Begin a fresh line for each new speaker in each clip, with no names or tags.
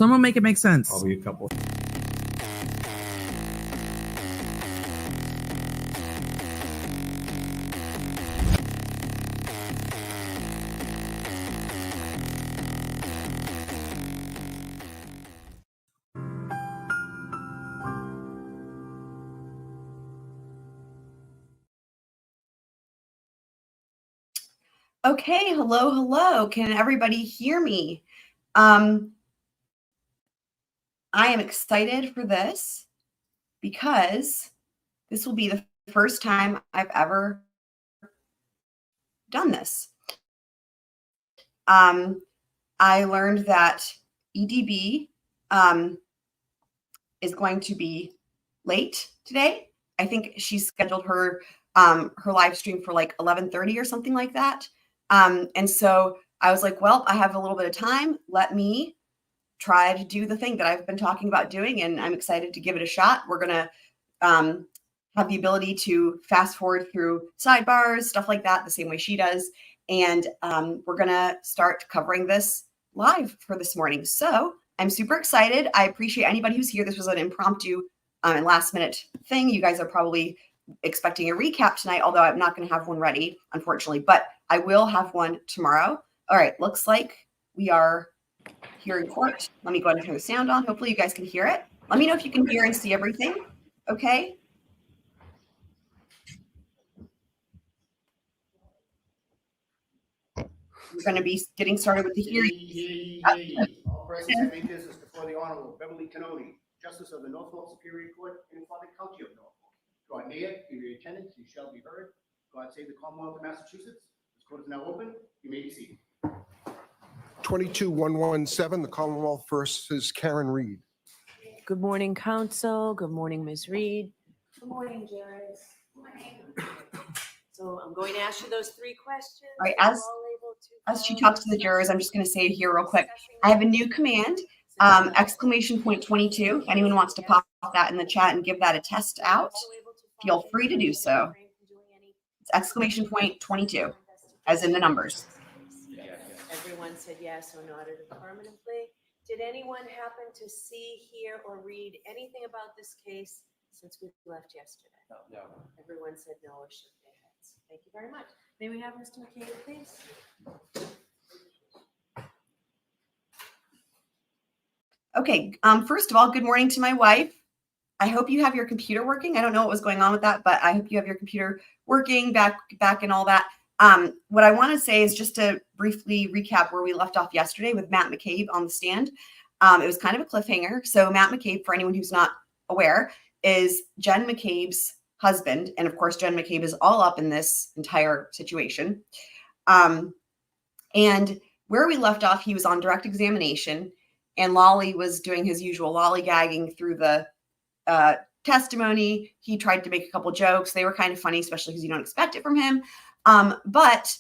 Someone make it make sense.
Probably a couple.
Okay, hello. Can everybody hear me? I am excited for this because this will be the first time I've ever done this. I learned that EDB is going to be late today. I think she scheduled her live stream for like 11:30 or something like that. And so I was like, well, I have a little bit of time. Let me try to do the thing that I've been talking about doing, and I'm excited to give it a shot. We're going to have the ability to fast forward through sidebars, stuff like that, the same way she does. And we're going to start covering this live for this morning. So I'm super excited. I appreciate anybody who's here. This was an impromptu and last minute thing. You guys are probably expecting a recap tonight, although I'm not going to have one ready, unfortunately, but I will have one tomorrow. All right, looks like we are here in court. Let me go ahead and turn the sound on. Hopefully you guys can hear it. Let me know if you can hear and see everything. Okay. We're going to be getting started with the hearing.
All present, I make business before the Honorable Beverly Canoli, Justice of the Norfolk Superior Court in the County of Norfolk. God Mayor, give your attendance, you shall be heard. God save the Commonwealth of Massachusetts. This court is now open. You may be seated.
22-117, the Commonwealth versus Karen Reed.
Good morning, counsel. Good morning, Ms. Reed. Good morning, jurors. Good morning. So I'm going to ask you those three questions.
All right, as she talks to the jurors, I'm just going to say here real quick, I have a new command, exclamation point 22. If anyone wants to pop that in the chat and give that a test out, feel free to do so. It's exclamation point 22, as in the numbers.
Everyone said yes or nodded affirmatively. Did anyone happen to see, hear, or read anything about this case since we left yesterday? No. Everyone said no or shook their heads. Thank you very much. May we have Mr. McCabe, please?
Okay, first of all, good morning to my wife. I hope you have your computer working. I don't know what was going on with that, but I hope you have your computer working back and all that. What I want to say is just to briefly recap where we left off yesterday with Matt McCabe on the stand. It was kind of a cliffhanger. So Matt McCabe, for anyone who's not aware, is Jen McCabe's husband. And of course, Jen McCabe is all up in this entire situation. And where we left off, he was on direct examination, and Lolly was doing his usual lollygagging through the testimony. He tried to make a couple jokes. They were kind of funny, especially because you don't expect it from him. But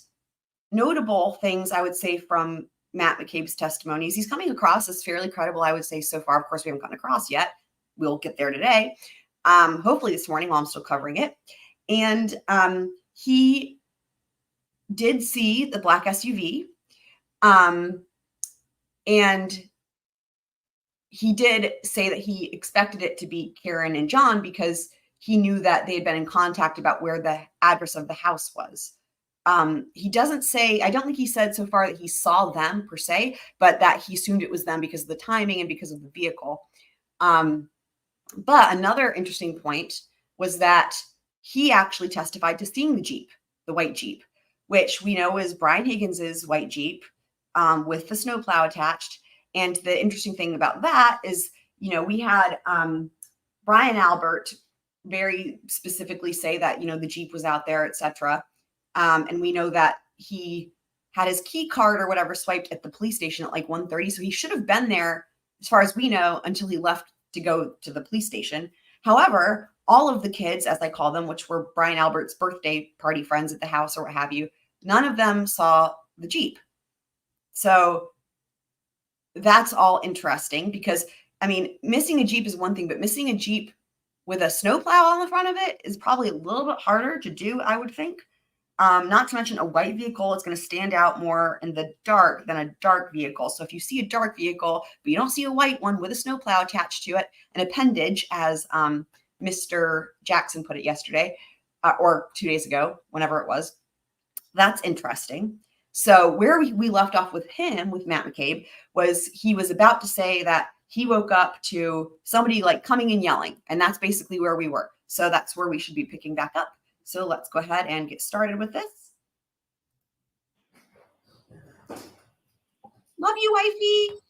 notable things I would say from Matt McCabe's testimonies, he's coming across as fairly credible, I would say, so far. Of course, we haven't gotten across yet. We'll get there today. Hopefully this morning while I'm still covering it. And he did see the black SUV. And he did say that he expected it to be Karen and John because he knew that they had been in contact about where the address of the house was. He doesn't say, I don't think he said so far that he saw them per se, but that he assumed it was them because of the timing and because of the vehicle. But another interesting point was that he actually testified to seeing the Jeep, the white Jeep, which we know is Brian Higgins's white Jeep with the snowplow attached. And the interesting thing about that is, we had Brian Albert very specifically say that, the Jeep was out there, etc. And we know that he had his key card or whatever swiped at the police station at like 1:30. So he should have been there, as far as we know, until he left to go to the police station. However, all of the kids, as I call them, which were Brian Albert's birthday party friends at the house or what have you, none of them saw the Jeep. So that's all interesting because, missing a Jeep is one thing, but missing a Jeep with a snowplow on the front of it is probably a little bit harder to do, I would think. Not to mention a white vehicle is going to stand out more in the dark than a dark vehicle. So if you see a dark vehicle, but you don't see a white one with a snowplow attached to it, an appendage, as Mr. Jackson put it yesterday, or 2 days ago, whenever it was, that's interesting. So where we left off with him, with Matt McCabe, was he was about to say that he woke up to somebody like coming and yelling. And that's basically where we were. So that's where we should be picking back up. So let's go ahead and get started with this. Love you, wifey.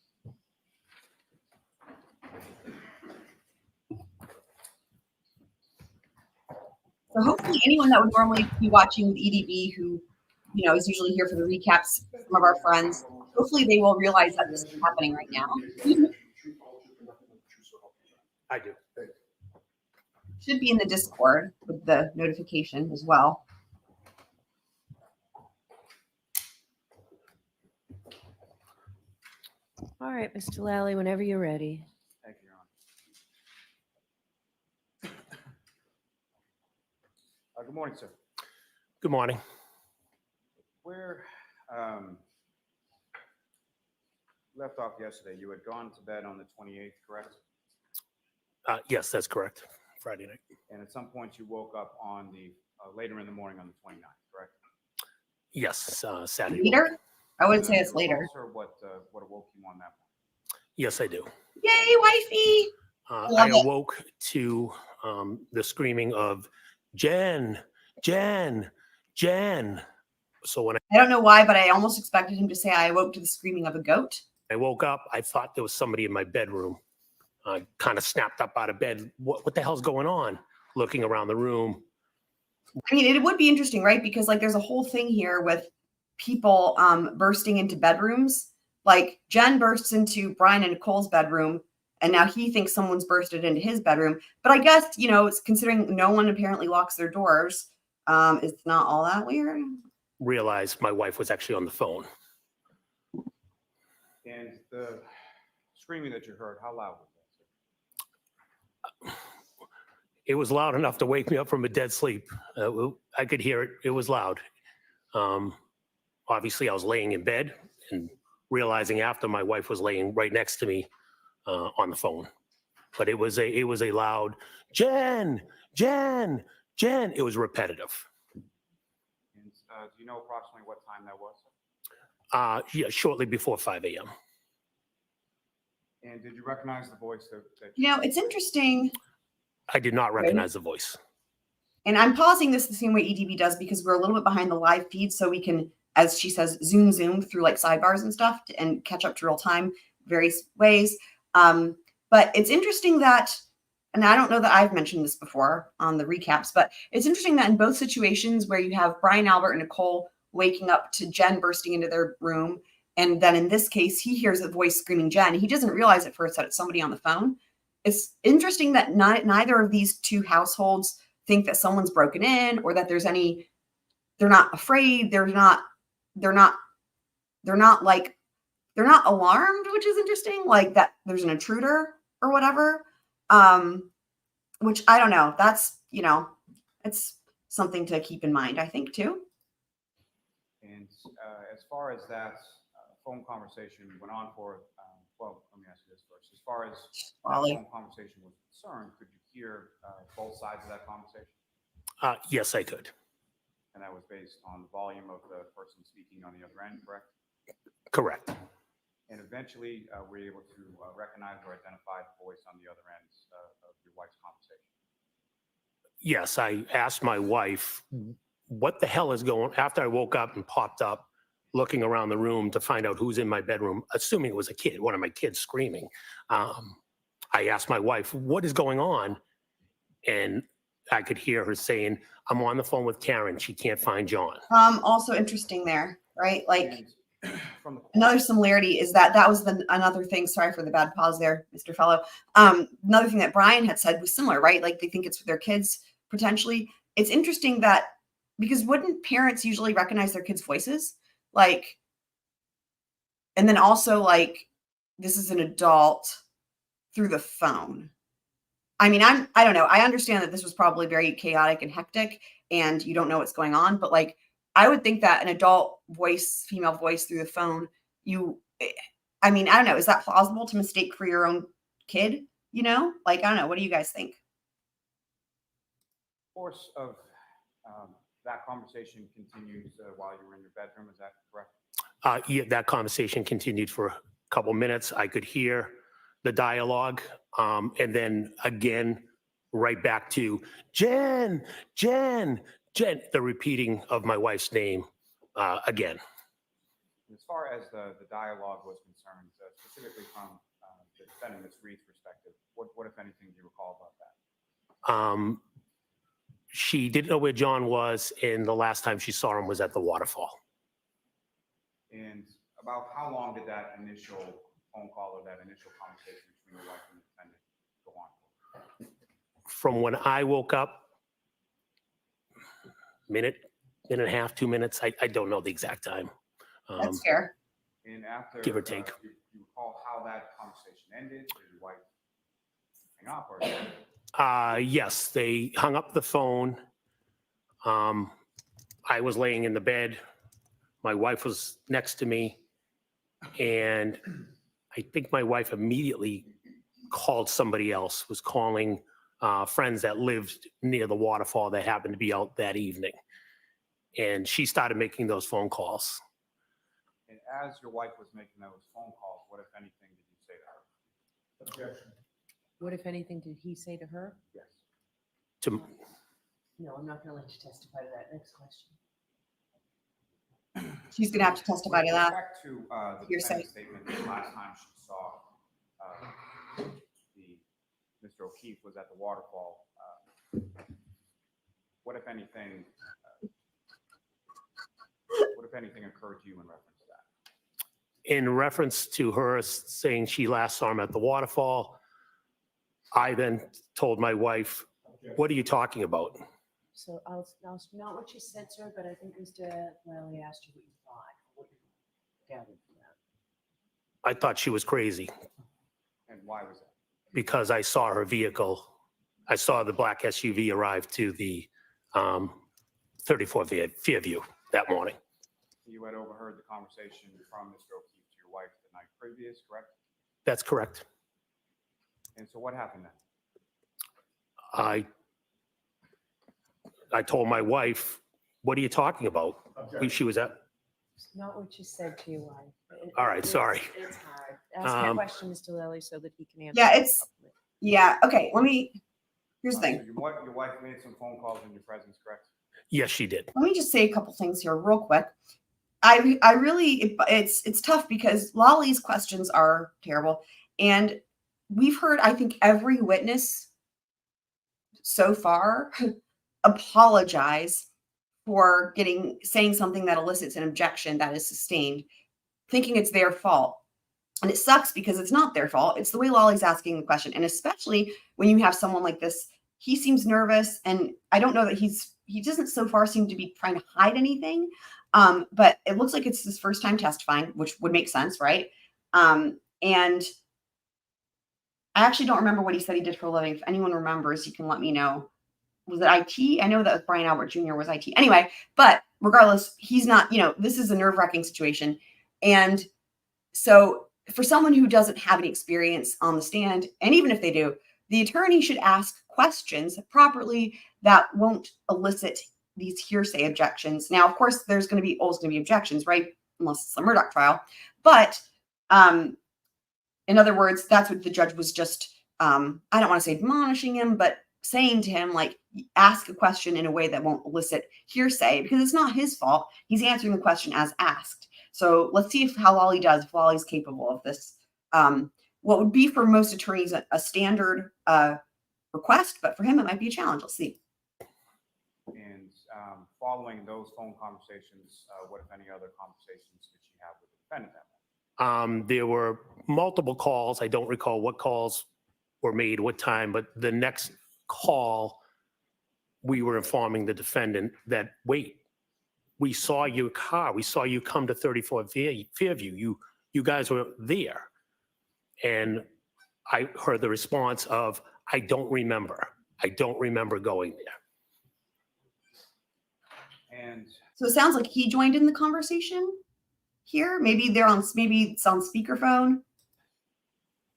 So hopefully anyone that would normally be watching the EDB who, you know, is usually here for the recaps, some of our friends, hopefully they will realize that this is happening right now.
I do.
Should be in the Discord with the notification as well.
All right, Mr. Lally, whenever you're ready.
Thank you, Your Honor. Good morning, sir.
Good morning.
Where left off yesterday, you had gone to bed on the 28th, correct?
Yes, that's correct. Friday night.
And at some point you woke up on the later in the morning on the 29th, correct?
Yes, Saturday.
Later? I wouldn't say it's later.
Or what awoke you on that morning?
Yes, I do.
Yay, wifey!
I
Love it.
awoke to the screaming of Jen, Jen, Jen. So when
I don't know why, but I almost expected him to say I awoke to the screaming of a goat.
I woke up, I thought there was somebody in my bedroom. I kind of snapped up out of bed. What the hell's going on? Looking around the room.
I mean, it would be interesting, right? Because like there's a whole thing here with people bursting into bedrooms. Like Jen bursts into Brian and Nicole's bedroom, and now he thinks someone's bursted into his bedroom. But I guess, you know, it's considering no one apparently locks their doors, it's not all that weird.
Realized my wife was actually on the phone.
And the screaming that you heard, how loud was that, sir?
It was loud enough to wake me up from a dead sleep. I could hear it. It was loud. Obviously, I was laying in bed and realizing after my wife was laying right next to me on the phone. But it was a loud Jen, Jen, Jen. It was repetitive.
And do you know approximately what time that was, sir?
Yeah, shortly before 5 a.m.
And did you recognize the voice that
You know, it's interesting.
I did not recognize the voice.
And I'm pausing this the same way EDB does because we're a little bit behind the live feed. So we can, as she says, zoom through like sidebars and stuff and catch up to real time various ways. But it's interesting that, and I don't know that I've mentioned this before on the recaps, but it's interesting that in both situations where you have Brian, Albert, and Nicole waking up to Jen bursting into their room, and then in this case, he hears a voice screaming Jen. He doesn't realize at first that it's somebody on the phone. It's interesting that neither of these two households think that someone's broken in or that there's any, they're not afraid. They're not alarmed, which is interesting. Like that there's an intruder or whatever. Which I don't know. That's, you know, it's something to keep in mind, I think too.
And as far as that phone conversation went on for, well, let me ask you this first. As far as that phone conversation was concerned, could you hear both sides of that conversation?
Yes, I could.
And that was based on the volume of the person speaking on the other end, correct?
Correct.
And eventually, were you able to recognize or identify the voice on the other end of your wife's conversation?
Yes, I asked my wife, what the hell is going on? After I woke up and popped up, looking around the room to find out who's in my bedroom, assuming it was a kid, one of my kids screaming. I asked my wife, what is going on? And I could hear her saying, I'm on the phone with Karen. She can't find John.
Also interesting there, right? Like
And from the
another similarity is that was another thing. Sorry for the bad pause there, Mr. Fellow. Another thing that Brian had said was similar, right? Like they think it's their kids potentially. It's interesting that because wouldn't parents usually recognize their kids' voices? Like, and then also like, this is an adult through the phone. I mean, I don't know. I understand that this was probably very chaotic and hectic and you don't know what's going on, but like, I would think that an adult voice, female voice through the phone, I mean, I don't know. Is that plausible to mistake for your own kid? You know, like, I don't know. What do you guys think?
Course of that conversation continues while you were in your bedroom, is that correct?
Yeah, that conversation continued for a couple minutes. I could hear the dialogue. And then again, right back to Jen, Jen, Jen, the repeating of my wife's name again.
As far as the dialogue was concerned, specifically from the defendant, Ms. Reed's perspective, what, if anything, do you recall about that?
She didn't know where John was, and the last time she saw him was at the waterfall.
And about how long did that initial phone call or that initial conversation between your wife and the defendant go on for?
From when I woke up, minute and a half, 2 minutes. I don't know the exact time.
That's fair.
And after,
Give or take.
You recall how that conversation ended? Did your wife hang up or?
Yes, they hung up the phone. I was laying in the bed. My wife was next to me. And I think my wife immediately called somebody else, was calling friends that lived near the waterfall that happened to be out that evening. And she started making those phone calls.
And as your wife was making those phone calls, what, if anything, did you say to her?
Objection.
What, if anything, did he say to her?
Yes.
To,
No, I'm not going to let you testify to that. Next question.
She's going to have to testify to
With
that.
respect to the
Hearsay.
defendant's statement, the last time she saw Mr. O'Keefe was at the waterfall, what, if anything, occurred to you in reference to that?
in reference to her saying she last saw him at the waterfall, I then told my wife, "What are you talking about?"
So I'll not what you said, sir, but I think Mr. Lally asked you what you thought, what you gathered from that.
I thought she was crazy
And why was that?
because I saw her vehicle. I saw the black SUV arrive to the 34 Fairview that morning.
You had overheard the conversation from Mr. O'Keefe to your wife the night previous, correct?
That's correct.
And so what happened then?
I told my wife, "What are you talking about?"
Objection.
She was at,
It's not what you said to your wife.
All right, sorry.
It's hard. Ask a question, Mr. Lally, so that he can answer.
Yeah,
it
it's-
properly.
Yeah. Okay. Here's the
So
thing.
your wife made some phone calls in your presence, correct?
yes, she did.
Let me just say a couple things here real quick. I really, it's tough because Lolly's questions are terrible. And we've heard, I think, every witness so far apologize for saying something that elicits an objection that is sustained, thinking it's their fault. And it sucks because it's not their fault. It's the way Lolly's asking the question. And especially when you have someone like this, he seems nervous. And I don't know that he doesn't so far seem to be trying to hide anything. But it looks like it's his first time testifying, which would make sense, right? And I actually don't remember what he said he did for a living. If anyone remembers, you can let me know. Was it IT? I know that Brian Albert Jr. was IT. Anyway, but regardless, he's not, this is a nerve-wracking situation. And so for someone who doesn't have any experience on the stand, and even if they do, the attorney should ask questions properly that won't elicit these hearsay objections. Now, of course, there's always going to be objections, right? Unless it's a Murdoch trial. But in other words, that's what the judge was just, I don't want to say admonishing him, but saying to him, like, ask a question in a way that won't elicit hearsay because it's not his fault. He's answering the question as asked. So let's see how Lolly does, if Lolly's capable of this. What would be for most attorneys a standard request, but for him, it might be a challenge. Let's see.
And following those phone conversations, what, if any, other conversations did you have with the defendant that night?
There were multiple calls. I don't recall what calls were made, what time, but the next call, we were informing the defendant that, wait, we saw your car. We saw you come to 34 Fairview. You guys were there. And I heard the response of, I don't remember. I don't remember going there.
And
So So it sounds like he joined in the conversation here. Maybe maybe it's on speakerphone.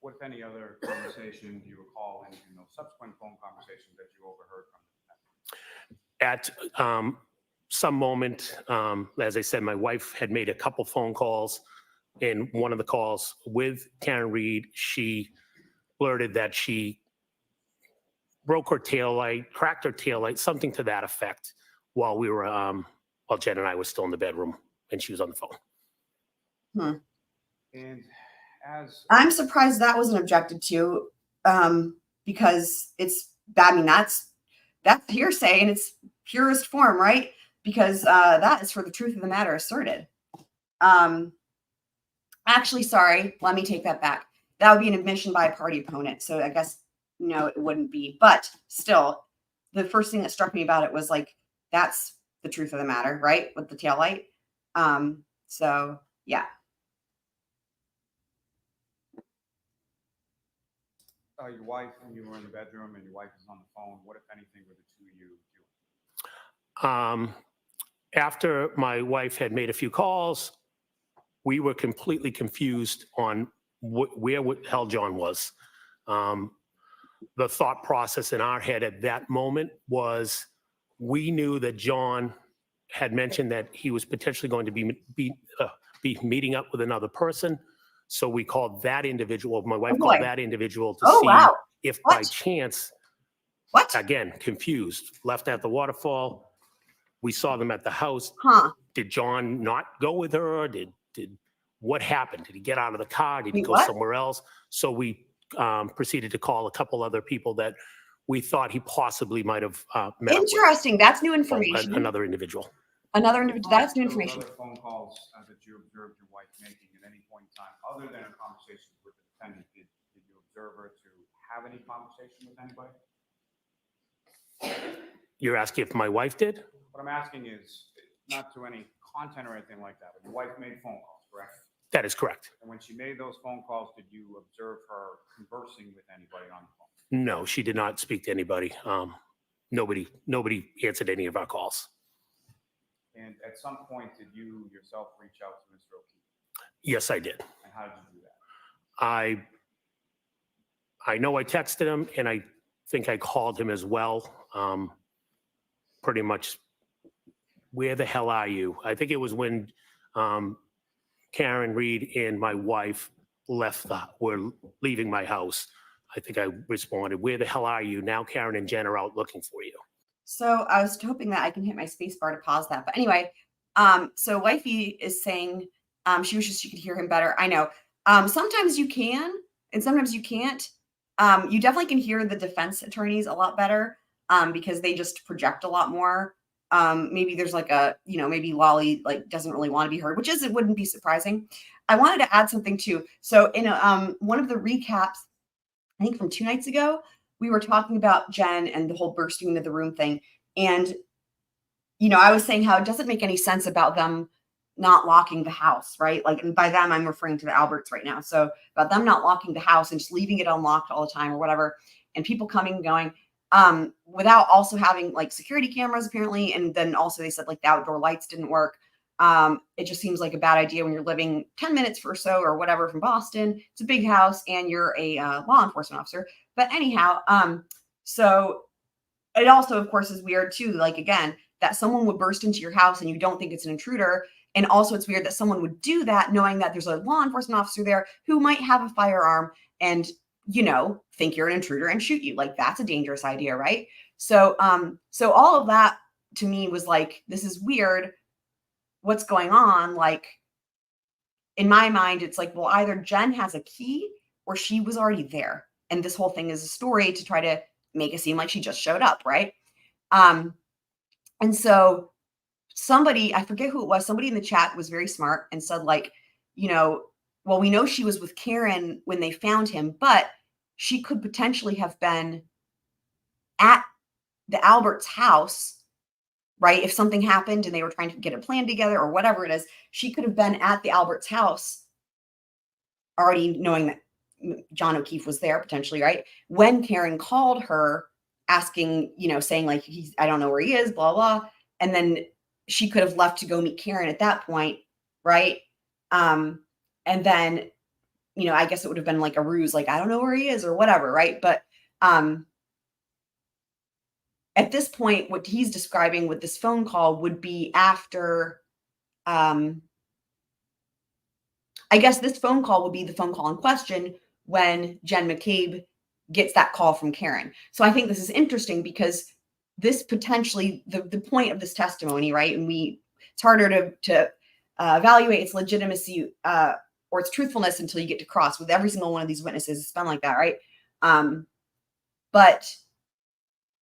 What, if any, other conversation do you recall in those subsequent phone conversations that you overheard from them?
At some moment, as I said, my wife had made a couple phone calls. In one of the calls with Karen Reed, she blurted that she broke her taillight, cracked her taillight, something to that effect, while we were, while Jen and I were still in the bedroom and she was on the phone.
And as
I'm surprised that wasn't objected to, because that's hearsay in its purest form, right? Because that is for the truth of the matter asserted. Actually, sorry, let me take that back. That would be an admission by a party opponent. So I guess, no, it wouldn't be. But still, the first thing that struck me about it was like, that's the truth of the matter, right? With the taillight. So, yeah.
your wife, and you were in the bedroom and your wife is on the phone, what, if anything, were the two of you doing?
After my wife had made a few calls, we were completely confused on where the hell John was. The thought process in our head at that moment was we knew that John had mentioned that he was potentially going to be meeting up with another person. So we called that individual, my wife called that individual to see if by chance, again, confused, left at the waterfall. We saw them at the house. Did John not go with her? Did what happened? Did he get out of the car? Did he go somewhere else? So we proceeded to call a couple other people that we thought he possibly might have met.
Interesting. That's new information.
Another individual.
Another individual. That's new information.
Other phone calls that you observed your wife making at any point in time, other than a conversation with the defendant, did you observe her to have any conversation with anybody?
You're asking if my wife did?
What I'm asking is not to any content or anything like that, but your wife made phone calls, correct?
That is correct.
And when she made those phone calls, did you observe her conversing with anybody on the phone?
No, she did not speak to anybody. Nobody answered any of our calls.
And at some point, did you yourself reach out to Mr. O'Keefe?
Yes, I did.
And how did you do that?
I know I texted him, and I think I called him as well. Pretty much, where the hell are you? I think it was when Karen Reed and my wife were leaving my house. I think I responded, where the hell are you? Now Karen and Jen are out looking for you.
So I was hoping that I can hit my space bar to pause that. But anyway, so wifey is saying she wishes she could hear him better. I know. Sometimes you can, and sometimes you can't. You definitely can hear the defense attorneys a lot better because they just project a lot more. Maybe there's like maybe Lolly doesn't really want to be heard, it wouldn't be surprising. I wanted to add something too. So in one of the recaps, I think from 2 nights ago, we were talking about Jen and the whole bursting into the room thing. And, I was saying how it doesn't make any sense about them not locking the house, right? And by them, I'm referring to the Alberts right now. So about them not locking the house and just leaving it unlocked all the time or whatever. And people coming and going without also having security cameras apparently. And then also they said the outdoor lights didn't work. It just seems like a bad idea when you're living 10 minutes or so or whatever from Boston. It's a big house and you're a law enforcement officer. But anyhow, so it also, of course, is weird too. Again, that someone would burst into your house and you don't think it's an intruder. And also it's weird that someone would do that knowing that there's a law enforcement officer there who might have a firearm and, think you're an intruder and shoot you. That's a dangerous idea, right? So, so all of that to me was this is weird. What's going on? In my mind, it's well, either Jen has a key or she was already there. And this whole thing is a story to try to make it seem like she just showed up, right? And so somebody, I forget who it was, somebody in the chat was very smart and said well, we know she was with Karen when they found him, but she could potentially have been at the Alberts' house, right? If something happened and they were trying to get a plan together or whatever it is, she could have been at the Alberts' house already knowing that John O'Keefe was there potentially, right? When Karen called her asking, saying I don't know where he is, blah, blah. And then she could have left to go meet Karen at that point, right? And then, I guess it would have been like a ruse, like, I don't know where he is or whatever, right? But at this point, what he's describing with this phone call would be after, I guess this phone call would be the phone call in question when Jen McCabe gets that call from Karen. So I think this is interesting because this potentially, the point of this testimony, right? And it's harder to evaluate its legitimacy or its truthfulness until you get to cross with every single one of these witnesses. It's been like that, right? But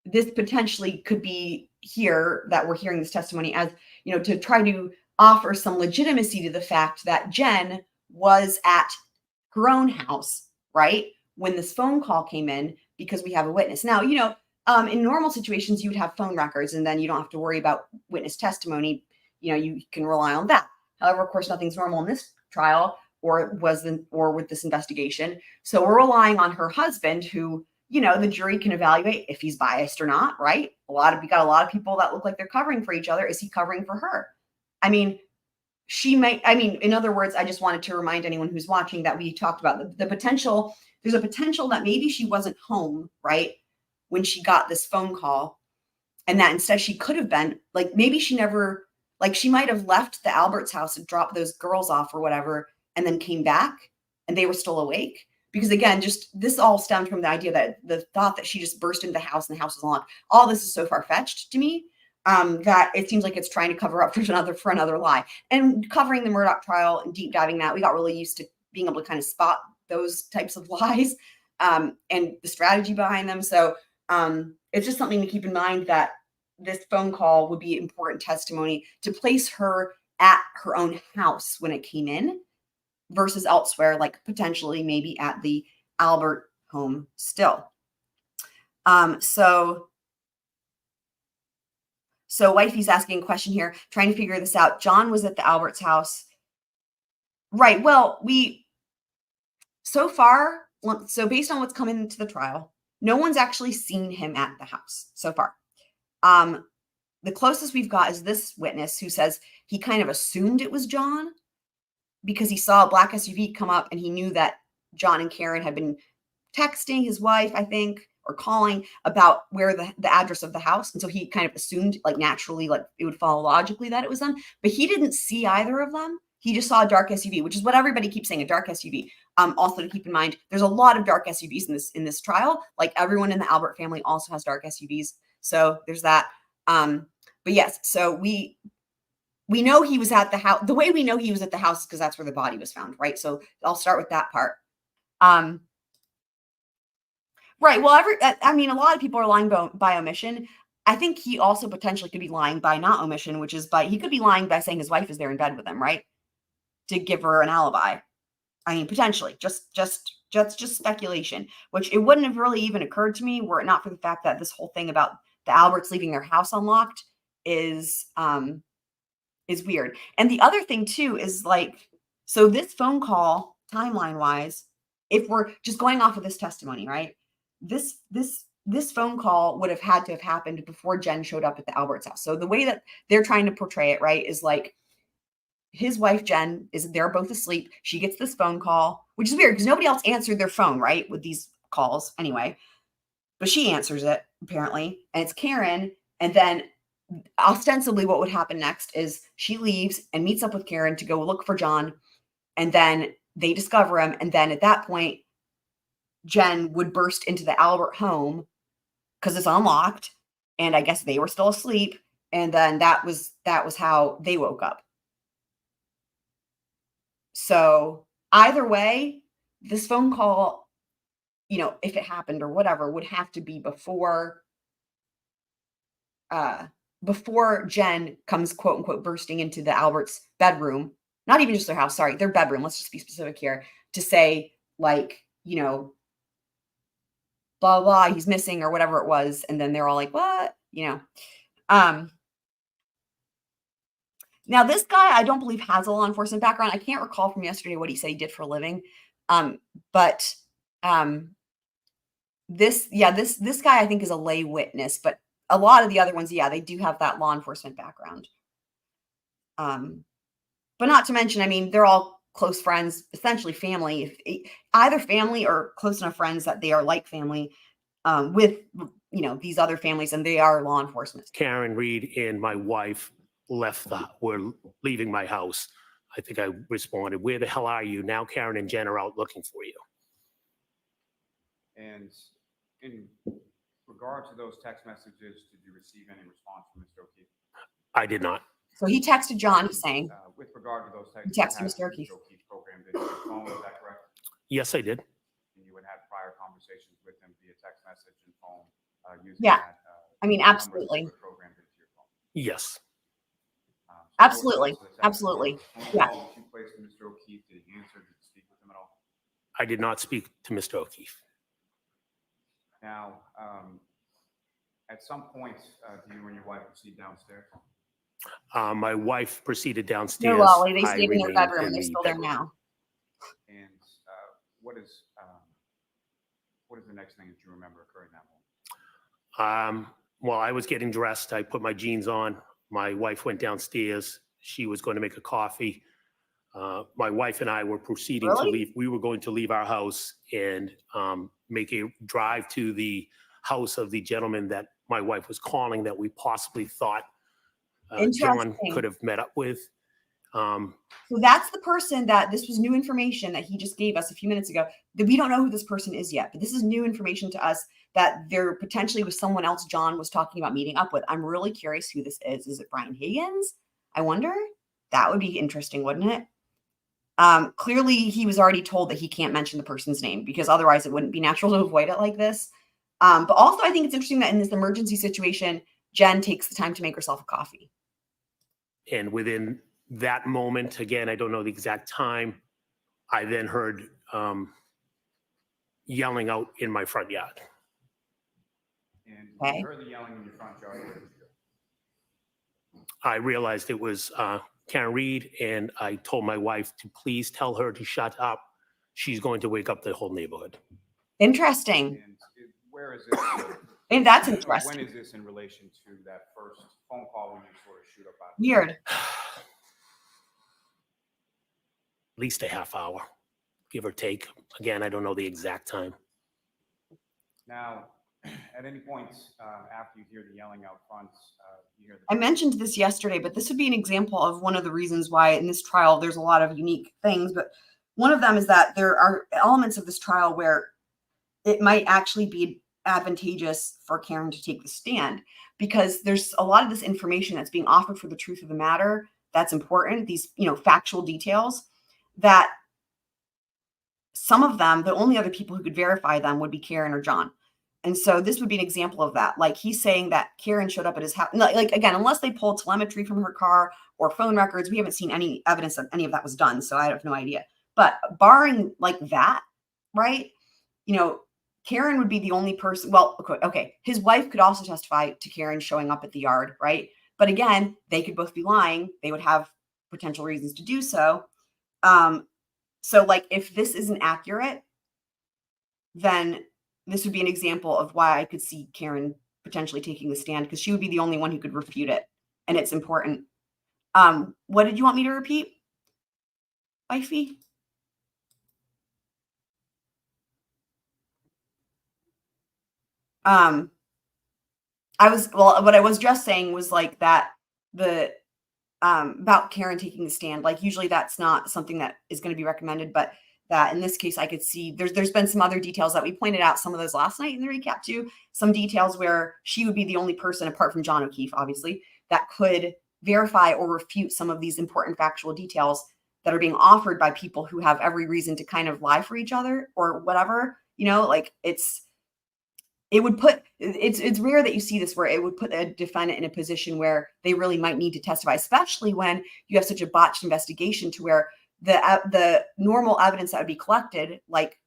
this potentially could be here that we're hearing this testimony as, to try to offer some legitimacy to the fact that Jen was at her own house, right? When this phone call came in, because we have a witness. Now, in normal situations, you would have phone records and then you don't have to worry about witness testimony. You can rely on that. However, of course, nothing's normal in this trial or with this investigation. So we're relying on her husband who, the jury can evaluate if he's biased or not, right? We got a lot of people that look like they're covering for each other. Is he covering for her? In other words, I just wanted to remind anyone who's watching that we talked about the potential. There's a potential that maybe she wasn't home, right, when she got this phone call, and that instead she could have been, like, maybe she never, like, she might have left the Alberts house and dropped those girls off or whatever, and then came back and they were still awake. Because again, just this all stemmed from the idea that the thought that she just burst into the house and the house was unlocked. All this is so far-fetched to me that it seems like it's trying to cover up for another lie. And covering the Murdoch trial and deep diving that, we got really used to being able to kind of spot those types of lies and the strategy behind them. So it's just something to keep in mind that this phone call would be important testimony to place her at her own house when it came in versus elsewhere, like potentially maybe at the Albert home still. So wifey's asking a question here, trying to figure this out. John was at the Alberts house. Right. Well, so based on what's coming into the trial, no one's actually seen him at the house so far. The closest we've got is this witness who says he kind of assumed it was John because he saw a black SUV come up and he knew that John and Karen had been texting his wife, I think, or calling about where the address of the house. And so he kind of assumed, like, naturally, like it would follow logically that it was them, but he didn't see either of them. He just saw a dark SUV, which is what everybody keeps saying, a dark SUV. Also to keep in mind, there's a lot of dark SUVs in this trial. Like, everyone in the Albert family also has dark SUVs. So there's that. But yes, so we know he was at the house. The way we know he was at the house is because that's where the body was found, right? So I'll start with that part. Right. Well, a lot of people are lying by omission. I think he also potentially could be lying by not omission, which is he could be lying by saying his wife is there in bed with him, right? To give her an alibi. Potentially, just speculation, which it wouldn't have really even occurred to me were it not for the fact that this whole thing about the Alberts leaving their house unlocked is weird. And the other thing too is, like, so this phone call, timeline wise, if we're just going off of this testimony, right? This phone call would have had to have happened before Jen showed up at the Alberts house. So the way that they're trying to portray it, right, is like his wife, Jen, they're both asleep. She gets this phone call, which is weird because nobody else answered their phone, right, with these calls anyway. But she answers it, apparently, and it's Karen. And then ostensibly what would happen next is she leaves and meets up with Karen to go look for John. And then they discover him. And then at that point, Jen would burst into the Albert home because it's unlocked. And I guess they were still asleep. And then that was how they woke up. So either way, this phone call, if it happened or whatever, would have to be before Jen comes, quote unquote, bursting into the Alberts bedroom, not even just their house, sorry, their bedroom. Let's just be specific here to say, like, blah, blah, he's missing or whatever it was. And then they're all like, what, Now, this guy, I don't believe has a law enforcement background. I can't recall from yesterday what he said he did for a living. But this guy, I think, is a lay witness. But a lot of the other ones, they do have that law enforcement background. But not to mention, I mean, they're all close friends, essentially family, either family or close enough friends that they are like family with, these other families, and they are law enforcement.
Karen Reed and my wife were leaving my house. I think I responded, "Where the hell are you?" Now Karen and Jen are out looking for you.
And in regard to those text messages, did you receive any response from Mr. O'Keefe?
I did not.
So he texted John, he's saying.
With regard to those texts,
He texted
you had
Mr. O'Keefe.
O'Keefe's program, did you phone, is that correct?
Yes, I did.
And you would have prior conversations with him via text message and phone using
Yeah.
that.
I mean,
numbers
absolutely.
that were programmed into your phone.
Yes.
So
Absolutely.
what was the text?
Absolutely.
Phone
Yeah.
call that you placed to Mr. O'Keefe, did he answer? Did you speak with him at all?
I did not speak to Mr. O'Keefe.
Now, at some point, do you and your wife proceed downstairs?
My wife proceeded downstairs.
No, Wally, they
I
stayed in their
remained
bedroom.
in
They're
the
still there
bedroom.
now.
And what is the next thing that you remember occurring that moment?
Well, I was getting dressed. I put my jeans on. My wife went downstairs. She was going to make a coffee. My wife and I were proceeding to
Really?
leave. We were going to leave our house and make a drive to the house of the gentleman that my wife was calling that we possibly thought John
Interesting.
could have met up with.
So that's the person that this was new information that he just gave us a few minutes ago that we don't know who this person is yet, but this is new information to us that there potentially was someone else John was talking about meeting up with. I'm really curious who this is. Is it Brian Higgins? I wonder. That would be interesting, wouldn't it? Clearly he was already told that he can't mention the person's name because otherwise it wouldn't be natural to avoid it like this. But also I think it's interesting that in this emergency situation, Jen takes the time to make herself a coffee.
And within that moment, again, I don't know the exact time, I then heard yelling out in my front yard.
And
Okay.
you heard the yelling in your front yard. What did you do?
I realized it was Karen Reed, and I told my wife to please tell her to shut up. She's going to wake up the whole neighborhood.
Interesting.
And where is this?
And that's
When
interesting.
is this in relation to that first phone call when you sort of shoot up out?
Weird.
At least a half hour, give or take. Again, I don't know the exact time.
Now, at any point after you hear the yelling out front, you hear
I mentioned this yesterday, but this would be an example of one of the reasons why in this trial there's a lot of unique things. But one of them is that there are elements of this trial where it might actually be advantageous for Karen to take the stand because there's a lot of this information that's being offered for the truth of the matter that's important, these factual details that some of them, the only other people who could verify them would be Karen or John. And so this would be an example of that. Like he's saying that Karen showed up at his house. Like again, unless they pulled telemetry from her car or phone records, we haven't seen any evidence that any of that was done. So I have no idea. But barring like that, right? Karen would be the only person. Well, okay. His wife could also testify to Karen showing up at the yard, right? But again, they could both be lying. They would have potential reasons to do so. So like if this isn't accurate, then this would be an example of why I could see Karen potentially taking the stand because she would be the only one who could refute it. And it's important. What did you want me to repeat, wifey? What I was just saying was like that about Karen taking the stand, like usually that's not something that is going to be recommended, but that in this case, I could see there's been some other details that we pointed out, some of those last night in the recap too, some details where she would be the only person apart from John O'Keefe, obviously, that could verify or refute some of these important factual details that are being offered by people who have every reason to kind of lie for each other or whatever, like it's rare that you see this where it would put a defendant in a position where they really might need to testify, especially when you have such a botched investigation to where the normal evidence that would be collected, like,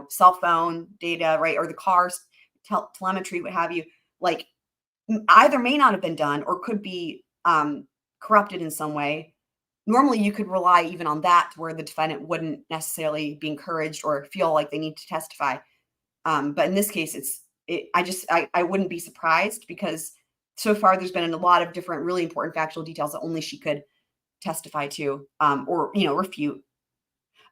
cell phone data, right, or the car's telemetry, what have you, like either may not have been done or could be corrupted in some way. Normally you could rely even on that where the defendant wouldn't necessarily be encouraged or feel like they need to testify. But in this case, I wouldn't be surprised because so far there's been a lot of different really important factual details that only she could testify to, or, you know, refute.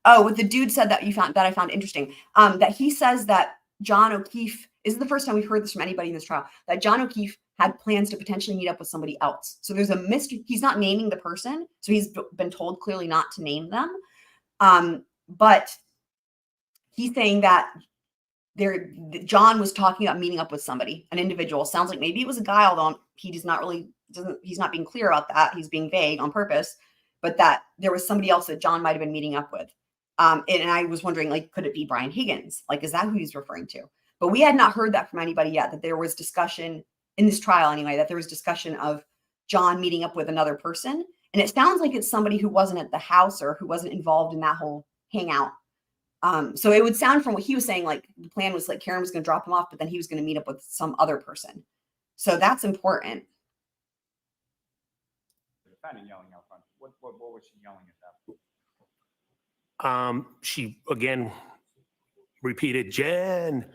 Oh, what the dude said that I found interesting, that he says that John O'Keefe, this is the first time we've heard this from anybody in this trial, that John O'Keefe had plans to potentially meet up with somebody else. So there's a mystery. He's not naming the person. So he's been told clearly not to name them. But he's saying that John was talking about meeting up with somebody, an individual. Sounds like maybe it was a guy, although he's not being clear about that. He's being vague on purpose, but that there was somebody else that John might've been meeting up with. And I was wondering, like, could it be Brian Higgins? Like, is that who he's referring to? But we had not heard that from anybody yet, that there was discussion in this trial anyway, that there was discussion of John meeting up with another person. And it sounds like it's somebody who wasn't at the house or who wasn't involved in that whole hangout. So it would sound from what he was saying, like the plan was like Karen was going to drop him off, but then he was going to meet up with some other person. So that's important.
The defendant yelling out front. What was she yelling at that point?
She again repeated, Jen.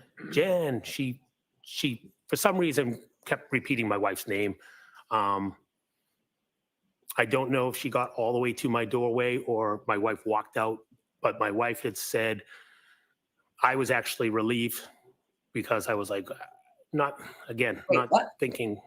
She for some reason kept repeating my wife's name. I don't know if she got all the way to my doorway or my wife walked out, but my wife had said, I was actually relieved because I was like, not thinking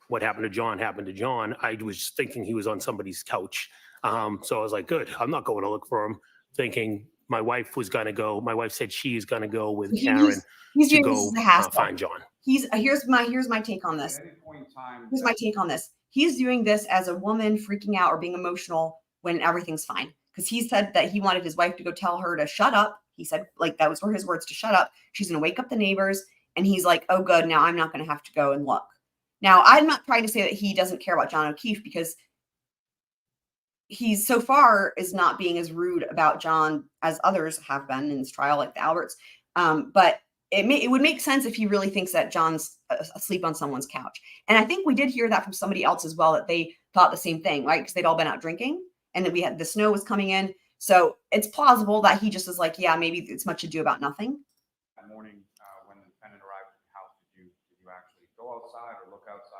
what happened to John happened to John. I was just thinking he was on somebody's couch. So I was like, good, I'm not going to look for him, thinking my wife was going to go. My wife said she's going to go with Karen to go find John.
Here's my take on this.
At any point in time,
Here's my take on this. He's doing this as a woman freaking out or being emotional when everything's fine. Because he said that he wanted his wife to go tell her to shut up. He said, like, that was his words, to shut up. She's going to wake up the neighbors. And he's like, oh, good. Now I'm not going to have to go and look. Now, I'm not trying to say that he doesn't care about John O'Keefe, because he's so far is not being as rude about John as others have been in this trial, like the Alberts. But it would make sense if he really thinks that John's asleep on someone's couch. And I think we did hear that from somebody else as well, that they thought the same thing, right? Because they'd all been out drinking and then the snow was coming in. So it's plausible that he just was like, yeah, maybe it's much ado about nothing.
that morning when the defendant arrived at the house, did you actually go outside or look outside?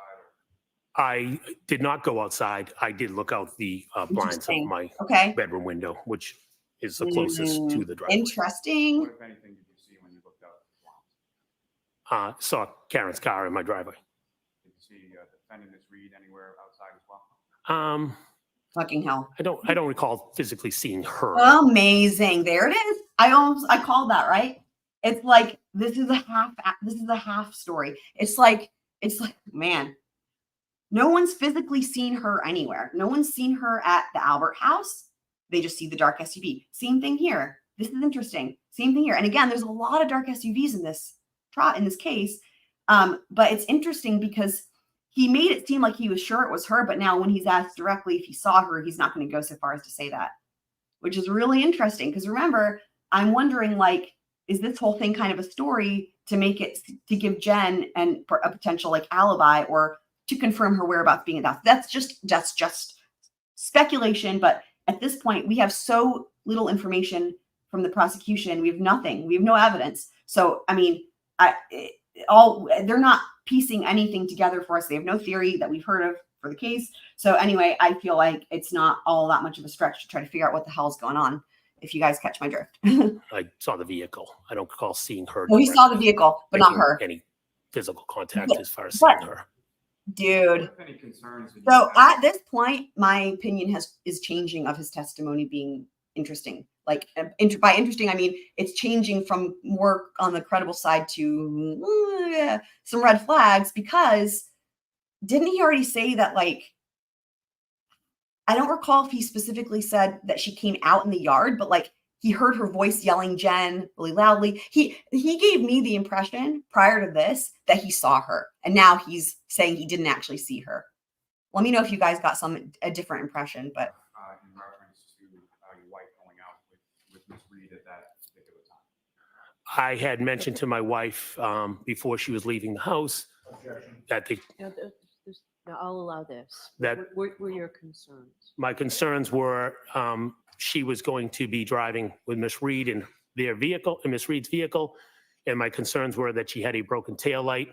I did not go outside. I did look out the blinds of my bedroom window, which is the closest to the driveway.
Interesting.
What, if anything, did you see when you looked out the blinds?
Saw Karen's car in my driveway.
Did you see the defendant Ms. Reed anywhere outside as well?
Fucking hell.
I don't recall physically seeing her.
Amazing. There it is. I called that, right? It's like, this is a half story. It's like, man, no one's physically seen her anywhere. No one's seen her at the Albert house. They just see the dark SUV. Same thing here. This is interesting. Same thing here. And again, there's a lot of dark SUVs in this case. But it's interesting because he made it seem like he was sure it was her, but now when he's asked directly if he saw her, he's not going to go so far as to say that, which is really interesting. Because remember, I'm wondering, like, is this whole thing kind of a story to give Jen a potential like alibi or to confirm her whereabouts being at the house? That's just speculation. But at this point, we have so little information from the prosecution. We have nothing. We have no evidence. So, I mean, they're not piecing anything together for us. They have no theory that we've heard of for the case. So anyway, I feel like it's not all that much of a stretch to try to figure out what the hell's going on, if you guys catch my drift.
I saw the vehicle. I don't recall seeing her.
Well, he saw the vehicle, but not her.
Any physical contact as far as seeing her.
Dude.
Any concerns?
So at this point, my opinion is changing of his testimony being interesting. Like by interesting, I mean, it's changing from more on the credible side to some red flags, because didn't he already say that, like, I don't recall if he specifically said that she came out in the yard, but like he heard her voice yelling Jen really loudly. He gave me the impression prior to this that he saw her, and now he's saying he didn't actually see her. Let me know if you guys got a different impression, but
in reference to your wife going out with Ms. Reed at that particular time.
I had mentioned to my wife before she was leaving the house that
No, I'll allow this.
That-
What were your concerns?
my concerns were she was going to be driving with Miss Reed in their vehicle, in Miss Reed's vehicle, and my concerns were that she had a broken taillight.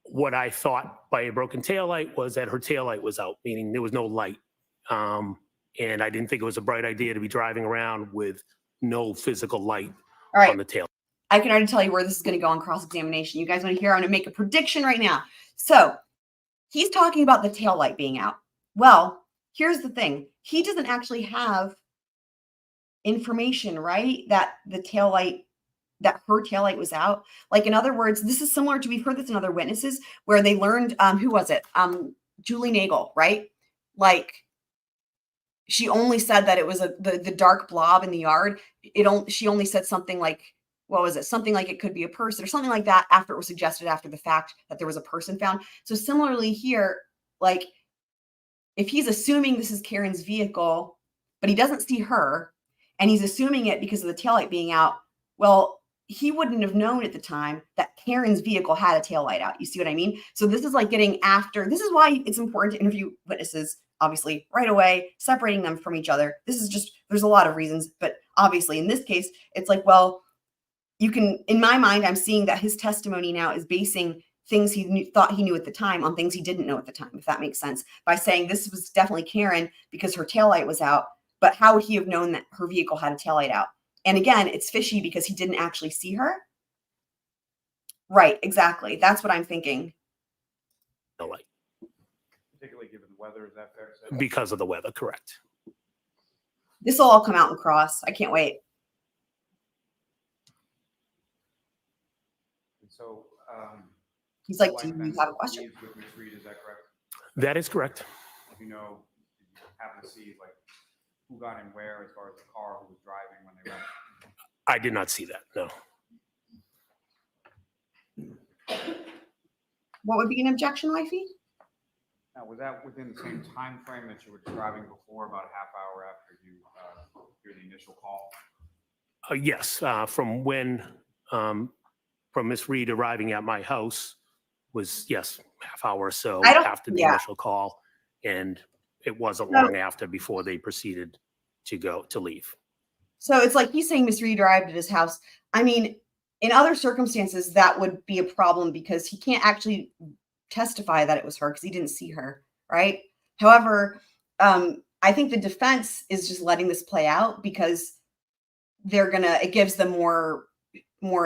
What I thought by a broken taillight was that her taillight was out, meaning there was no light And I didn't think it was a bright idea to be driving around with no physical light
All right.
on the tail.
I can already tell you where this is going to go on cross-examination. You guys want to hear? I'm going to make a prediction right now. So he's talking about the tail light being out. Well, here's the thing. He doesn't actually have information, right? That the tail light, that her tail light was out. Like, in other words, this is similar to, we've heard this in other witnesses where they learned, who was it? Julie Nagel, right? Like, she only said that it was the dark blob in the yard. She only said something like, what was it? Something like it could be a person or something like that after it was suggested after the fact that there was a person found. So similarly here, like, if he's assuming this is Karen's vehicle, but he doesn't see her, and he's assuming it because of the taillight being out, well, he wouldn't have known at the time that Karen's vehicle had a taillight out. You see what I mean? So this is like getting after, this is why it's important to interview witnesses, obviously, right away, separating them from each other. This is just, there's a lot of reasons, but obviously in this case, it's like, well, you can, in my mind, I'm seeing that his testimony now is basing things he thought he knew at the time on things he didn't know at the time, if that makes sense, by saying this was definitely Karen because her taillight was out, but how would he have known that her vehicle had a taillight out? And again, it's fishy because he didn't actually see her. Right, exactly. That's what I'm thinking.
No light.
Particularly given the weather, is that fair to say?
Because of the weather, correct.
This will all come out in cross. I can't wait.
And so,
He's like,
wife
do you
then
have a question?
leaves with Ms. Reed, is that correct?
That is correct.
Do you know, did you happen to see like who got in where as far as the car, who was driving when they left?
I did not see that, no.
What would be an objection, wifey?
Now, was that within the same time frame that you were describing before, about a half hour after you hear the initial call?
Yes, from Miss Reed arriving at my house was, yes, half hour or so after the initial call. And it wasn't long after before they proceeded to leave.
So it's like he's saying Miss Reed arrived at his house. I mean, in other circumstances, that would be a problem because he can't actually testify that it was her because he didn't see her, right? However, I think the defense is just letting this play out because it gives them more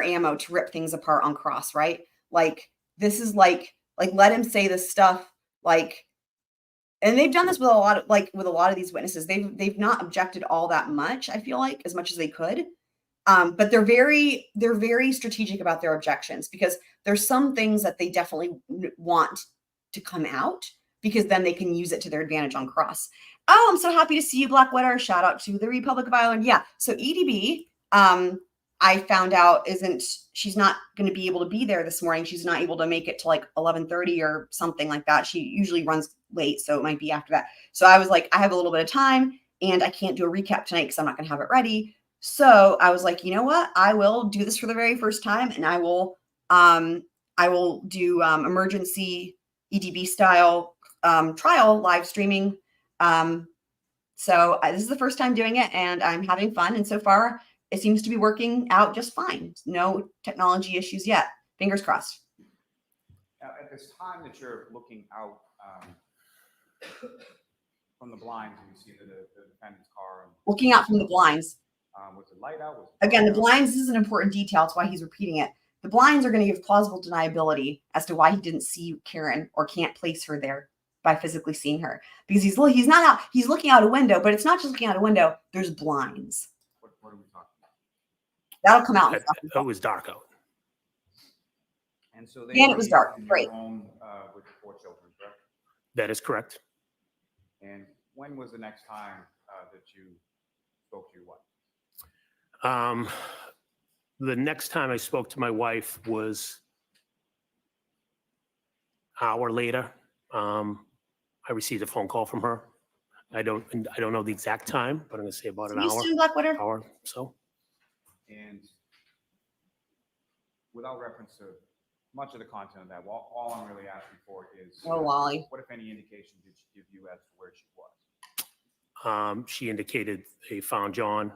ammo to rip things apart on cross, right? Like, this is like let him say this stuff, like, and they've done this with a lot of these witnesses. They've not objected all that much, I feel like, as much as they could. But they're very strategic about their objections because there's some things that they definitely want to come out because then they can use it to their advantage on cross. Oh, I'm so happy to see you, Blackwater. Shout out to the Republic of Ireland. Yeah. So EDB, I found out she's not going to be able to be there this morning. She's not able to make it to like 11:30 or something like that. She usually runs late, so it might be after that. So I was like, I have a little bit of time and I can't do a recap tonight because I'm not going to have it ready. So I was like, you know what? I will do this for the very first time and I will do emergency EDB style trial live streaming. So this is the first time doing it and I'm having fun. And so far it seems to be working out just fine. No technology issues yet. Fingers crossed.
Now, at this time that you're looking out from the blinds, and you see the defendant's car.
Looking out from the blinds.
Was it light out?
Again, the blinds, this is an important detail. That's why he's repeating it. The blinds are going to give plausible deniability as to why he didn't see Karen or can't place her there by physically seeing her. Because he's not out, he's looking out a window, but it's not just looking out a window. There's blinds.
What are we talking about?
That'll come out.
It was dark out.
And so
it was dark.
in your
Great.
home with the 4 children, correct?
That is correct.
And when was the next time that you spoke to your wife?
The next time I spoke to my wife was an hour later. I received a phone call from her. I don't know the exact time, but I'm going to say about an hour.
Blackwater.
Hour so.
And without reference to much of the content of that, all I'm really asking for is
Wally.
what, if any, indication did she give you as to where she was?
She indicated they found John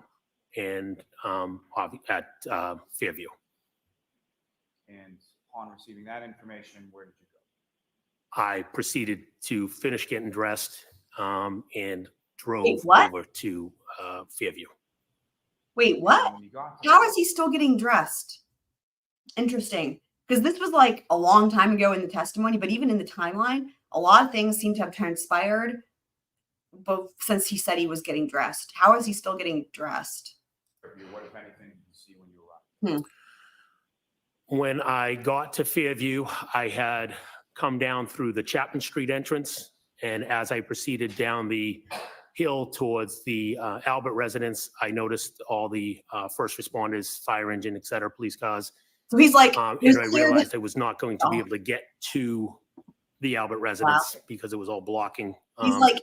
and at Fairview.
And upon receiving that information, where did you go?
I proceeded to finish getting dressed, and drove
what?
over to Fairview.
Wait, what?
When you got to
How is he still getting dressed? Interesting. Because this was like a long time ago in the testimony, but even in the timeline, a lot of things seem to have transpired both since he said he was getting dressed. How is he still getting dressed?
Fairview, what, if anything, did you see when you arrived?
When I got to Fairview, I had come down through the Chapman Street entrance. And as I proceeded down the hill towards the Albert residence, I noticed all the first responders, fire engine, et cetera, police cars.
So he's like,
And
it was
I
clear
realized
that,
I was not going to be able to get to the Albert residence because it was all blocking.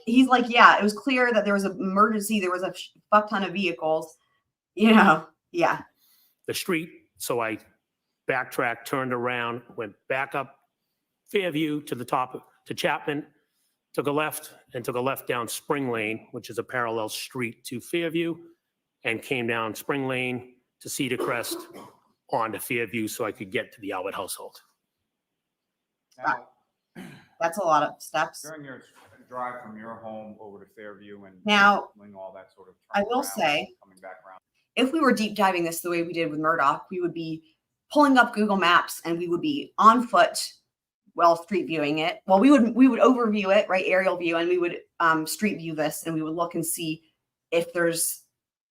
he's like, yeah, it was clear that there was an emergency. There was a fuck ton of vehicles, you know, yeah.
The street. So I backtracked, turned around, went back up Fairview to the top to Chapman, took a left and took a left down Spring Lane, which is a parallel street to Fairview, and came down Spring Lane to Cedar Crest onto Fairview so I could get to the Albert household.
Now,
That's a lot of steps.
during your drive from your home over to Fairview and
Now,
doing all that sort of
I
turning
will
around,
say,
coming back around,
if we were deep diving this the way we did with Murdoch, we would be pulling up Google Maps and we would be on foot, well, street viewing it. Well, we would overview it, right, aerial view, and we would street view this, and we would look and see if there's,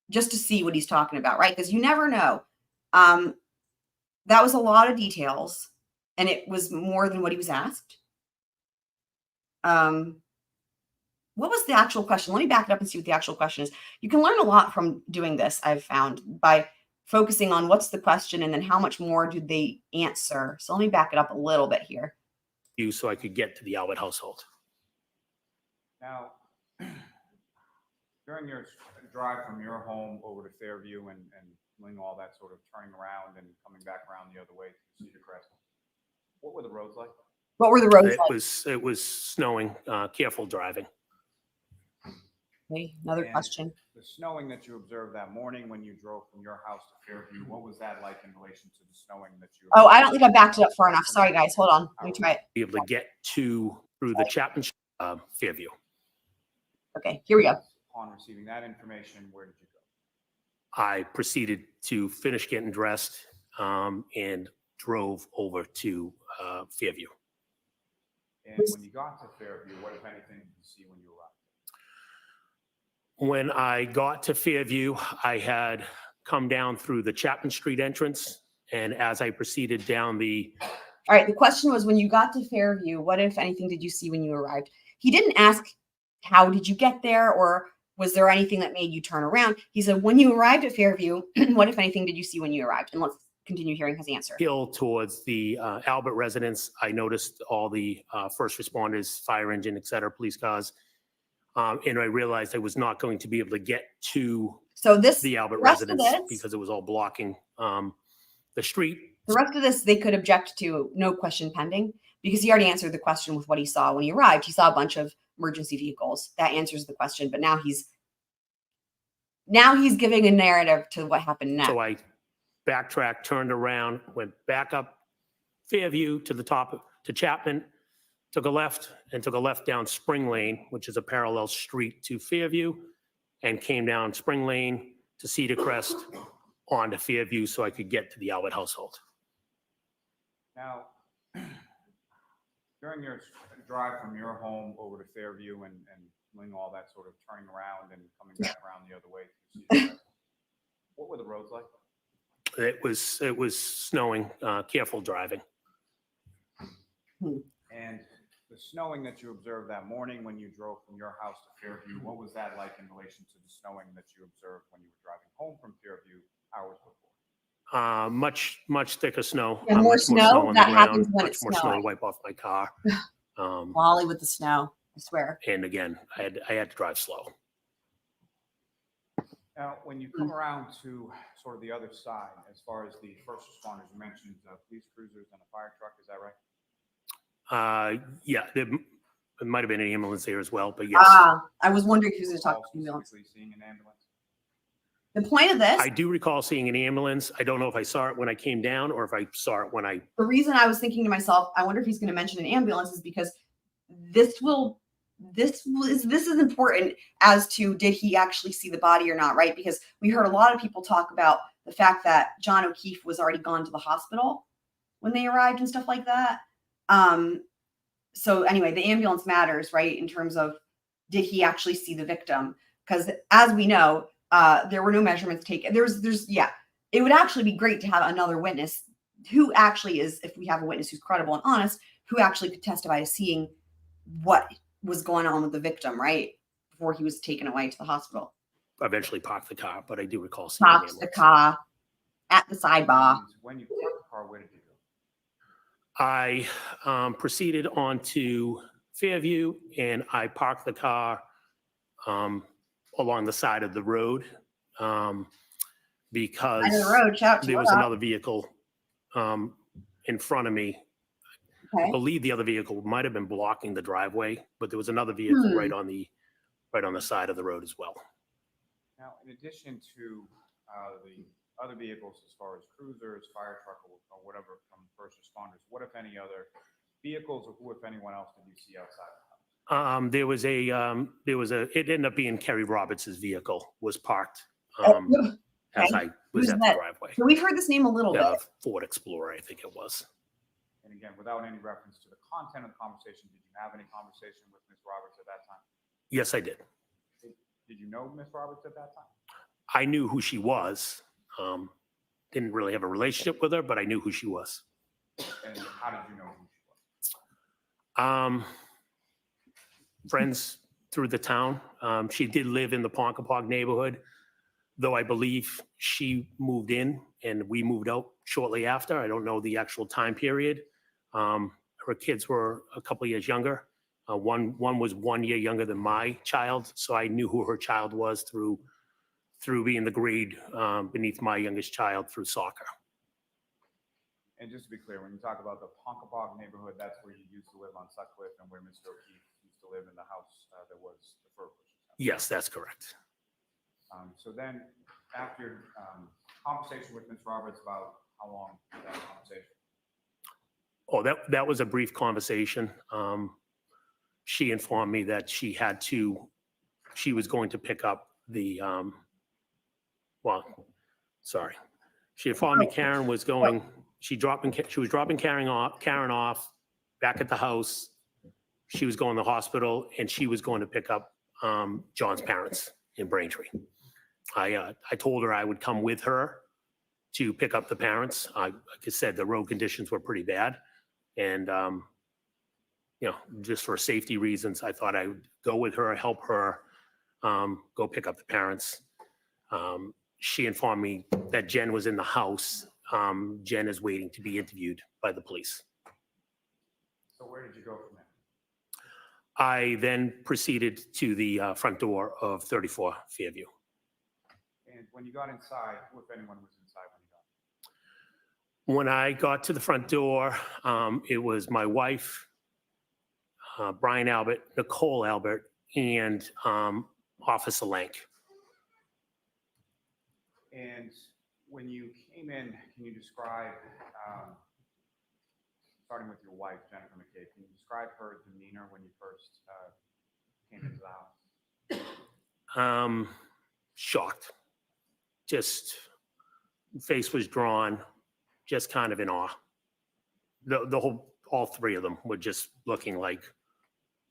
just to see what he's talking about, right? Because you never know. That was a lot of details, and it was more than what he was asked. What was the actual question? Let me back it up and see what the actual question is. You can learn a lot from doing this, I've found, by focusing on what's the question and then how much more do they answer. So let me back it up a little bit here.
So I could get to the Albert household.
Now, during your drive from your home over to Fairview and doing all that sort of turning around and coming back around the other way to Cedar Crest, what were the roads like?
What were the roads like?
It was snowing, careful driving.
Okay, another
And
question.
The snowing that you observed that morning when you drove from your house to Fairview, what was that like in relation to the snowing that you?
Oh, I don't think I backed it up far enough. Sorry, guys. Hold on. Let me try it.
Be able to get through the Chapman Fairview.
Okay, here we go.
Upon receiving that information, where did you go?
I proceeded to finish getting dressed and drove over to Fairview.
And when you got to Fairview, what, if anything, did you see when you arrived?
When I got to Fairview, I had come down through the Chapman Street entrance. And as I proceeded down the...
All right, the question was, when you got to Fairview, what, if anything, did you see when you arrived? He didn't ask, how did you get there? Or was there anything that made you turn around? He said, when you arrived at Fairview, what, if anything, did you see when you arrived? And let's continue hearing his answer.
Hill towards the Albert residence, I noticed all the first responders, fire engine, et cetera, police cars. And I realized I was not going to be able to get to the Albert residence because it was all blocking the street.
The rest of this, they could object to, no question pending, because he already answered the question with what he saw when he arrived. He saw a bunch of emergency vehicles. That answers the question, but now he's giving a narrative to what happened next.
So I backtracked, turned around, went back up Fairview to the top to Chapman, took a left and took a left down Spring Lane, which is a parallel street to Fairview, and came down Spring Lane to Cedar Crest onto Fairview so I could get to the Albert household.
Now, during your drive from your home over to Fairview and doing all that sort of turning around and coming back around the other way to Cedar Crest, what were the roads like?
It was snowing, careful driving.
And the snowing that you observed that morning when you drove from your house to Fairview, what was that like in relation to the snowing that you observed when you were driving home from Fairview hours before?
Much thicker snow.
Yeah, more
much
snow?
on
That
the
happens
ground,
when
much
it's
more snow
snowing.
to wipe off my car.
Wally with the snow, I swear.
And again, I had to drive slow.
Now, when you come around to sort of the other side, as far as the first responders, you mentioned police cruisers and a fire truck, is that right?
Yeah, there might have been an ambulance there as well, but yes.
I was wondering who's going to talk to the ambulance.
Specifically seeing an ambulance?
The point of this,
I do recall seeing an ambulance. I don't know if I saw it when I came down or if I saw it when
the reason I was thinking to myself, I wonder if he's going to mention an ambulance is because this will this is important as to did he actually see the body or not, right? Because we heard a lot of people talk about the fact that John O'Keefe was already gone to the hospital when they arrived and stuff like that. So anyway, the ambulance matters, right? In terms of did he actually see the victim? Because as we know, there were no measurements taken. It would actually be great to have another witness who actually is, if we have a witness who's credible and honest, who actually could testify to seeing what was going on with the victim, right? Before he was taken away to the hospital.
Eventually parked the car, but I do recall seeing
Parked the car at the sidebar.
And when you parked the car, where did you go?
I proceeded on to Fairview, and I parked the car along the side of the road because
Side of the road, shout to
there
the
was
rock.
another vehicle in front of me. I
Okay.
believe the other vehicle might have been blocking the driveway, but there was another vehicle right on the side of the road as well.
Now, in addition to the other vehicles, as far as cruisers, fire truck, or whatever from first responders, what if any other vehicles, or who, if anyone else, did you see outside the house?
It ended up being Kerry Roberts' vehicle was parked as I was
Who's
at
that?
the driveway.
So we've heard this name a little
Yeah,
bit.
the Ford Explorer, I think it was.
And again, without any reference to the content of the conversation, did you have any conversation with Ms. Roberts at that time?
Yes, I did.
Did you know Ms. Roberts at that time?
I knew who she was. Didn't really have a relationship with her, but I knew who she was.
And how did you know who she was?
Friends through the town. She did live in the Ponkapog neighborhood, though I believe she moved in and we moved out shortly after. I don't know the actual time period. Her kids were a couple of years younger. One was 1 year younger than my child, so I knew who her child was through being the grade beneath my youngest child through soccer.
And just to be clear, when you talk about the Ponkapog neighborhood, that's where you used to live on Sutcliffe and where Mr. O'Keefe used to live in the house that was the fur pusher.
Yes, that's correct.
So then, after your conversation with Ms. Roberts, about how long was that conversation?
Oh, that was a brief conversation. She informed me that she was going to pick up the, she informed me Karen was going, she was dropping Karen off back at the house. She was going to the hospital and she was going to pick up John's parents in Braintree. I told her I would come with her to pick up the parents. Like I said, the road conditions were pretty bad. And, just for safety reasons, I thought I would go with her, help her, go pick up the parents. She informed me that Jen was in the house. Jen is waiting to be interviewed by the police.
So where did you go from there?
I then proceeded to the front door of 34 Fairview.
And when you got inside, who, if anyone, was inside when you got?
When I got to the front door, it was my wife, Brian Albert, Nicole Albert, and Officer Lank.
And when you came in, can you describe, starting with your wife, Jennifer McCabe, can you describe her demeanor when you first came into the house?
Shocked. Just face was drawn, just kind of in awe. All three of them were just looking like,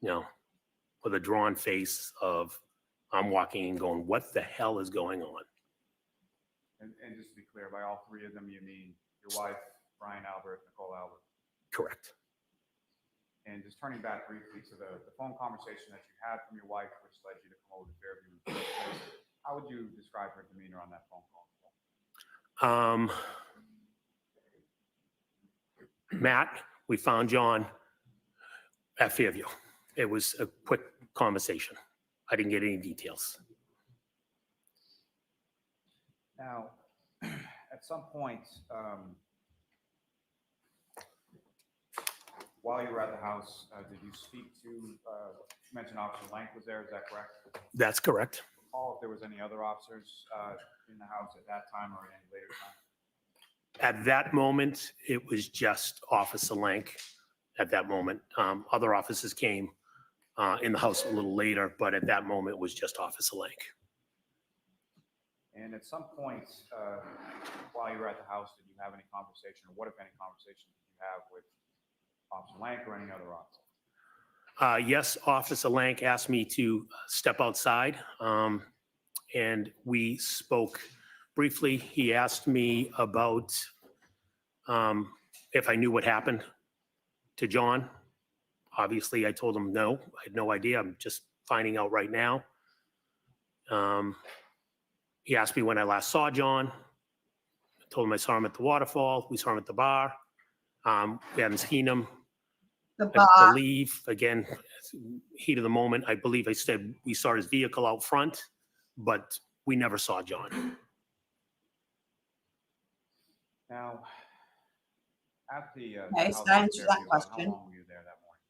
with a drawn face of, I'm walking and going, what the hell is going on?
And just to be clear, by all three of them, you mean your wife, Brian Albert, Nicole Albert?
Correct.
And just turning back briefly to the phone conversation that you had from your wife, which led you to come over to Fairview in the first place, how would you describe her demeanor on that phone call?
Matt, we found John at Fairview. It was a quick conversation. I didn't get any details.
Now, at some point, while you were at the house, did you speak to, you mentioned Officer Lank was there, is that correct?
That's correct.
Recall if there was any other officers in the house at that time or any later time?
At that moment, it was just Officer Lank at that moment. Other officers came in the house a little later, but at that moment it was just Officer Lank.
And at some point, while you were at the house, did you have any conversation, or what, if any, conversation did you have with Officer Lank or any other officer?
Yes, Officer Lank asked me to step outside, and we spoke briefly. He asked me about if I knew what happened to John. Obviously, I told him no, I had no idea. I'm just finding out right now. He asked me when I last saw John. I told him I saw him at the waterfall. We saw him at the bar. We haven't seen him.
The
I
bar.
believe, again, heat of the moment, I believe I said we saw his vehicle out front, but we never saw John.
Now, at the
Okay,
house
so that
up
answers
there,
that
how
question.
long were you there that morning?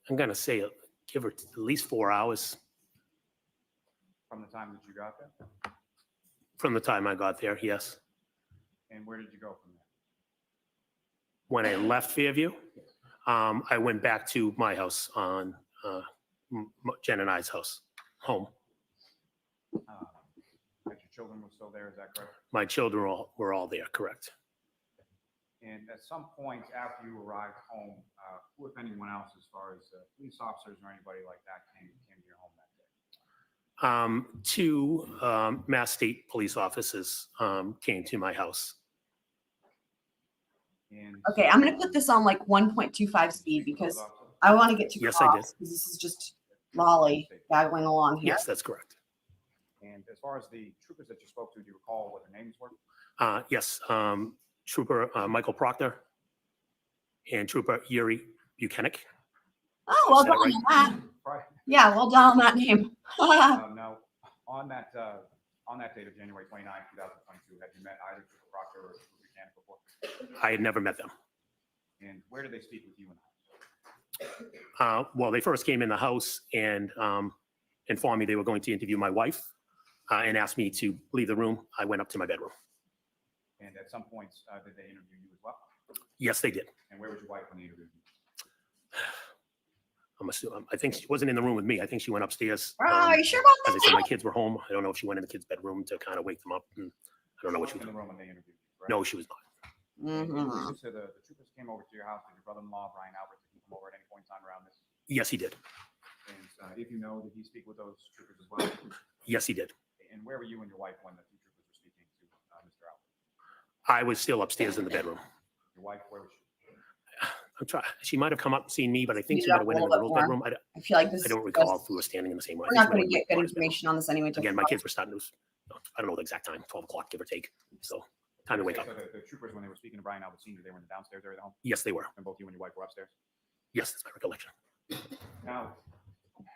I'm gonna say give her at least 4 hours
From the time that you got there?
from the time I got there, yes.
And where did you go from there?
When I left Fairview, I went back to my house on Jen and I's house, home.
That your children were still there, is that correct?
My children were all there, correct.
And at some point after you arrived home, who, if anyone else, as far as police officers or anybody like that, came to your home that day?
Two Mass State police officers came to my house.
And
Okay, I'm gonna put this on like 1.25 speed because
those officers?
I want to get to
Yes, I did.
cops because this is just lolly gaggling along here.
Yes, that's correct.
And as far as the troopers that you spoke to, do you recall what their names were?
Yes, Trooper Michael Proctor and Trooper Yuri Buchanan.
Oh, well
Is that
done
right?
on that.
Right.
Yeah, well done on that name.
Now, on that date of January 29, 2022, had you met either Trooper Proctor or Trooper Buchanan before?
I had never met them.
And where did they speak with you in the house?
Well, they first came in the house and informed me they were going to interview my wife and asked me to leave the room. I went up to my bedroom.
And at some point, did they interview you as well?
Yes, they did.
And where was your wife when they interviewed you?
I think she wasn't in the room with me. I think she went upstairs.
Are you sure
As
about
I said, my
that?
kids were home. I don't know if she went in the kids' bedroom to kind of wake them up. And I don't know what she was
in the
doing.
room when they interviewed you, correct?
No, she was not.
And in
Mhm.
addition to the troopers came over to your house, did your brother-in-law, Brian Albert, did he come over at any point in time around this?
Yes, he did.
And if you know, did he speak with those troopers as well?
Yes, he did.
And where were you and your wife when the two troopers were speaking to Mr. Albert?
I was still upstairs in the bedroom.
Your wife, where was she?
I'm trying. She might have come up and seen me, but I think
Speed
she
it
might
up
have
a
went in
little
the
bit
girls'
more.
bedroom.
I feel like this.
I don't
is
recall
just-
if we were standing in the same way. I
We're
think
not
she
going
went
to
in
get good
the girls' bedroom.
information on this anyway. till
Again, my
tomorrow.
kids were starting to, I don't know the exact time, 12 o'clock, give or take. So time to wake up.
So the troopers, when they were speaking to Brian Albert Sr., they were in the downstairs area of the home,
Yes, they were.
and both you and your wife were upstairs?
Yes, that's my recollection.
Now,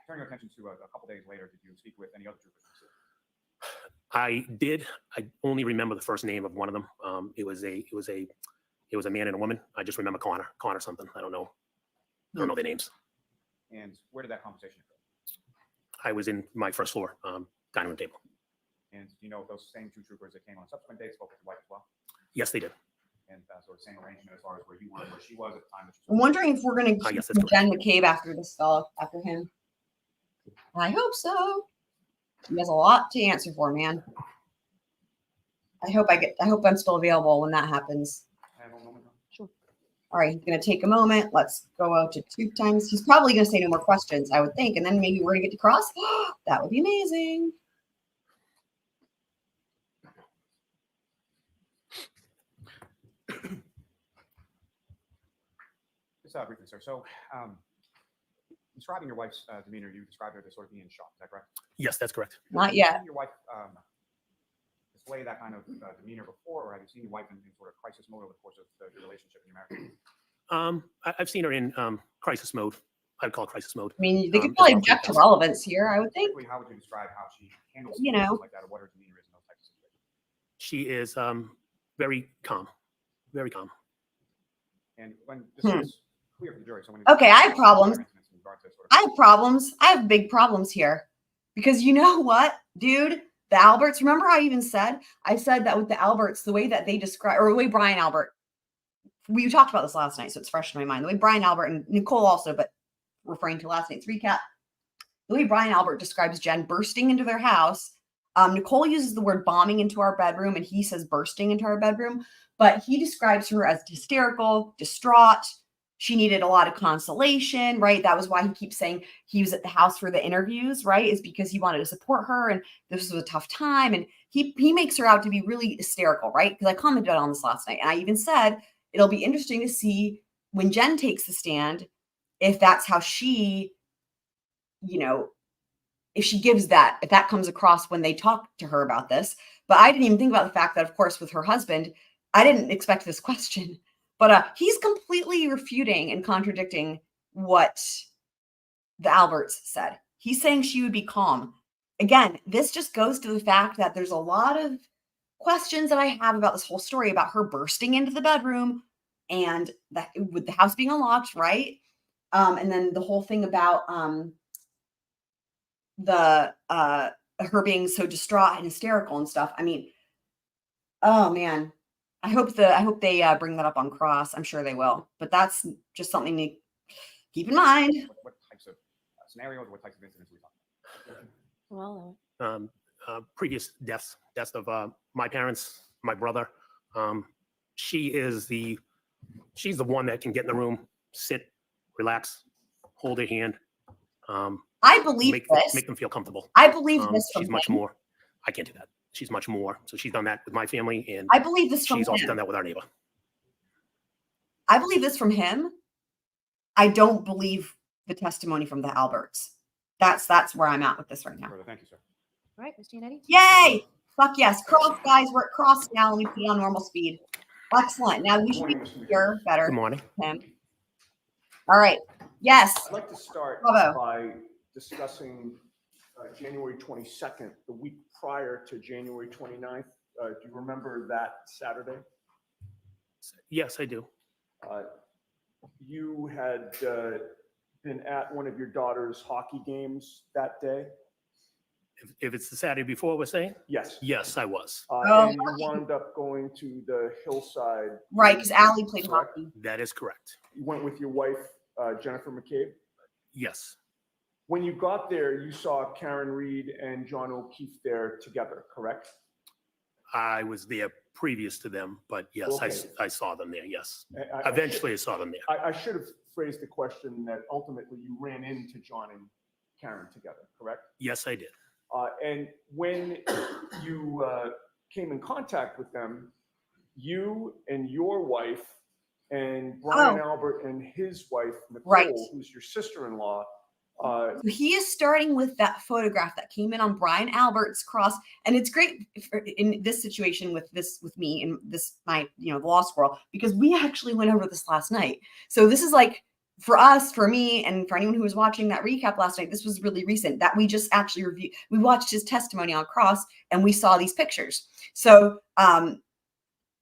turn your attention to a couple days later, did you speak with any other troopers?
I did. I only remember the first name of one of them. It was a man and a woman. I just remember Connor something. I don't know their names.
And where did that conversation occur?
I was in my first floor dining room table.
And do you know if those same two troopers that came on subsequent days spoke with your wife as well?
Yes, they did.
And sort of same arrangement as far as where you were, where she was at the time that you
I'm wondering if we're going to
yes,
keep
that's
Jen McCabe after this fellow, after him. I hope so. He has a lot to answer for, man. I hope I'm still available when that happens.
have a moment.
All right, he's going to take a moment. Let's go out to 2 times. He's probably going to say no more questions, I would think. And then maybe we're going to get to cross. That would be amazing.
Just briefly, sir. So, describing your wife's demeanor, you described her to sort of be in shock. Is that correct?
Yes, that's correct.
Not
Have you
yet.
seen your wife display that kind of demeanor before, or have you seen your wife in sort of crisis mode over the course of your relationship and your marriage?
I've seen her in crisis mode. I'd call it crisis mode.
I mean, they could
Just
probably
about
object to
3,000.
relevance here, I would think.
Typically, how would you describe how she handles
You
situations
know.
like that, or what her demeanor is in those types of situations?
She is very calm. Very calm.
And when this is clear for the jury, so when
Okay, I have problems.
in regard to sort of-
I have problems. I have big problems here. Because you know what, dude? The Alberts, remember I said that with the Alberts, the way that they describe, or the way Brian Albert we talked about this last night, so it's fresh in my mind. The way Brian Albert and Nicole also, but referring to last night's recap, the way Brian Albert describes Jen bursting into their house. Nicole uses the word bombing into our bedroom, and he says bursting into our bedroom, but he describes her as hysterical, distraught. She needed a lot of consolation, right? That was why he keeps saying he was at the house for the interviews, right? Is because he wanted to support her, and this was a tough time. And he makes her out to be really hysterical, right? Because I commented on this last night, and I even said it'll be interesting to see when Jen takes the stand, if that's how she, if she gives that, if that comes across when they talk to her about this. But I didn't even think about the fact that, of course, with her husband, I didn't expect this question. But he's completely refuting and contradicting what the Alberts said. He's saying she would be calm. Again, this just goes to the fact that there's a lot of questions that I have about this whole story about her bursting into the bedroom and that with the house being unlocked, right? And then the whole thing about her being so distraught and hysterical and stuff. I mean, oh man, I hope they bring that up on cross. I'm sure they will, but that's just something to keep in mind.
What types of scenarios, what types of incidents are we talking
Well,
Previous deaths of my parents, my brother. She's the one that can get in the room, sit, relax, hold their hand.
I believe this.
Make them feel comfortable.
I believe this from
She's much
him.
more. I can't do that. She's much more. So she's done that with my family, and
I believe this from
she's also
him.
done that with our neighbor.
I believe this from him. I don't believe the testimony from the Alberts. That's where I'm at with this right now.
about? Thank you, sir.
all right, Mr. Yannetti?
Yay! Fuck yes. Cross, guys. We're at cross now. Let me put it on normal speed. Excellent. Now we should be here better.
Good morning.
Him. All right. Yes.
I'd like to start
Bravo.
by discussing January 22nd, the week prior to January 29th. Do you remember that Saturday?
Yes, I do.
You had been at one of your daughter's hockey games that day?
If it's the Saturday before, we're saying?
Yes.
Yes, I was.
Oh,
And you wound up going to the Hillside.
Right, because Allie played
Correct.
hockey.
That is correct.
You went with your wife, Jennifer McCabe.
Yes.
When you got there, you saw Karen Reed and John O'Keefe there together, correct?
I was there previous to them, but yes,
Okay.
I saw them there. Yes.
I
Eventually, I saw them there.
I should have phrased the question that ultimately you ran into John and Karen together, correct?
Yes, I did.
And when you came in contact with them, you and your wife and Brian Albert and his wife, Nicole,
Right.
who's your sister-in-law,
So he is starting with that photograph that came in on Brian Albert's cross, and it's great in this situation with me and this my the law squirrel, because we actually went over this last night. So this is like for us, for me, and for anyone who was watching that recap last night, this was really recent that we just actually reviewed. We watched his testimony on cross, and we saw these pictures. So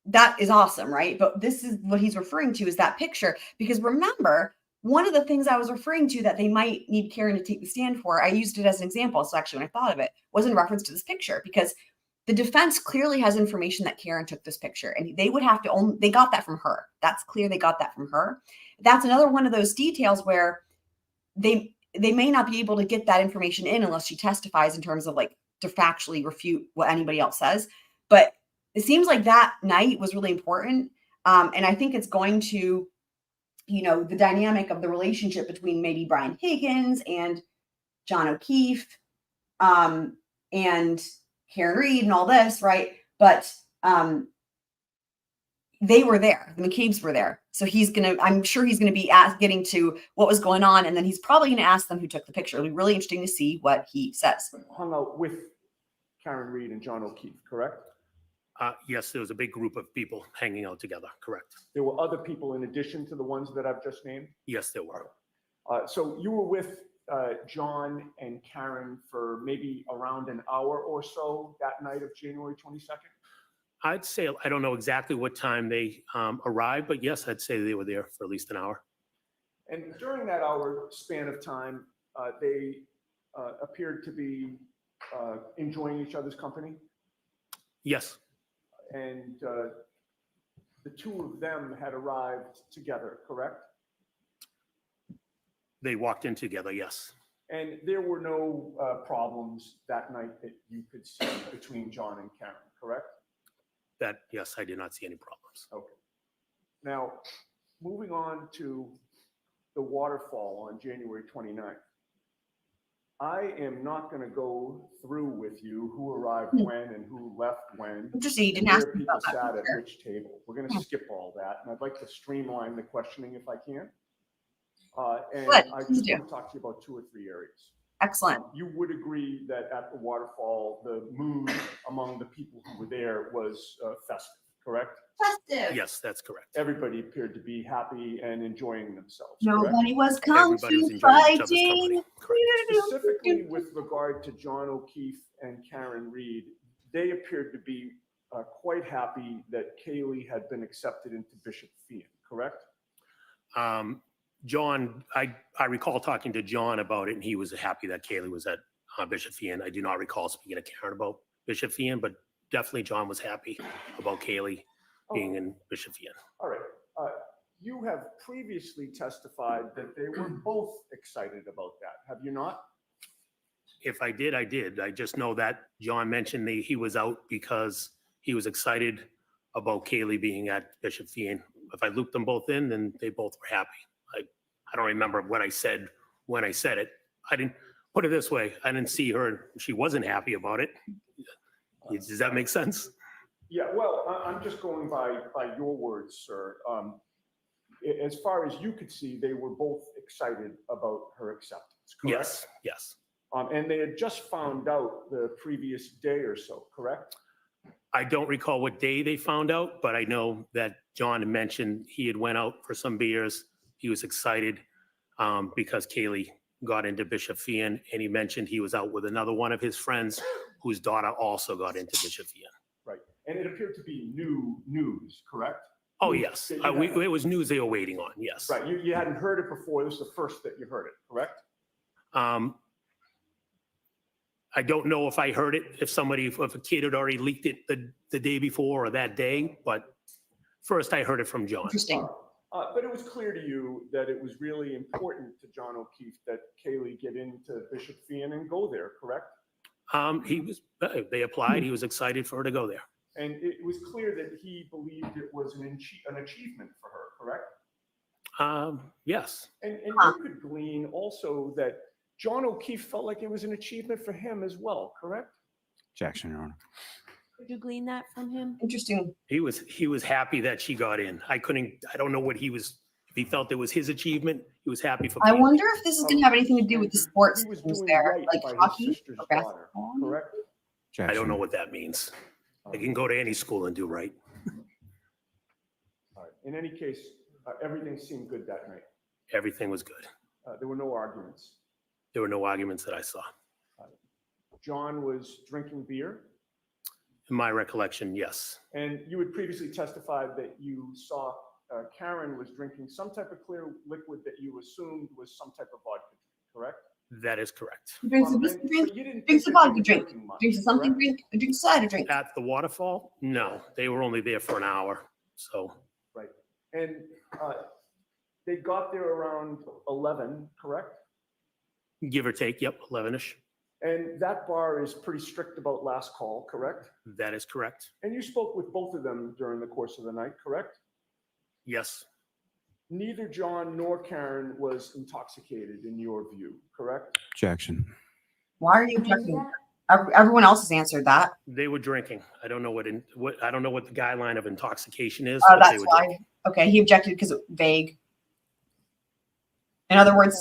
that is awesome, right? But this is what he's referring to is that picture, because remember, one of the things I was referring to that they might need Karen to take the stand for, I used it as an example. So actually, when I thought of it, was in reference to this picture, because the defense clearly has information that Karen took this picture, and they would have to they got that from her. That's clear. They got that from her. That's another one of those details where they may not be able to get that information in unless she testifies in terms of like to factually refute what anybody else says. But it seems like that night was really important. And I think it's going to, the dynamic of the relationship between maybe Brian Higgins and John O'Keefe and Karen Reed and all this, right? But they were there. The McCabes were there. So I'm sure he's going to be getting to what was going on. And then he's probably going to ask them who took the picture. It'll be really interesting to see what he says.
hung out with Karen Reed and John O'Keefe, correct?
Yes, there was a big group of people hanging out together. Correct.
There were other people in addition to the ones that I've just named?
Yes, there were.
So you were with John and Karen for maybe around an hour or so that night of January 22nd?
I'd say, I don't know exactly what time they arrived, but yes, I'd say they were there for at least an hour.
And during that hour span of time, they appeared to be enjoying each other's company.
Yes.
And the two of them had arrived together, correct?
They walked in together, yes.
And there were no problems that night that you could see between John and Karen, correct?
Yes, I did not see any problems.
Okay. Now, moving on to the waterfall on January 29th. I am not going to go through with you who arrived when and who left when.
Interesting, you
and
didn't ask
where
me
people
about that.
sat at which table. We're going to skip all that, and I'd like to streamline the questioning if I can. And
Good,
I
please
just
do.
want to talk to you about 2 or 3 areas.
Excellent.
You would agree that at the waterfall, the mood among the people who were there was festive, correct?
Festive.
Yes, that's correct.
Everybody appeared to be happy and enjoying themselves, correct?
Nobody was
Everybody was
country
enjoying each other's
fighting.
company. Correct.
Specifically with regard to John O'Keefe and Karen Reed, they appeared to be quite happy that Kaylee had been accepted into Bishop Fian, correct?
John, I recall talking to John about it, and he was happy that Kaylee was at Bishop Fian. I do not recall speaking to Karen about Bishop Fian, but definitely John was happy about Kaylee being in Bishop Fian.
All right. You have previously testified that they were both excited about that, have you not?
If I did, I did. I just know that John mentioned he was out because he was excited about Kaylee being at Bishop Fian. If I looped them both in, then they both were happy. I don't remember what I said when I said it. I didn't put it this way. I didn't see her. She wasn't happy about it. Does that make sense?
Yeah, well, I'm just going by your words, sir. As far as you could see, they were both excited about her acceptance, correct?
Yes, yes.
And they had just found out the previous day or so, correct?
I don't recall what day they found out, but I know that John had mentioned he had went out for some beers. He was excited because Kaylee got into Bishop Fian, and he mentioned he was out with another one of his friends whose daughter also got into Bishop Fian.
Right. And it appeared to be new news, correct?
Oh, yes. It was news they were waiting on, yes.
Right. You hadn't heard it before. This is the first that you heard it, correct?
I don't know if I heard it, if a kid had already leaked it the day before or that day, but first I heard it from John.
Interesting.
But it was clear to you that it was really important to John O'Keefe that Kaylee get into Bishop Fian and go there, correct?
They applied. He was excited for her to go there.
And it was clear that he believed it was an achievement for her, correct?
Yes.
And you could glean also that John O'Keefe felt like it was an achievement for him as well, correct?
Objection, Your Honor.
Could you glean that from him?
Interesting.
He was happy that she got in. I don't know what if he felt it was his achievement. He was happy for
I
people.
wonder if this is going to have anything to do with the sports
He was
teams
doing
there,
right
like
by his
hockey
sister's
or
daughter,
basketball.
correct?
I don't know what that means. I can go to any school and do right.
All right. In any case, everything seemed good that night.
Everything was good.
There were no arguments.
There were no arguments that I saw.
John was drinking beer,
In my recollection, yes.
and you had previously testified that you saw Karen was drinking some type of clear liquid that you assumed was some type of vodka drink, correct?
That is correct.
He drinks a
And-
whiskey
but
drink,
you didn't
drinks a
think that they
vodka
were
drink,
drinking much,
drinks a something
correct?
drink, drinks a cider drink.
At the waterfall? No, they were only there for an hour. So
Right. And they got there around 11, correct?
give or take, yep, 11-ish.
And that bar is pretty strict about last call, correct?
That is correct.
And you spoke with both of them during the course of the night, correct?
Yes,
Neither John nor Karen was intoxicated in your view, correct?
Objection.
Why are you objecting? Everyone else has answered that.
they were drinking. I don't know what the guideline of intoxication is.
Oh,
but they
that's
were
why.
drinking.
Okay, he objected because it's vague. In other words,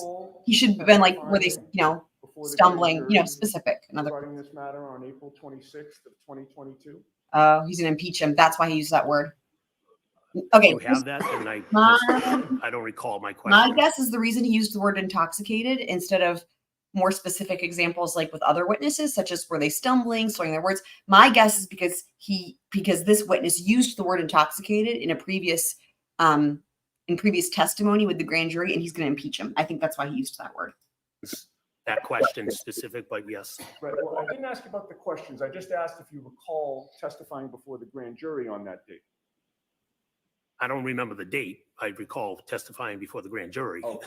he should have been like, were they,
Before the
stumbling,
grand jury
specific. Another.
regarding this matter on April 26th of 2022?
He's gonna impeach him. That's why he used that word. Okay.
You have that, and I don't recall my question.
My guess is the reason he used the word intoxicated instead of more specific examples like with other witnesses, such as were they stumbling, slurring their words. My guess is because this witness used the word intoxicated in a previous testimony with the grand jury, and he's going to impeach him. I think that's why he used that word.
That question specific, but yes.
Right. Well, I didn't ask about the questions. I just asked if you recall testifying before the grand jury on that date.
I don't remember the date. I recall testifying before the grand jury.
Oh,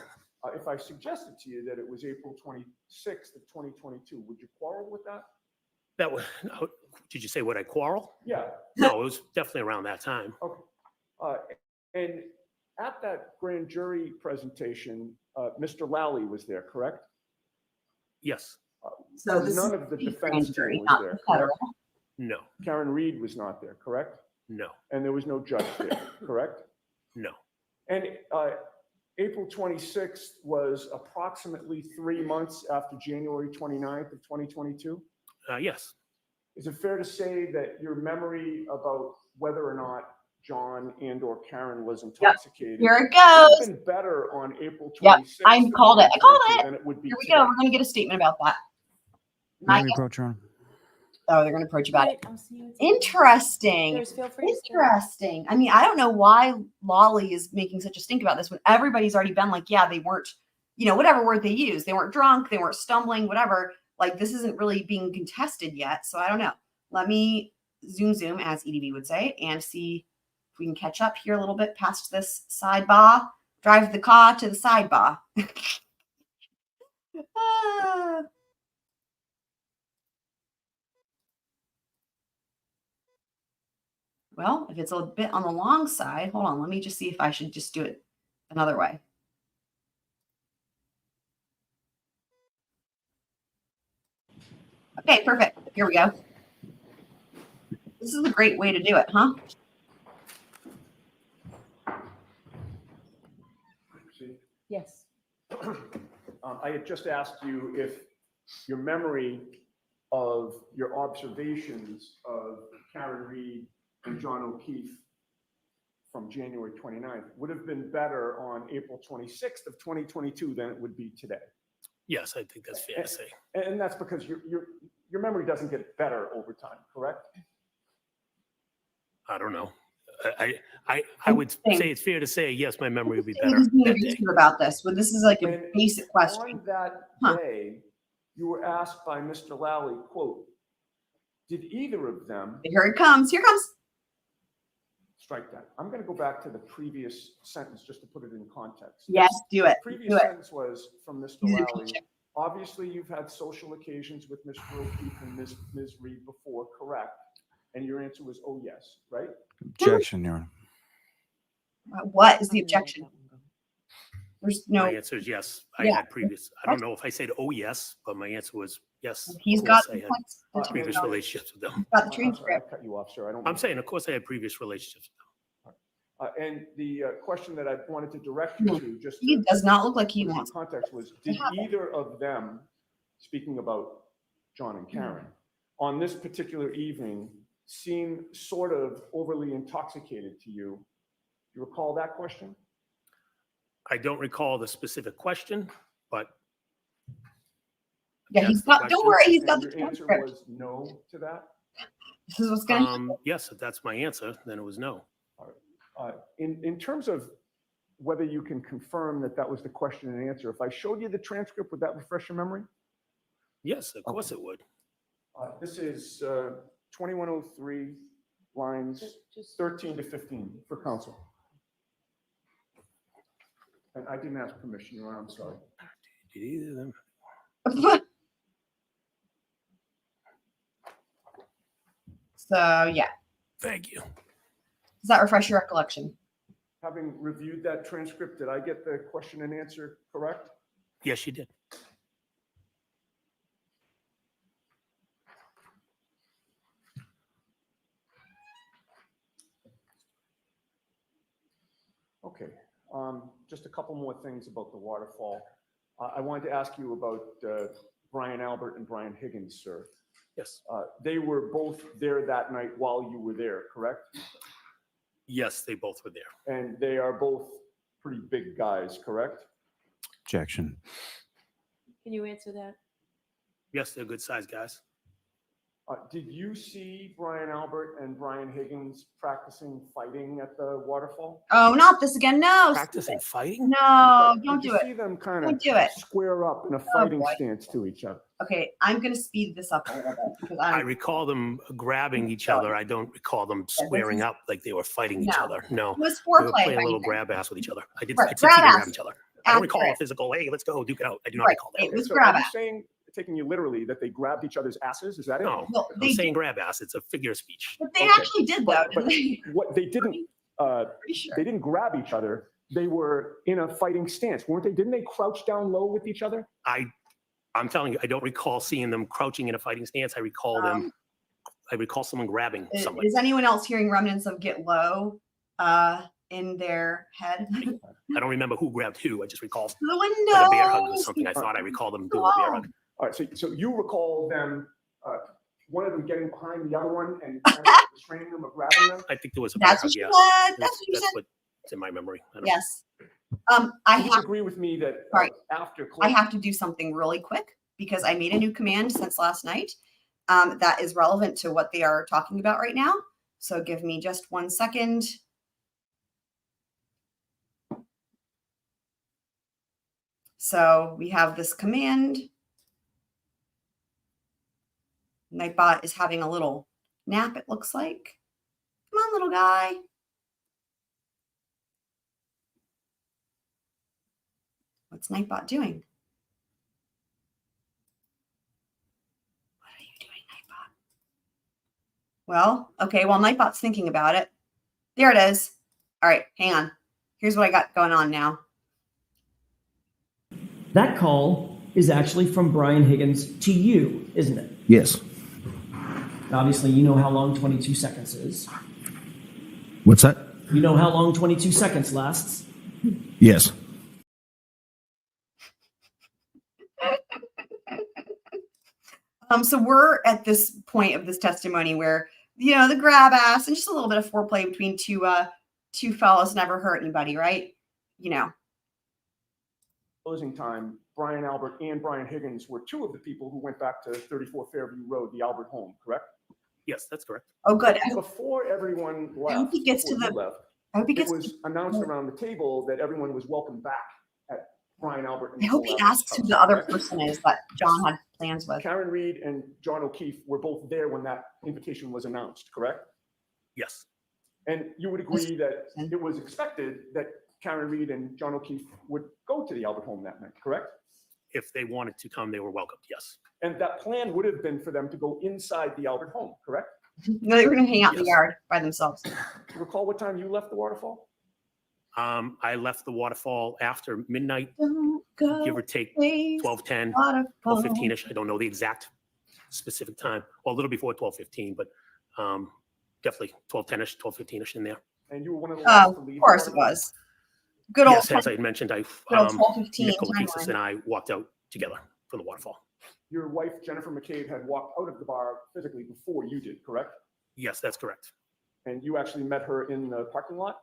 if I suggested to you that it was April 26th of 2022, would you quarrel with that?
That was, no, did you say would I quarrel?
Yeah.
No, it was definitely around that time.
Okay. And at that grand jury presentation, Mr. Lally was there, correct?
Yes,
So this
None
is
of the
the
defense
grand
team
jury,
was
not
there,
the
correct?
federal.
no,
Karen Reed was not there, correct?
no,
And there was no judge there, correct?
no.
And April 26th was approximately 3 months after January 29th of 2022.
Yes,
Is it fair to say that your memory about whether or not John and or Karen was intoxicated
Here it
would have
goes.
been better on April 26th?
Yep, I
of
called it. I called
2022
it.
Than it would be
Here we
today?
go. We're going to get a statement about that.
Let
Not
me
yet.
approach her.
Oh, they're going to approach about it.
Right, I'll see you.
Interesting.
There's feel free to stay.
Interesting. I mean, I don't know why Lolly is making such a stink about this when everybody's already been like, yeah, they weren't, whatever word they use. They weren't drunk. They weren't stumbling, whatever. Like, this isn't really being contested yet. So I don't know. Let me zoom, as EDB would say, and see if we can catch up here a little bit past this sidebar. Drive the car to the sidebar. Ah. Well, if it's a bit on the long side, hold on. Let me just see if I should just do it another way. Okay, perfect. Here we go. This is a great way to do it, huh?
See?
Yes.
I had just asked you if your memory of your observations of Karen Reed and John O'Keefe from January 29th would have been better on April 26th of 2022 than it would be today.
yes, I think that's fair to say.
And that's because your memory doesn't get better over time, correct?
I don't know. I would say it's fair to say, yes, my memory would be better
He's being
that day.
abusive about this, but this is like a
And
basic question.
On that
Huh.
day, you were asked by Mr. Lally, quote, did either of them
Here it comes. Here it comes.
strike that? I'm going to go back to the previous sentence just to put it in context.
Yes, do it.
The previous
Do it.
sentence was from Mr.
He's a
Lally.
teacher.
Obviously, you've had social occasions with Mr. O'Keefe and Ms. Reed before, correct? And your answer was, oh, yes, right?
Objection, Your Honor.
What is the objection? There's no.
My answer is yes. I
Yeah.
had previous, I don't know if I said, oh, yes, but my answer was yes.
He's
Of
got
course I had
points.
Uh,
previous relationships with them.
Got the
I'm sorry, I
transcript.
cut you off, sir. I don't.
I'm saying, of course, I had previous relationships.
And the question that I wanted to direct you to, just
He
to
does not look like he
put it in
wants.
context, was did either of them, speaking about John and Karen, on this particular evening seem sort of overly intoxicated to you? Do you recall that question?
I don't recall the specific question, but
Yeah, he's
that's the
got. Don't
question.
worry, he's got
And
the
your answer
transcript.
was no to that?
This is what's going to.
Yes, if that's my answer, then it was no.
In terms of whether you can confirm that that was the question and answer, if I showed you the transcript, would that refresh your memory?
Yes, of course it would.
This is 2103, lines 13 to 15 for council. And I didn't ask permission, Your Honor, I'm sorry.
Did either of them?
So yeah,
Thank you.
does that refresh your recollection?
Having reviewed that transcript, did I get the question and answer correct?
Yes, you did.
Okay, just a couple more things about the waterfall. I wanted to ask you about Brian Albert and Brian Higgins, sir.
Yes.
They were both there that night while you were there, correct?
Yes, they both were there.
And they are both pretty big guys, correct?
Objection.
Can you answer that?
Yes, they're good sized guys.
Did you see Brian Albert and Brian Higgins practicing fighting at the waterfall?
Oh, not this again. No.
Practicing fighting?
No,
But
don't
did
do
you
it.
see them kind
Don't
of
do it.
square up in a
Oh,
fighting
boy.
stance to each other?
Okay, I'm going to speed this up a little bit because
I
I'm
recall them grabbing each other. I don't recall them
this
squaring
is-
up like they were fighting each
No.
other. No.
it was
They were
foreplay.
playing a
if
little
anything.
grab ass with each other. I did
Right,
see them
grab
grab
ass.
each other. I don't recall a
Accurate.
physical, hey, let's go, duke it out. I do not
Right,
recall that.
it was
So
grab
are you
ass.
saying, taking you literally, that they grabbed each other's asses? Is that it?
No,
Well,
I'm
they
saying grab ass. It's a figure of speech.
But they
Okay.
actually did though,
But
didn't they?
what they didn't,
Pretty sure.
they didn't grab each other. They were in a fighting stance, weren't they? Didn't they crouch down low with each other?
I'm telling you, I don't recall seeing them crouching in a fighting stance. I recall someone grabbing somebody.
Is anyone else hearing remnants of get low in their head?
I don't remember who grabbed who. I just recall
The
like a bear hug or
windows.
something. I thought I recall them
Go
doing a bear
on.
hug.
All right, so you recall them, one of them getting behind the other one and kind of restraining them or grabbing them?
I think there was a bear
That's
hug,
what you
yeah.
said. That's what you
That's
said.
what's in my memory. I don't know.
Yes. I
You would
have
agree with me that
Right.
after
I have to do something really quick because I made a new command since last night that is relevant to what they are talking about right now. So give me just 1 second. So we have this command. Nightbot is having a little nap, it looks like. Come on, little guy. What's Nightbot doing? What are you doing, Nightbot? Well, okay, while Nightbot's thinking about it, there it is. All right, hang on. Here's what I got going on now.
That call is actually from Brian Higgins to you, isn't it?
Yes.
Obviously, you know how long 22 seconds is.
What's that?
You know how long 22 seconds lasts.
Yes.
So we're at this point of this testimony where, you know, the grab ass and just a little bit of foreplay between two fellas never hurt anybody, right? You know.
Closing time, Brian Albert and Brian Higgins were two of the people who went back to 34 Fairview Road, the Albert home, correct?
Yes, that's correct.
Oh, good.
Before everyone
I hope
left,
he gets to
before you
the-
left,
I hope he
it
gets.
was announced around the table that everyone was welcome back at Brian Albert. And
I hope he
Nicole Albert's
asks who
house,
the other
correct?
person is that John had plans with.
Karen Reed and John O'Keefe were both there when that invitation was announced, correct?
Yes.
And you would agree that it was expected that Karen Reed and John O'Keefe would go to the Albert home that night, correct?
If they wanted to come, they were welcomed. Yes.
And that plan would have been for them to go inside the Albert home, correct?
No, they were going to hang out in the
Yes.
yard by themselves.
Do you recall what time you left the waterfall?
I left the waterfall after midnight,
Don't go
give or take
chase
12:10,
waterfall.
12:15ish. I don't know the exact specific time. Well, a little before 12:15, but definitely 12:10ish, 12:15ish in there.
And you were one of the last to leave.
Of
the
course it
waterfall?
was. Good old
Yes, as I had mentioned,
good old 12:15
Nicole
timeline.
Keefe and I walked out together from the waterfall.
Your wife, Jennifer McCabe, had walked out of the bar physically before you did, correct?
Yes, that's correct.
And you actually met her in the parking lot?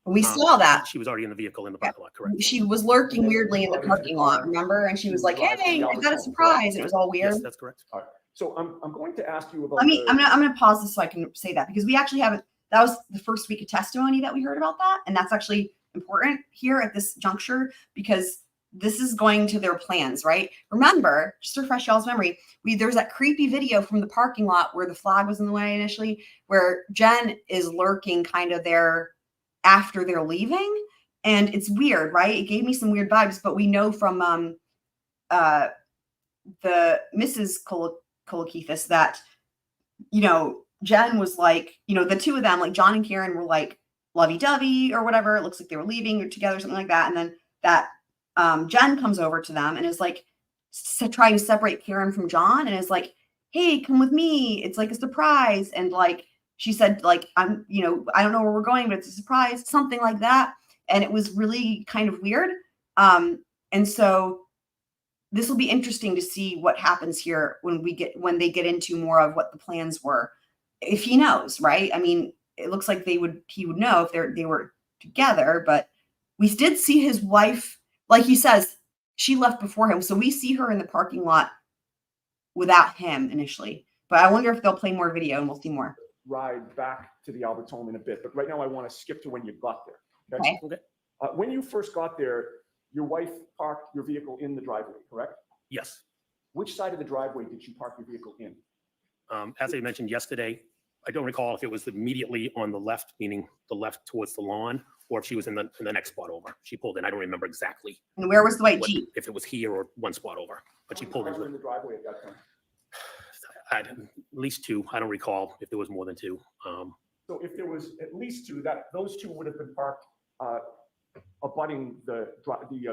We saw that.
She was already in the vehicle in the parking lot, correct?
She was lurking weirdly in the parking lot, remember? And she was like, "Hey, I got a surprise." It was all weird.
Yes, that's correct.
All right. So I'm going to ask you about.
I'm gonna pause this so I can say that because we actually haven't. That was the first week of testimony that we heard about that, and that's actually important here at this juncture because this is going to their plans, right? Remember, just to refresh y'all's memory, there's that creepy video from the parking lot where the flag was in the way initially, where Jen is lurking kind of there after they're leaving, and it's weird, right? It gave me some weird vibes, but we know from the Mrs. Kolokithis that, you know, Jen was like, you know, the two of them, like John and Karen were like lovey-dovey or whatever. It looks like they were leaving together, something like that. And then that Jen comes over to them and is like trying to separate Karen from John and is like, hey, come with me. It's like a surprise. And like, she said, like, I'm, you know, I don't know where we're going, but it's a surprise, something like that. And it was really kind of weird. And so this will be interesting to see what happens here when they get into more of what the plans were. If he knows, right? I mean, it looks like he would know if they were together, but we did see his wife, like he says, she left before him. So we see her in the parking lot without him initially. but I wonder if they'll play more video and we'll see more.
Ride back to the Albert's home in a bit, but right now I want to skip to when you got there.
Okay.
When you first got there, your wife parked your vehicle in the driveway, correct?
Yes.
Which side of the driveway did she park your vehicle in?
As I mentioned yesterday, I don't recall if it was immediately on the left, meaning the left towards the lawn, or if she was in the next spot over. She pulled in. I don't remember exactly
And where was the white Jeep?
if it was here or one spot over, but she pulled
Cars were in
in.
the driveway at that time.
At least two. I don't recall if there was more than two.
So if there was at least two, those two would have been parked abutting the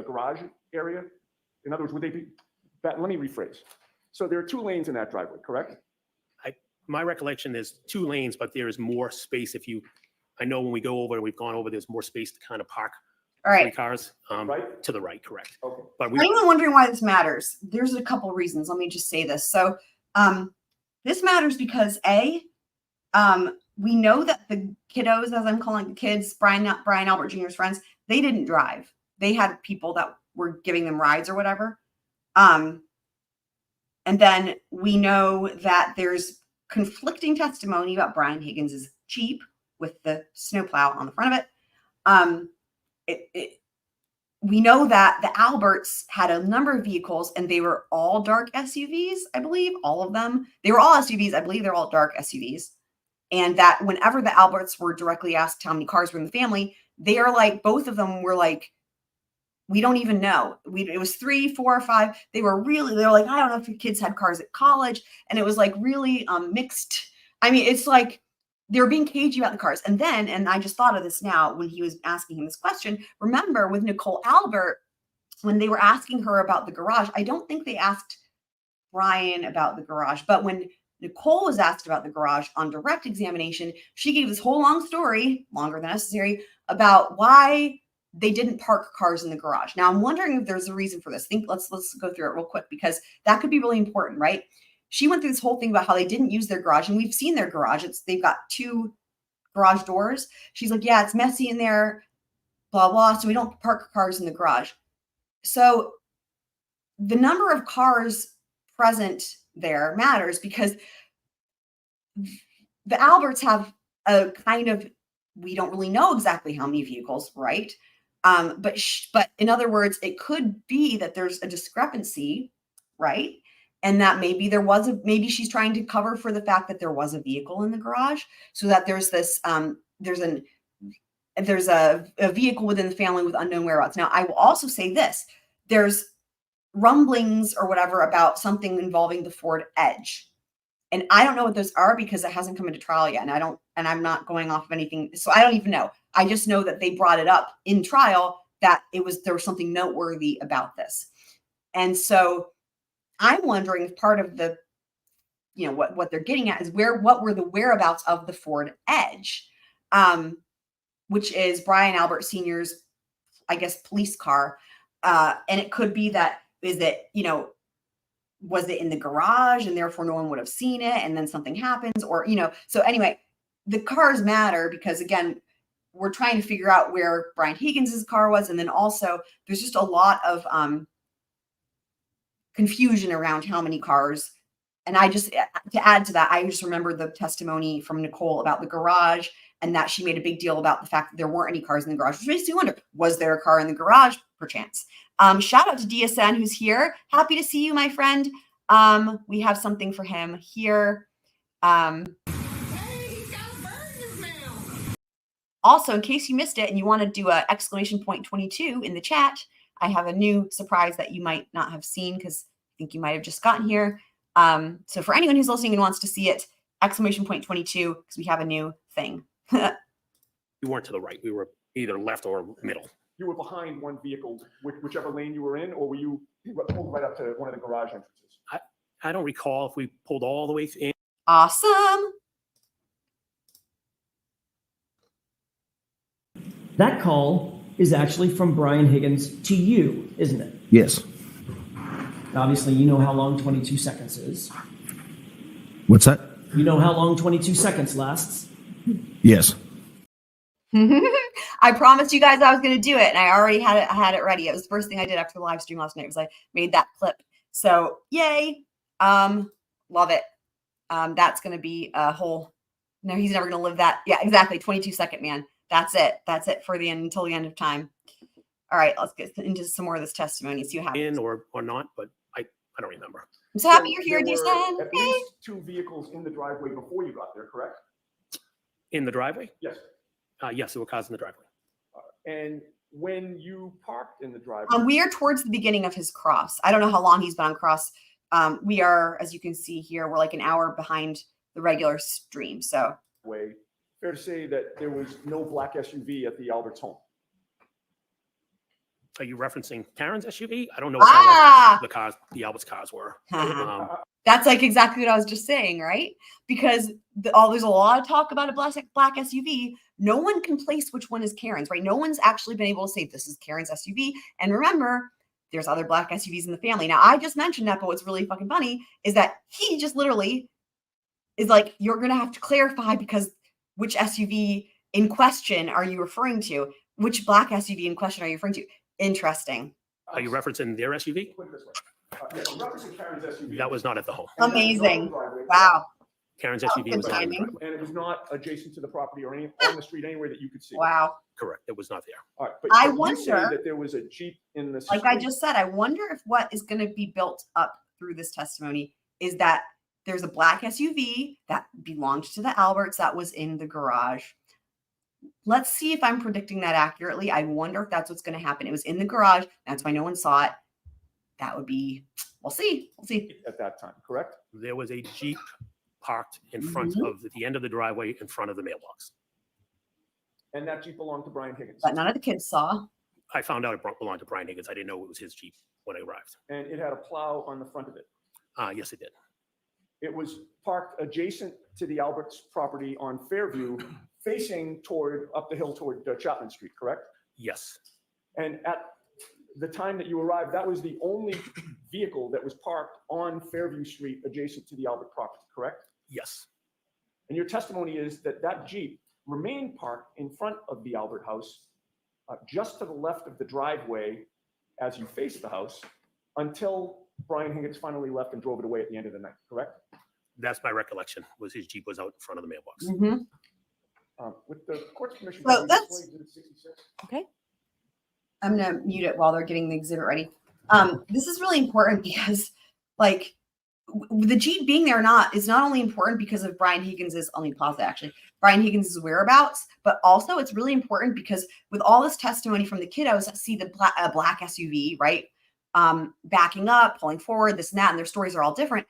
garage area. In other words, would they be? Let me rephrase. So there are 2 lanes in that driveway, correct?
My recollection is 2 lanes, but there is more space I know when we go over, we've gone over, there's more space to kind of park
All
3
right.
cars
Right?
to the right, correct.
Okay.
But
For anyone wondering why this matters, there's a couple reasons. Let me just say this. So this matters because A, we know that the kiddos, as I'm calling the kids, Brian Albert Jr.'s friends, they didn't drive. They had people that were giving them rides or whatever. And then we know that there's conflicting testimony about Brian Higgins' Jeep with the snowplow on the front of it. We know that the Alberts had a number of vehicles and they were all dark SUVs, I believe, all of them. They were all SUVs. I believe they're all dark SUVs. And that whenever the Alberts were directly asked how many cars were in the family, they are like, both of them were like, we don't even know. It was 3, 4, 5. They were like, I don't know if your kids had cars at college. And it was like really mixed. I mean, it's like they were being cagey about the cars. And then, and I just thought of this now when he was asking him this question, remember with Nicole Albert, when they were asking her about the garage, I don't think they asked Brian about the garage, but when Nicole was asked about the garage on direct examination, she gave this whole long story, longer than necessary, about why they didn't park cars in the garage. Now, I'm wondering if there's a reason for this. Let's go through it real quick because that could be really important, right? She went through this whole thing about how they didn't use their garage, and we've seen their garage. They've got 2 garage doors. She's like, yeah, it's messy in there, blah, blah. So we don't park cars in the garage. So the number of cars present there matters because the Alberts have a kind of, we don't really know exactly how many vehicles, right? But in other words, it could be that there's a discrepancy, right? And that maybe maybe she's trying to cover for the fact that there was a vehicle in the garage, so that there's this, there's a vehicle within the family with unknown whereabouts. Now, I will also say this: there's rumblings or whatever about something involving the Ford Edge. And I don't know what those are because it hasn't come into trial yet. And I'm not going off of anything. So I don't even know. I just know that they brought it up in trial that there was something noteworthy about this. And so I'm wondering if part of the, what they're getting at is what were the whereabouts of the Ford Edge, which is Brian Albert Sr.'s, I guess, police car. And it could be that, was it in the garage and therefore no one would have seen it and then something happens or, so anyway, the cars matter because again, we're trying to figure out where Brian Higgins' car was. And then also there's just a lot of confusion around how many cars. And to add to that, I just remember the testimony from Nicole about the garage and that she made a big deal about the fact that there weren't any cars in the garage, which makes you wonder, was there a car in the garage perchance? Shout out to DSN who's here. Happy to see you, my friend. We have something for him here. Also, in case you missed it and you want to do a exclamation point 22 in the chat, I have a new surprise that you might not have seen because I think you might have just gotten here. So for anyone who's listening and wants to see it, exclamation point 22, because we have a new thing.
We weren't to the right. We were either left or middle.
You were behind one vehicle, whichever lane you were in, or were you pulled right up to one of the garage entrances?
I don't recall if we pulled all the way in.
Awesome.
That call is actually from Brian Higgins to you, isn't it?
Yes.
Obviously, you know how long 22 seconds is.
What's that?
You know how long 22 seconds lasts?
Yes.
I promised you guys I was going to do it, and I already had it ready. It was the first thing I did after the live stream last night. Was I made that clip. So yay, love it. That's going to be a whole, no, he's never going to live that. Yeah, exactly. 22-second man. That's it. That's it for the end until the end of time. All right, let's get into some more of this testimony. See what happens.
In or not, but I don't remember.
I'm so happy you're here,
there were
Jason.
at least 2 vehicles in the driveway before you got there, correct?
In the driveway?
Yes.
Yes, there were cars in the driveway.
And when you parked in the driveway,
We are towards the beginning of his cross. I don't know how long he's been on cross. We are, as you can see here, we're like an hour behind the regular stream. So
fair to say that there was no black SUV at the Albert's home.
Are you referencing Karen's SUV? I don't know what color the cars, the Albert's cars were.
That's like exactly what I was just saying, right? Because there's a lot of talk about a black SUV. No one can place which one is Karen's, right? No one's actually been able to say this is Karen's SUV. And remember, there's other black SUVs in the family. Now, I just mentioned that, but what's really fucking funny is that he just literally is like, you're going to have to clarify because which SUV in question are you referring to? Which black SUV in question are you referring to? Interesting.
Are you referencing their SUV?
Put it this way. Yes, I'm referencing Karen's SUV.
That was not at the home.
And that was not in the
Amazing.
driveway.
Wow.
Karen's
Oh,
SUV
good
was not in the
timing.
driveway.
And it was not adjacent to the property or on the street anywhere that you could see.
Wow.
Correct. It was not there.
All right, but
I
you say
wonder-
that there was a Jeep in the
Like I
street.
just said, I wonder if what is going to be built up through this testimony is that there's a black SUV that belonged to the Alberts that was in the garage. Let's see if I'm predicting that accurately. I wonder if that's what's going to happen. It was in the garage. That's why no one saw it. That would be, we'll see. We'll see.
At that time, correct?
There was a Jeep parked in front
Mhm.
of the end of the driveway in front of the mailbox.
And that Jeep belonged to Brian Higgins.
But none of the kids saw.
I found out it belonged to Brian Higgins. I didn't know it was his Jeep when I arrived.
And it had a plow on the front of it.
Yes, it did.
It was parked adjacent to the Alberts property on Fairview, facing up the hill toward Chapman Street, correct?
Yes.
And at the time that you arrived, that was the only vehicle that was parked on Fairview Street adjacent to the Albert property, correct?
Yes.
And your testimony is that that Jeep remained parked in front of the Albert house, just to the left of the driveway as you faced the house, until Brian Higgins finally left and drove it away at the end of the night, correct?
That's my recollection, was his Jeep was out in front of the mailbox.
Mhm.
With the court's permission,
Well,
can we
that's-
display Exhibit 66?
Okay. I'm going to mute it while they're getting the exhibit ready. This is really important because like the Jeep being there or not is not only important because of Brian Higgins's, let me pause it actually, Brian Higgins's whereabouts, but also it's really important because with all this testimony from the kiddos, see the black SUV, right? Backing up, pulling forward, this and that, and their stories are all different.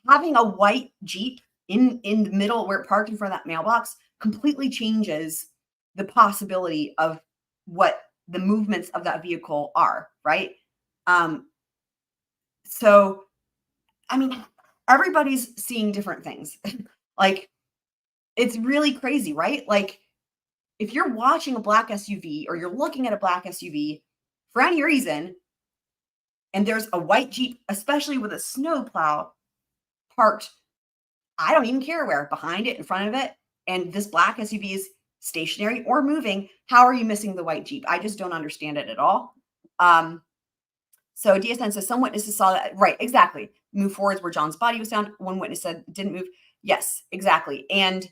Having a white Jeep in the middle where it parked in front of that mailbox completely changes the possibility of what the movements of that vehicle are, right? So, I mean, everybody's seeing different things. Like, it's really crazy, right? Like, if you're watching a black SUV or you're looking at a black SUV for any reason, and there's a white Jeep, especially with a snowplow parked, I don't even care where, behind it, in front of it, and this black SUV is stationary or moving, how are you missing the white Jeep? I just don't understand it at all. So DSN says some witnesses saw that, right, exactly. Move forwards where John's body was found. One witness said didn't move. Yes, exactly. And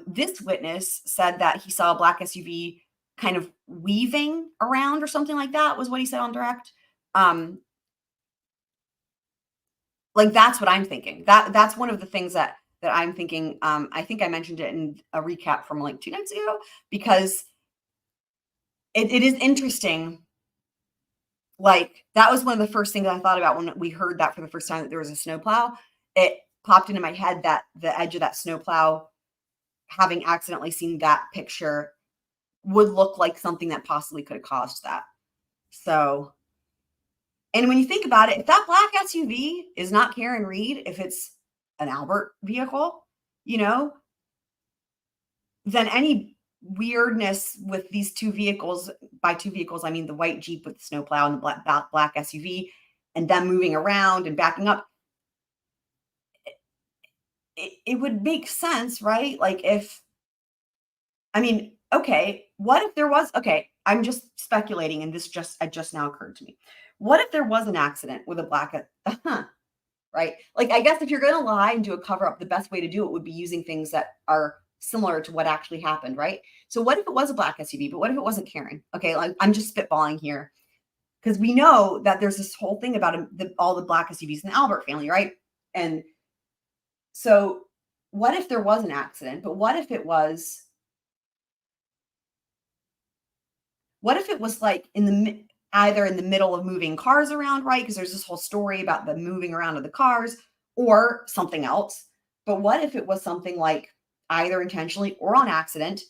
this witness said that he saw a black SUV kind of weaving around or something like that was what he said on direct. Like that's what I'm thinking. That's one of the things that I'm thinking. I think I mentioned it in a recap from like 2 nights ago because it is interesting. Like that was one of the first things I thought about when we heard that for the first time that there was a snowplow. It popped into my head that the edge of that snowplow, having accidentally seen that picture, would look like something that possibly could have caused that. So, and when you think about it, if that black SUV is not Karen Reed, if it's an Albert vehicle, you know, then any weirdness with these 2 vehicles, by 2 vehicles, I mean the white Jeep with the snowplow and the black SUV and them moving around and backing up, it would make sense, right? Like if, I mean, okay, what if there was, okay, I'm just speculating and this just now occurred to me. What if there was an accident with a black, right? Like, I guess if you're going to lie and do a cover up, the best way to do it would be using things that are similar to what actually happened, right? So what if it was a black SUV, but what if it wasn't Karen? Okay, like I'm just spitballing here because we know that there's this whole thing about all the black SUVs in the Albert family, right? And so what if there was an accident, but what if it was like either in the middle of moving cars around, right? Because there's this whole story about the moving around of the cars or something else. But what if it was something like either intentionally or on accident,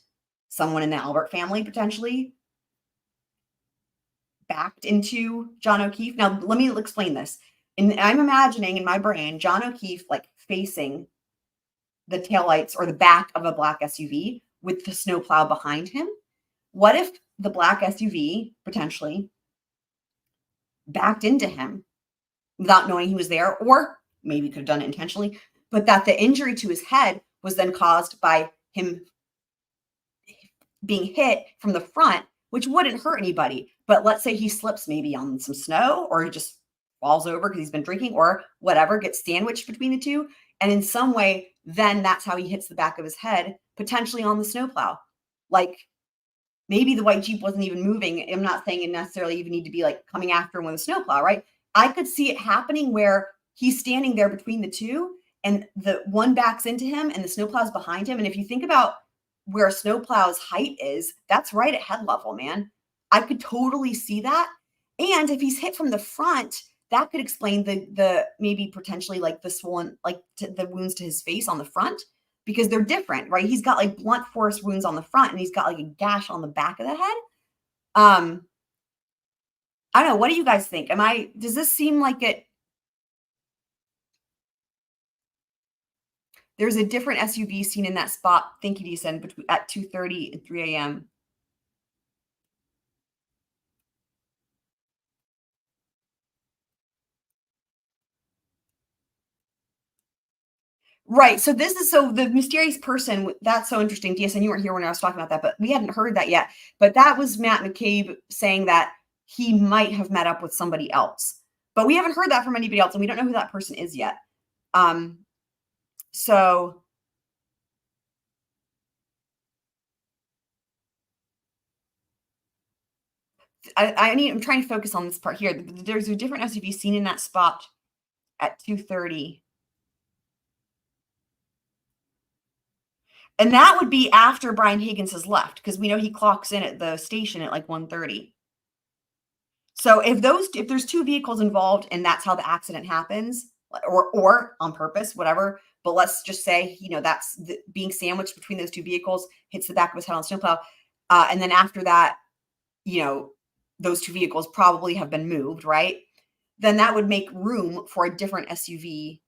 someone in the Albert family potentially backed into John O'Keefe? Now, let me explain this. And I'm imagining in my brain, John O'Keefe like facing the taillights or the back of a black SUV with the snowplow behind him. What if the black SUV potentially backed into him without knowing he was there, or maybe could have done it intentionally, but that the injury to his head was then caused by him being hit from the front, which wouldn't hurt anybody. But let's say he slips maybe on some snow, or he just falls over because he's been drinking or whatever, gets sandwiched between the two. And in some way, then that's how he hits the back of his head, potentially on the snowplow. Like, maybe the white Jeep wasn't even moving. I'm not saying it necessarily even need to be like coming after him with a snowplow, right? I could see it happening where he's standing there between the two and the one backs into him and the snowplow's behind him. And if you think about where a snowplow's height is, that's right at head level, man. I could totally see that. And if he's hit from the front, that could explain the maybe potentially like the swollen, like the wounds to his face on the front, because they're different, right? He's got like blunt force wounds on the front and he's got like a gash on the back of the head. I don't know. What do you guys think? Does this seem like it? There's a different SUV seen in that spot. Thank you, Deason, at 2:30 and 3 a.m. Right. So the mysterious person, that's so interesting. DSN, you weren't here when I was talking about that, but we hadn't heard that yet. But that was Matt McCabe saying that he might have met up with somebody else. But we haven't heard that from anybody else, and we don't know who that person is yet. So I'm trying to focus on this part here. There's a different SUV seen in that spot at 2:30. And that would be after Brian Higgins has left, because we know he clocks in at the station at like 1:30. So if there's two vehicles involved and that's how the accident happens, or on purpose, whatever, but let's just say, that's being sandwiched between those two vehicles, hits the back of his head on snowplow. And then after that, those two vehicles probably have been moved, right? Then that would make room for a different SUV.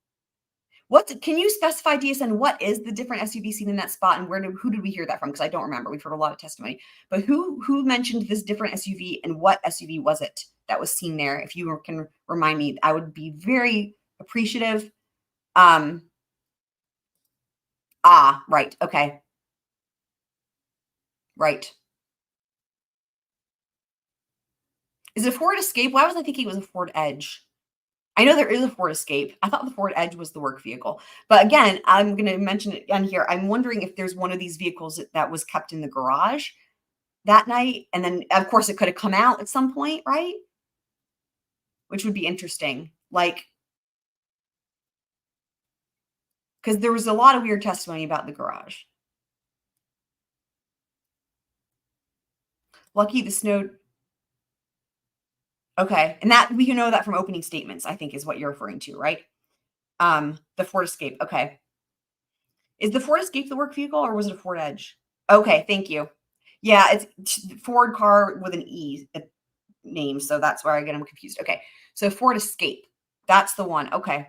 Can you specify, DSN, what is the different SUV seen in that spot, and who did we hear that from? Because I don't remember. We've heard a lot of testimony, but who mentioned this different SUV, and what SUV was it that was seen there? If you can remind me, I would be very appreciative. Right. Okay. Right. Is it a Ford Escape? Why was I thinking it was a Ford Edge? I know there is a Ford Escape. I thought the Ford Edge was the work vehicle. But again, I'm going to mention it on here. I'm wondering if there's one of these vehicles that was kept in the garage that night. And then, of course, it could have come out at some point, right? Which would be interesting. Like, because there was a lot of weird testimony about the garage. Lucky the snow. Okay. And that we can know that from opening statements, I think is what you're referring to, right? The Ford Escape. Okay. Is the Ford Escape the work vehicle, or was it a Ford Edge? Okay. Thank you. Yeah. It's Ford car with an E name. So that's where I get them confused. Okay. So Ford Escape. That's the one. Okay.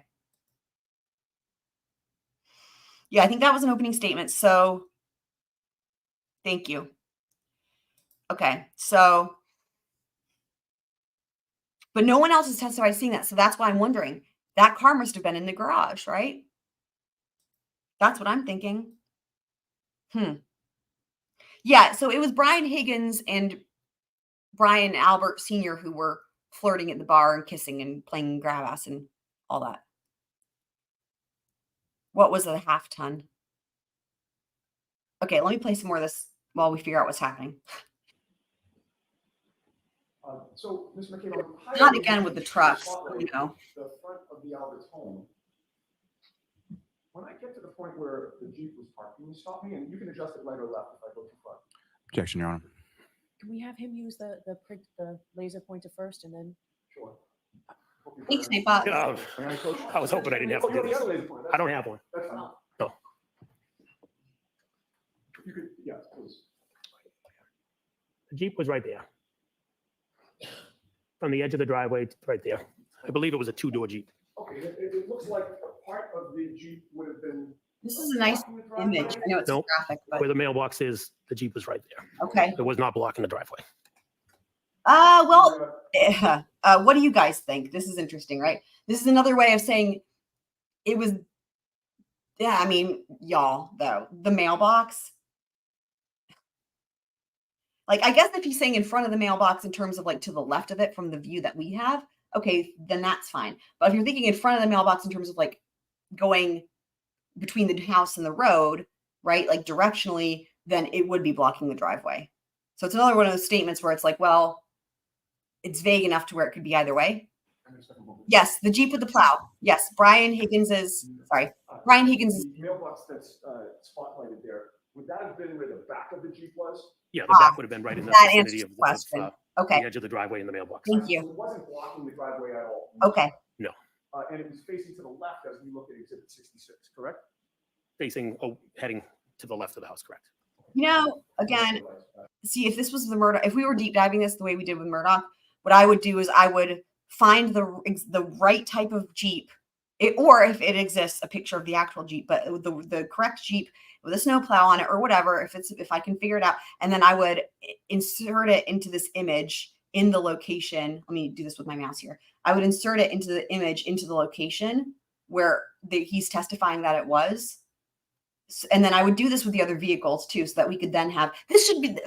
Yeah. I think that was an opening statement. So thank you. Okay. So, but no one else has testified seeing that. So that's why I'm wondering. That car must have been in the garage, right? That's what I'm thinking. Yeah, so it was Brian Higgins and Brian Albert Sr. who were flirting at the bar and kissing and playing grab ass and all that. What was it, a half ton? Okay, let me play some more of this while we figure out what's happening.
So, Ms. McCabe, on high
Not
elevation
again with the
view,
trucks,
spotlight,
you know.
The front of the Albert's home. When I get to the point where the Jeep was parked, can you stop me? And you can adjust it right or left if I go too far.
Objection, Your Honor.
Can we have him use the laser pointer first and then?
Sure.
Thanks, Nate.
I was hoping I didn't have to do this. I don't have one.
That's fine.
No.
You could, yes, please.
The Jeep was right there. From the edge of the driveway, right there. I believe it was a two-door Jeep.
Okay, it looks like a part of the Jeep would have been.
This is a nice image. I know it's
Nope.
graphic, but
Where the mailbox is, the Jeep was right there.
okay.
It was not blocking the driveway.
Well, what do you guys think? This is interesting, right? This is another way of saying it was, yeah, I mean, y'all, though, the mailbox. Like, I guess if he's saying in front of the mailbox in terms of like to the left of it from the view that we have, okay, then that's fine. But if you're thinking in front of the mailbox in terms of like going between the house and the road, right, like directionally, then it would be blocking the driveway. So it's another one of those statements where it's like, well, it's vague enough to where it could be either way. Yes, the Jeep with the plow. Yes, Brian Higgins is, sorry, Brian Higgins is.
The mailbox that's spotlighted there, would that have been where the back of the Jeep was?
Yeah, the back would have been right in the
That
vicinity
answers
of
the question. Okay,
the edge of the driveway and the mailbox.
thank you.
So it wasn't blocking the driveway at all?
Okay,
And it was facing to the left as we look at exhibit 66, correct?
Facing, heading to the left of the house, correct?
you know, again, see, if this was the Murdoch, if we were deep diving this the way we did with Murdoch, what I would do is I would find the right type of Jeep, or if it exists, a picture of the actual Jeep, but the correct Jeep with a snowplow on it or whatever, if I can figure it out, and then I would insert it into this image in the location. Let me do this with my mouse here. I would insert it into the image, into the location where he's testifying that it was. And then I would do this with the other vehicles too, so that we could then have, this should be,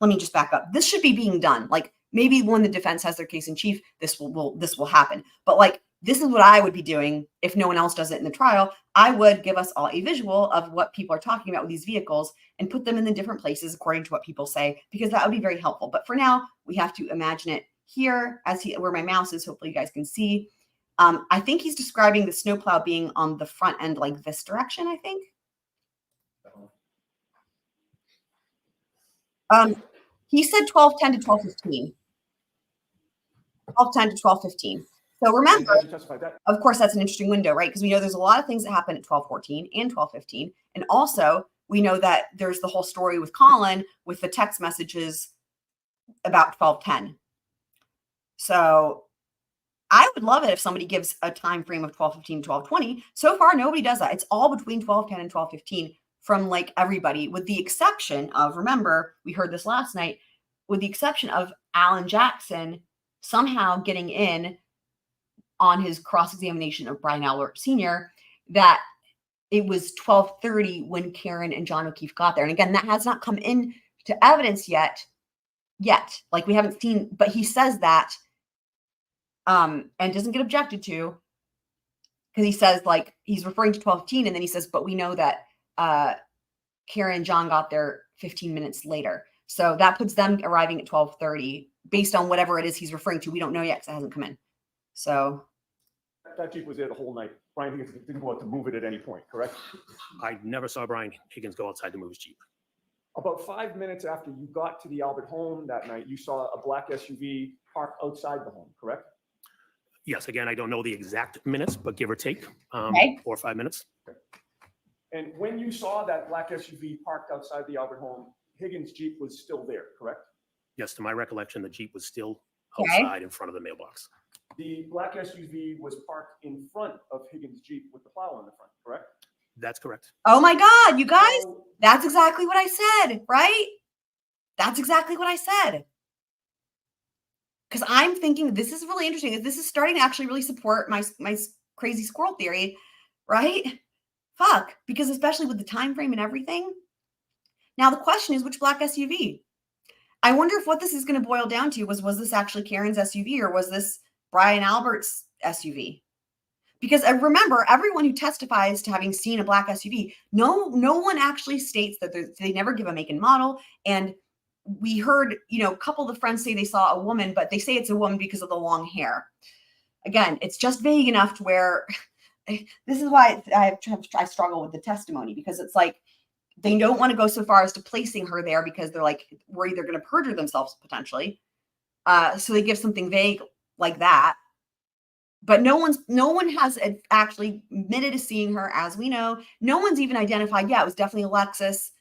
let me just back up. This should be being done. Like maybe when the defense has their case in chief, this will happen. But like, this is what I would be doing if no one else does it in the trial. I would give us all a visual of what people are talking about with these vehicles and put them in the different places according to what people say, because that would be very helpful. But for now, we have to imagine it here where my mouse is. Hopefully you guys can see. I think he's describing the snowplow being on the front end, like this direction, I think. He said 12:10 to 12:15. 12:10 to 12:15. So remember, of course, that's an interesting window, right? Because we know there's a lot of things that happen at 12:14 and 12:15. And also, we know that there's the whole story with Colin with the text messages about 12:10. So I would love it if somebody gives a time frame of 12:15 to 12:20. So far, nobody does that. It's all between 12:10 and 12:15 from like everybody, with the exception of, remember, we heard this last night, with the exception of Alan Jackson somehow getting in on his cross-examination of Brian Albert Sr., that it was 12:30 when Karen and John O'Keefe got there. And again, that has not come in to evidence yet. Like we haven't seen, but he says that and doesn't get objected to, because he says, like, he's referring to 12:15, and then he says, but we know that Karen and John got there 15 minutes later. So that puts them arriving at 12:30 based on whatever it is he's referring to. We don't know yet because it hasn't come in. So
that Jeep was there the whole night. Brian Higgins didn't go out to move it at any point, correct?
I never saw Brian Higgins go outside to move his Jeep.
About 5 minutes after you got to the Albert home that night, you saw a black SUV park outside the home, correct?
Yes, again, I don't know the exact minutes, but give or take 4 or 5 minutes.
And when you saw that black SUV parked outside the Albert home, Higgins' Jeep was still there, correct?
Yes, to my recollection, the Jeep was still
Okay.
outside in front of the mailbox.
The black SUV was parked in front of Higgins' Jeep with the plow on the front, correct?
That's correct.
oh my God, you guys,
So,
that's exactly what I said, right? That's exactly what I said. Because I'm thinking this is really interesting. This is starting to actually really support my crazy squirrel theory, right? Fuck, because especially with the time frame and everything. Now the question is, which black SUV? I wonder if what this is going to boil down to was this actually Karen's SUV, or was this Brian Albert's SUV? Because I remember everyone who testifies to having seen a black SUV, no one actually states that they never give a make and model. And we heard, a couple of the friends say they saw a woman, but they say it's a woman because of the long hair. Again, it's just vague enough to where this is why I struggle with the testimony, because it's like they don't want to go so far as to placing her there because they're like worried they're going to perjure themselves potentially. So they give something vague like that. But no one has actually admitted to seeing her, as we know. No one's even identified. Yeah, it was definitely a Lexus.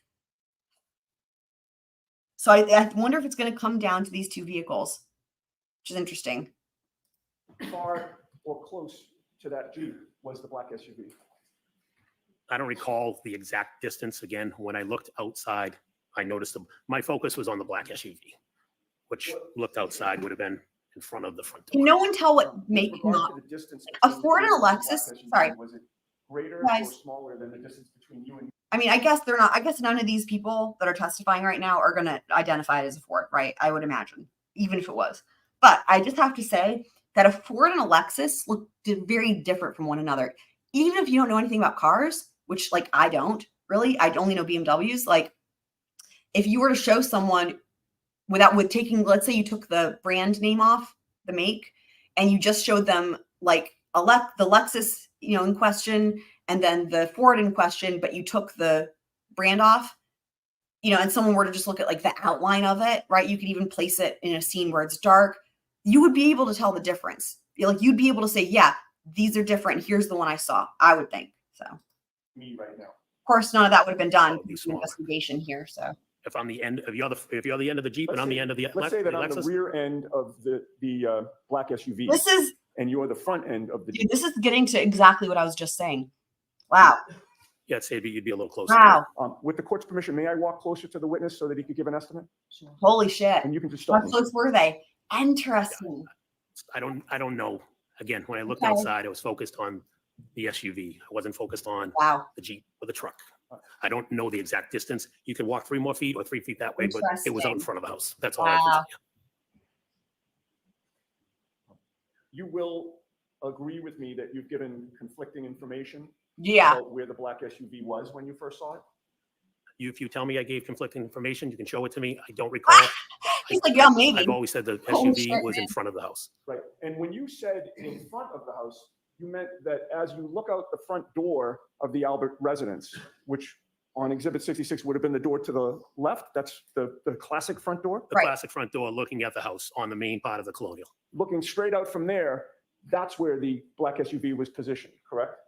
So I wonder if it's going to come down to these two vehicles, which is interesting.
Far or close to that Jeep was the black SUV?
I don't recall the exact distance. Again, when I looked outside, I noticed them. My focus was on the black SUV, which looked outside would have been in front of the front door.
Can no one tell what
With
make
regard
not
to the distance
a
between
Ford and
you
a
the
Lexus?
black SUV,
Sorry.
Was it greater
Guys.
or smaller than the distance between you and?
I mean, I guess they're not. I guess none of these people that are testifying right now are going to identify it as a Ford, right? I would imagine, even if it was. But I just have to say that a Ford and a Lexus look very different from one another. Even if you don't know anything about cars, which like I don't really, I only know BMWs. Like, if you were to show someone with taking, let's say you took the brand name off the make, and you just showed them like the Lexus, in question, and then the Ford in question, but you took the brand off, and someone were to just look at like the outline of it, right? You could even place it in a scene where it's dark. You would be able to tell the difference. You'd be able to say, yeah, these are different. Here's the one I saw, I would think. So
Me right now.
of course, none of that would have been done
Probably
because of the
smaller.
investigation here. So
If I'm the end, if you're the end of the Jeep and I'm the end of the
Let's say that I'm the
Lexus,
rear end of the black SUV,
this is,
and you're the front end of the
dude,
Jeep.
this is getting to exactly what I was just saying. Wow.
yeah, I'd say you'd be a little closer.
Wow.
With the court's permission, may I walk closer to the witness so that he could give an estimate?
Holy shit.
And you can just
How
stop me.
close were they? Interesting.
I don't know. Again, when I looked
Okay.
outside, I was focused on the SUV. I wasn't focused on
Wow.
the Jeep or the truck. I don't know the exact distance. You could walk 3 more feet or 3 feet that way, but it was out in
Interesting.
front of the house. That's all I can
Wow.
tell you.
You will agree with me that you've given conflicting information
Yeah.
about where the black SUV was when you first saw it?
If you tell me I gave conflicting information, you can show it to me. I don't recall.
He's like, yeah, maybe.
I've always said the
Holy
SUV
shit,
was in
man.
front of the house.
Right. And when you said in front of the house, you meant that as you look out the front door of the Albert residence, which on Exhibit 66 would have been the door to the left, that's the classic front door,
The
Right.
classic front door looking at the house on the main part of the colonial.
looking straight out from there, that's where the black SUV was positioned, correct?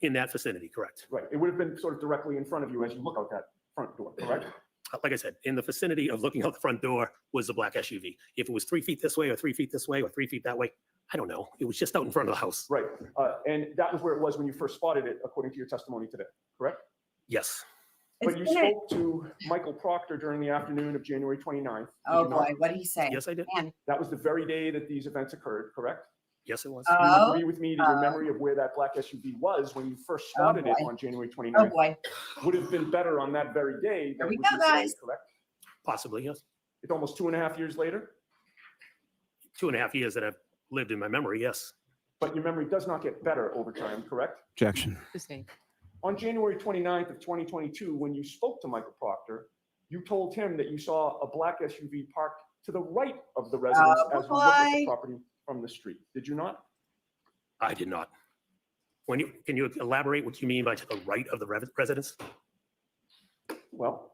In that vicinity, correct.
Right. It would have been sort of directly in front of you as you look out that front door, correct?
Like I said, in the vicinity of looking out the front door was the black SUV. If it was 3 feet this way or 3 feet this way or 3 feet that way, I don't know. It was just out in front of the house.
Right. And that was where it was when you first spotted it, according to your testimony today, correct?
Yes.
It's
But you
gonna-
spoke to Michael Proctor during the afternoon of January 29th.
Oh
did you not?
boy, what did he say?
Yes, I did.
Man.
That was the very day that these events occurred, correct?
Yes, it was.
Do you
Oh,
agree with me that your memory of where that black SUV was when you first
Oh,
spotted it
boy.
on January
oh
29th
boy.
would have been better on that very day
Here
than
we
it would
go,
be today,
guys.
correct?
Possibly, yes.
It's almost 2.5 years later,
2.5 years that I've lived in my memory, yes.
but your memory does not get better over time, correct?
Objection.
The same.
On January 29th of 2022, when you spoke to Michael Proctor, you told him that you saw a black SUV parked to the right of the residence
Oh,
as you looked at the
boy.
property from the street. Did you not?
I did not. Can you elaborate what you mean by to the right of the residence?
Well,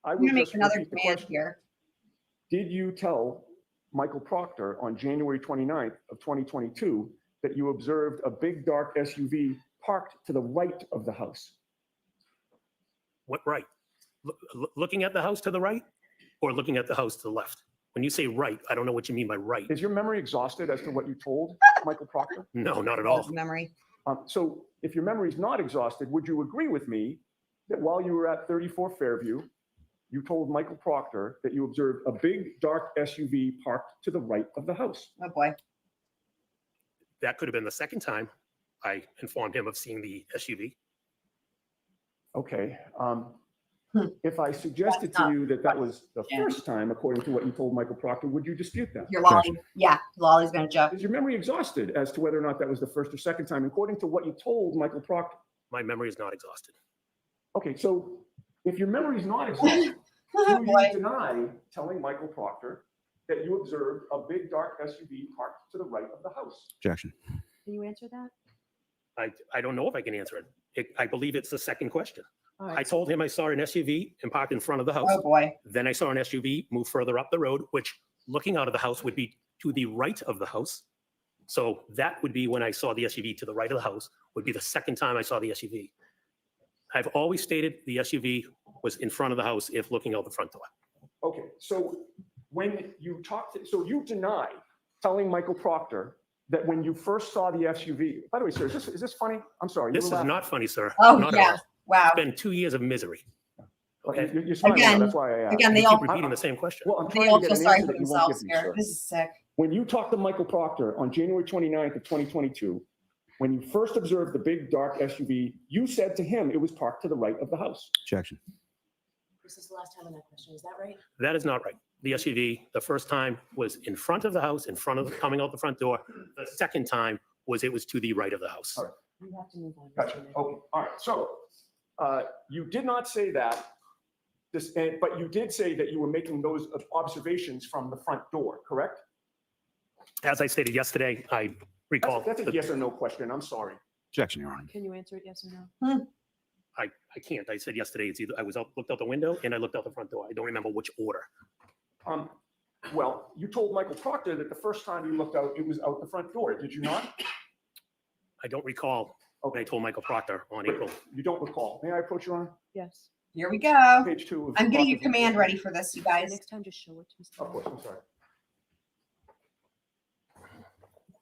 I
I'm
will
gonna make
just
another
repeat the
demand
question.
here.
Did you tell Michael Proctor on January 29th of 2022 that you observed a big dark SUV parked to the right of the house?
What right? Looking at the house to the right or looking at the house to the left? When you say right, I don't know what you mean by right.
Is your memory exhausted as to what you told Michael Proctor?
No, not at all.
Memory.
So if your memory is not exhausted, would you agree with me that while you were at 34 Fairview, you told Michael Proctor that you observed a big dark SUV parked to the right of the house?
Oh boy.
That could have been the second time I informed him of seeing the SUV.
Okay. If I suggested
That's
to
not
you that that was the
Yeah.
first time, according to what you told Michael Proctor, would you dispute that?
Your lolly. Yeah, lolly's been a joke.
Is your memory exhausted as to whether or not that was the first or second time, according to what you told Michael Proctor?
My memory is not exhausted.
Okay, so if your memory is not exhausted, do you
Boy.
deny telling Michael Proctor that you observed a big dark SUV parked to the right of the house?
Objection.
Can you answer that?
I don't know if I can answer it. I believe it's the second question.
All
I
right.
told him I saw an SUV and parked in front of the house.
Oh, boy.
Then I saw an SUV move further up the road, which looking out of the house would be to the right of the house. So that would be when I saw the SUV to the right of the house, would be the second time I saw the SUV. I've always stated the SUV was in front of the house if looking out the front door.
Okay, so when you talked, so you deny telling Michael Proctor that when you first saw the SUV, by the way, sir, is this funny? I'm sorry. you
This
were
is
laughing.
not funny, sir.
Oh,
Not at
yeah.
all.
Wow.
It's been 2 years of misery.
Okay,
Okay.
you're smiling now,
Again-
that's why I asked.
Again,
You
they
keep
all,
repeating the same question.
Well, I'm
they
trying
all
to
feel
get an
sorry
answer
for
that you won't
themselves
give me,
here.
sir.
This is sick.
When you talked to Michael Proctor on January 29th of 2022, when you first observed the big dark SUV, you said to him it was parked to the right of the house.
Objection.
This is the last time on that question. Is that right?
That is not right. The SUV, the first time was in front of the house, in front of, coming out the front door. The second time was it was to the right of the house.
All right.
You have to move on.
Gotcha.
Mr. Nick.
Okay, all right. So you did not say that, but you did say that you were making those observations from the front door, correct?
As I stated yesterday, I recall.
That's a yes or no question. I'm sorry.
Objection, Your Honor.
Can you answer it yes or no?
I can't. I said yesterday, it's either I was out, looked out the window and I looked out the front door. I don't remember which order.
Well, you told Michael Proctor that the first time you looked out, it was out the front door. Did you not?
I don't recall when I told Michael Proctor on April.
You don't recall. May I approach you on
Yes.
Here we go.
page 2 of?
I'm getting a
Proctor's
command
report?
ready for this, you
So
guys.
next time, just show it to Mr.
Of course, I'm sorry.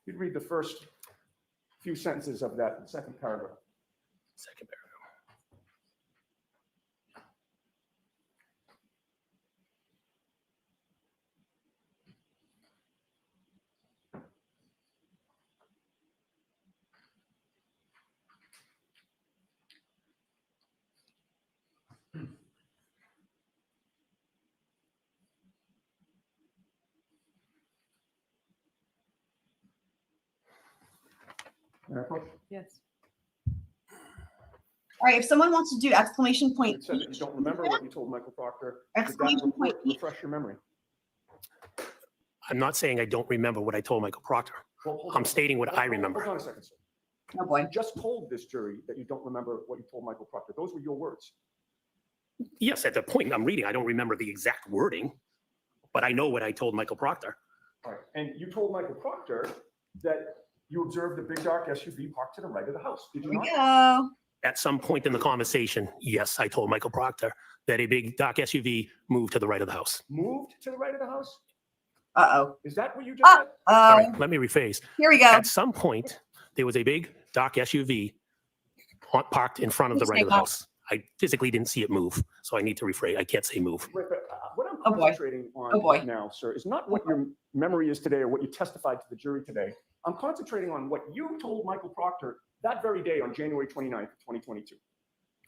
You'd read the first few sentences of that second paragraph.
Second paragraph.
May I approach?
Yes.
All right, if someone wants to do exclamation point
It said that you don't remember what you told Michael Proctor. Did that
Exclamation point
report
Pete.
refresh your memory?
I'm not saying I don't remember what I told Michael Proctor.
Well, hold
I'm
on.
stating what I remember.
Hold on a second, sir.
Oh, boy.
You just told this jury that you don't remember what you told Michael Proctor. Those were your words.
Yes, at the point I'm reading, I don't remember the exact wording, but I know what I told Michael Proctor.
All right. And you told Michael Proctor that you observed the big dark SUV parked to the right of the house. Did
Here
you
we
not?
go.
At some point in the conversation, yes, I told Michael Proctor that a big dark SUV moved to the right of the house.
Moved to the right of the house?
Uh-oh.
Is that what you just said?
All
Oh,
right, let me rephrase.
here we go.
At some point, there was a big dark SUV parked in front of the
Please
right of the
take
house. I physically didn't see it move, so I need to rephrase. I can't say move.
Right, but what I'm
Oh, boy.
concentrating on
Oh, boy.
right now, sir, is not what your memory is today or what you testified to the jury today. I'm concentrating on what you told Michael Proctor that very day on January 29th, 2022.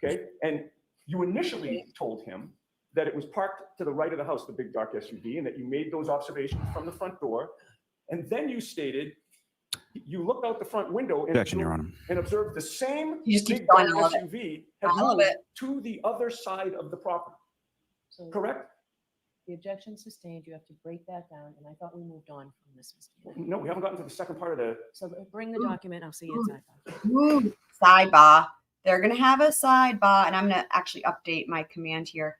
Okay? And you initially told him that it was parked to the right of the house, the big dark SUV, and that you made those observations from the front door. And then you stated you looked out the front window and
Objection, Your Honor.
observed the same
You just keep
big
going.
dark
I love it.
SUV had
I love
moved
it.
to the other side of the property.
So
Correct?
the objection sustained, you have to break that down, and I thought we moved on from this, Mr. Nick.
No, we haven't gotten to the second part of the.
So bring the document, I'll see you inside.
Ooh, sidebar. They're going to have a sidebar, and I'm going to actually update my command here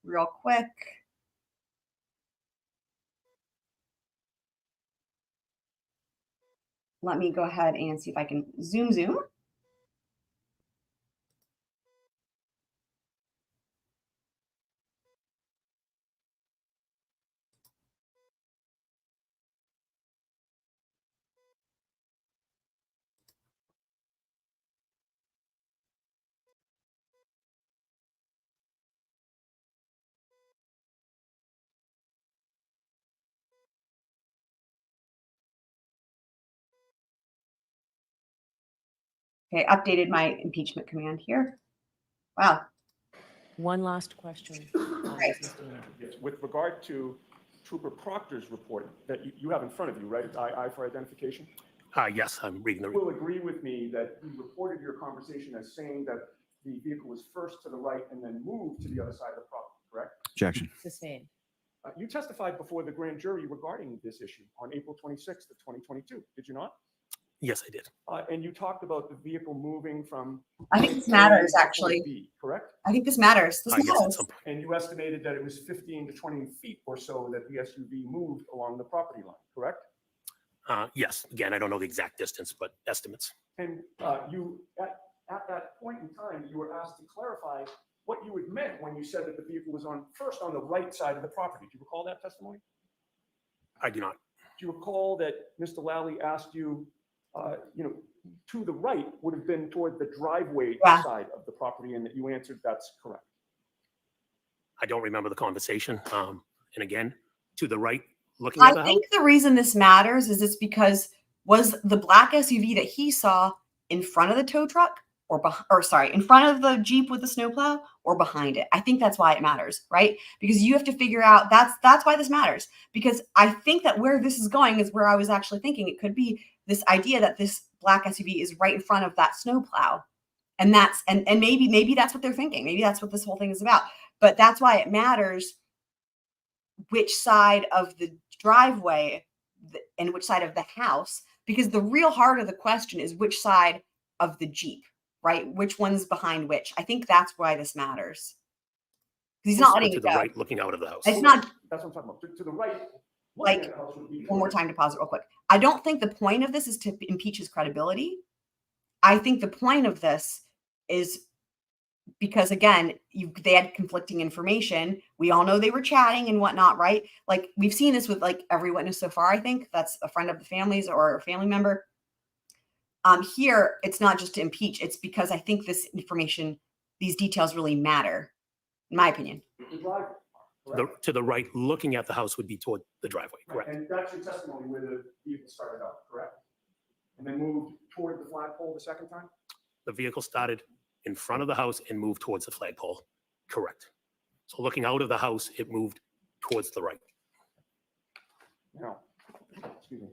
real quick. Let me go ahead and see if I can zoom. Okay, updated my impeachment command here. Wow.
One last question. Ms. Demeanor.
Yes, with regard to Trooper Proctor's report that you have in front of you, right? It's I for identification.
Yes, I'm reading the.
You will agree with me that you reported your conversation as saying that the vehicle was first to the right and then moved to the other side of the property, correct?
Objection.
Sustained.
You testified before the grand jury regarding this issue on April 26th of 2022, did you not?
Yes, I did.
And you talked about the vehicle moving from.
I think this
point A
matters,
to point
actually.
B, correct?
I think this matters. This
Yes, at
matters.
some point.
And you estimated that it was 15 to 20 feet or so that the SUV moved along the property line, correct?
Yes, again, I don't know the exact distance, but estimates.
And you, at that point in time, you were asked to clarify what you had meant when you said that the vehicle was first on the right side of the property. Do you recall that testimony?
I do not.
Do you recall that Mr. Lally asked you, to the right would have been toward the driveway
Yeah.
side of the property, and that you answered that's correct?
I don't remember the conversation. And again, to the right, looking
I
at the house.
think the reason this matters is it's because was the black SUV that he saw in front of the tow truck in front of the Jeep with the snowplow or behind it? I think that's why it matters, right? Because you have to figure out that's why this matters. Because I think that where this is going is where I was actually thinking it could be this idea that this black SUV is right in front of that snowplow. And maybe that's what they're thinking. Maybe that's what this whole thing is about. But that's why it matters which side of the driveway and which side of the house, because the real heart of the question is which side of the Jeep, right? Which one's behind which. I think that's why this matters. He's not letting
to
it
the
go.
right, looking out of the house.
It's not
That's what I'm talking about. To the right,
like,
looking at the house would be
one more time to pause it real quick. I don't think the point of this is to impeach his credibility. I think the point of this is because, again, they had conflicting information. We all know they were chatting and whatnot, right? Like, we've seen this with like every witness so far. I think that's a friend of the family's or a family member. Here, it's not just to impeach. It's because I think this information, these details really matter, in my opinion.
the driveway. Correct?
To the right, looking at the house would be toward the driveway,
Right,
correct?
and that's your testimony where the vehicle started out, correct? And then moved toward the flagpole the second time?
The vehicle started in front of the house and moved towards the flagpole, correct? So looking out of the house, it moved towards the right.
Now, excuse me.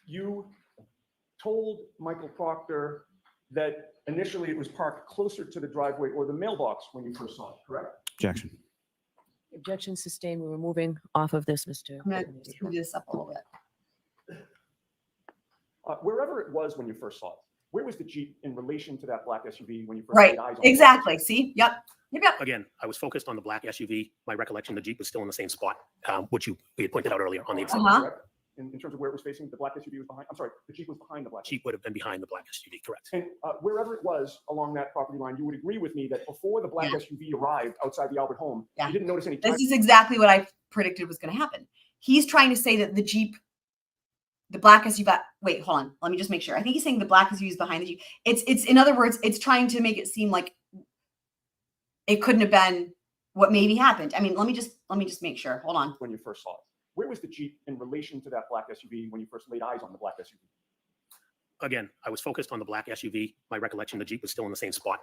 You told Michael Proctor that initially it was parked closer to the driveway or the mailbox when you first saw it, correct?
Objection.
Objection sustained. We're moving off of this, Mr.
I'm going
Demeanor.
to screw this up a little bit.
Wherever it was when you first saw it, where was the Jeep in relation to that black SUV when you first
Right.
laid eyes on it?
Exactly. See? Yep.
Again, I was focused on the black SUV. My recollection, the Jeep was still in the same spot, which we had pointed out earlier on the exhibit.
Correct? In terms of where it was facing, the black SUV was behind, I'm sorry, the Jeep was behind the black.
Jeep would have been behind the black SUV, correct?
And wherever it was along that property line, you would agree with me that before the black SUV arrived outside the Albert home,
Yeah.
you didn't notice any.
This is exactly what I predicted was going to happen. He's trying to say that the Jeep, the black SUV, wait, hold on. Let me just make sure. I think he's saying the black SUV is behind the Jeep. It's in other words, it's trying to make it seem like it couldn't have been what maybe happened. I mean, let me just make sure. Hold on.
When you first saw it, where was the Jeep in relation to that black SUV when you first laid eyes on the black SUV?
Again, I was focused on the black SUV. My recollection, the Jeep was still in the same spot,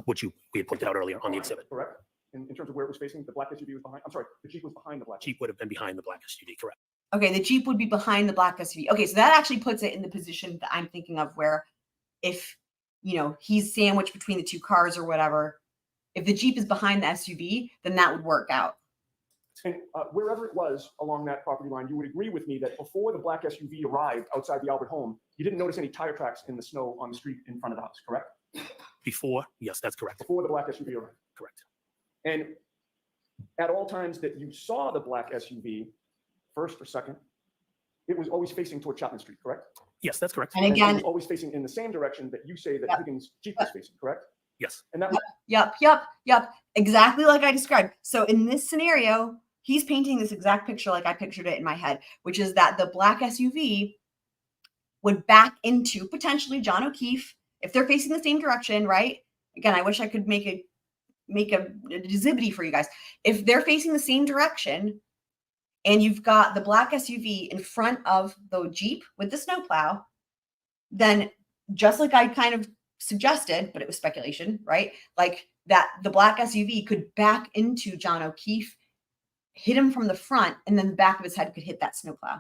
which we had pointed out earlier on the exhibit.
Correct? In terms of where it was facing, the black SUV was behind, I'm sorry, the Jeep was behind the black.
Jeep would have been behind the black SUV, correct?
Okay, the Jeep would be behind the black SUV. Okay, so that actually puts it in the position that I'm thinking of where if, he's sandwiched between the two cars or whatever, if the Jeep is behind the SUV, then that would work out.
And wherever it was along that property line, you would agree with me that before the black SUV arrived outside the Albert home, you didn't notice any tire tracks in the snow on the street in front of the house, correct?
Before, yes, that's correct.
Before the black SUV arrived.
Correct.
And at all times that you saw the black SUV, first or second, it was always facing toward Chapman Street, correct?
Yes, that's correct.
And
It
again,
was always facing in the same direction that you say that
Yep.
Higgins' Jeep was facing, correct?
Yes.
And that was
yep. Exactly like I described. So in this scenario, he's painting this exact picture like I pictured it in my head, which is that the black SUV would back into potentially John O'Keefe if they're facing the same direction, right? Again, I wish I could make a exhibit for you guys. If they're facing the same direction, and you've got the black SUV in front of the Jeep with the snowplow, then just like I kind of suggested, but it was speculation, right? Like that the black SUV could back into John O'Keefe, hit him from the front, and then the back of his head could hit that snowplow.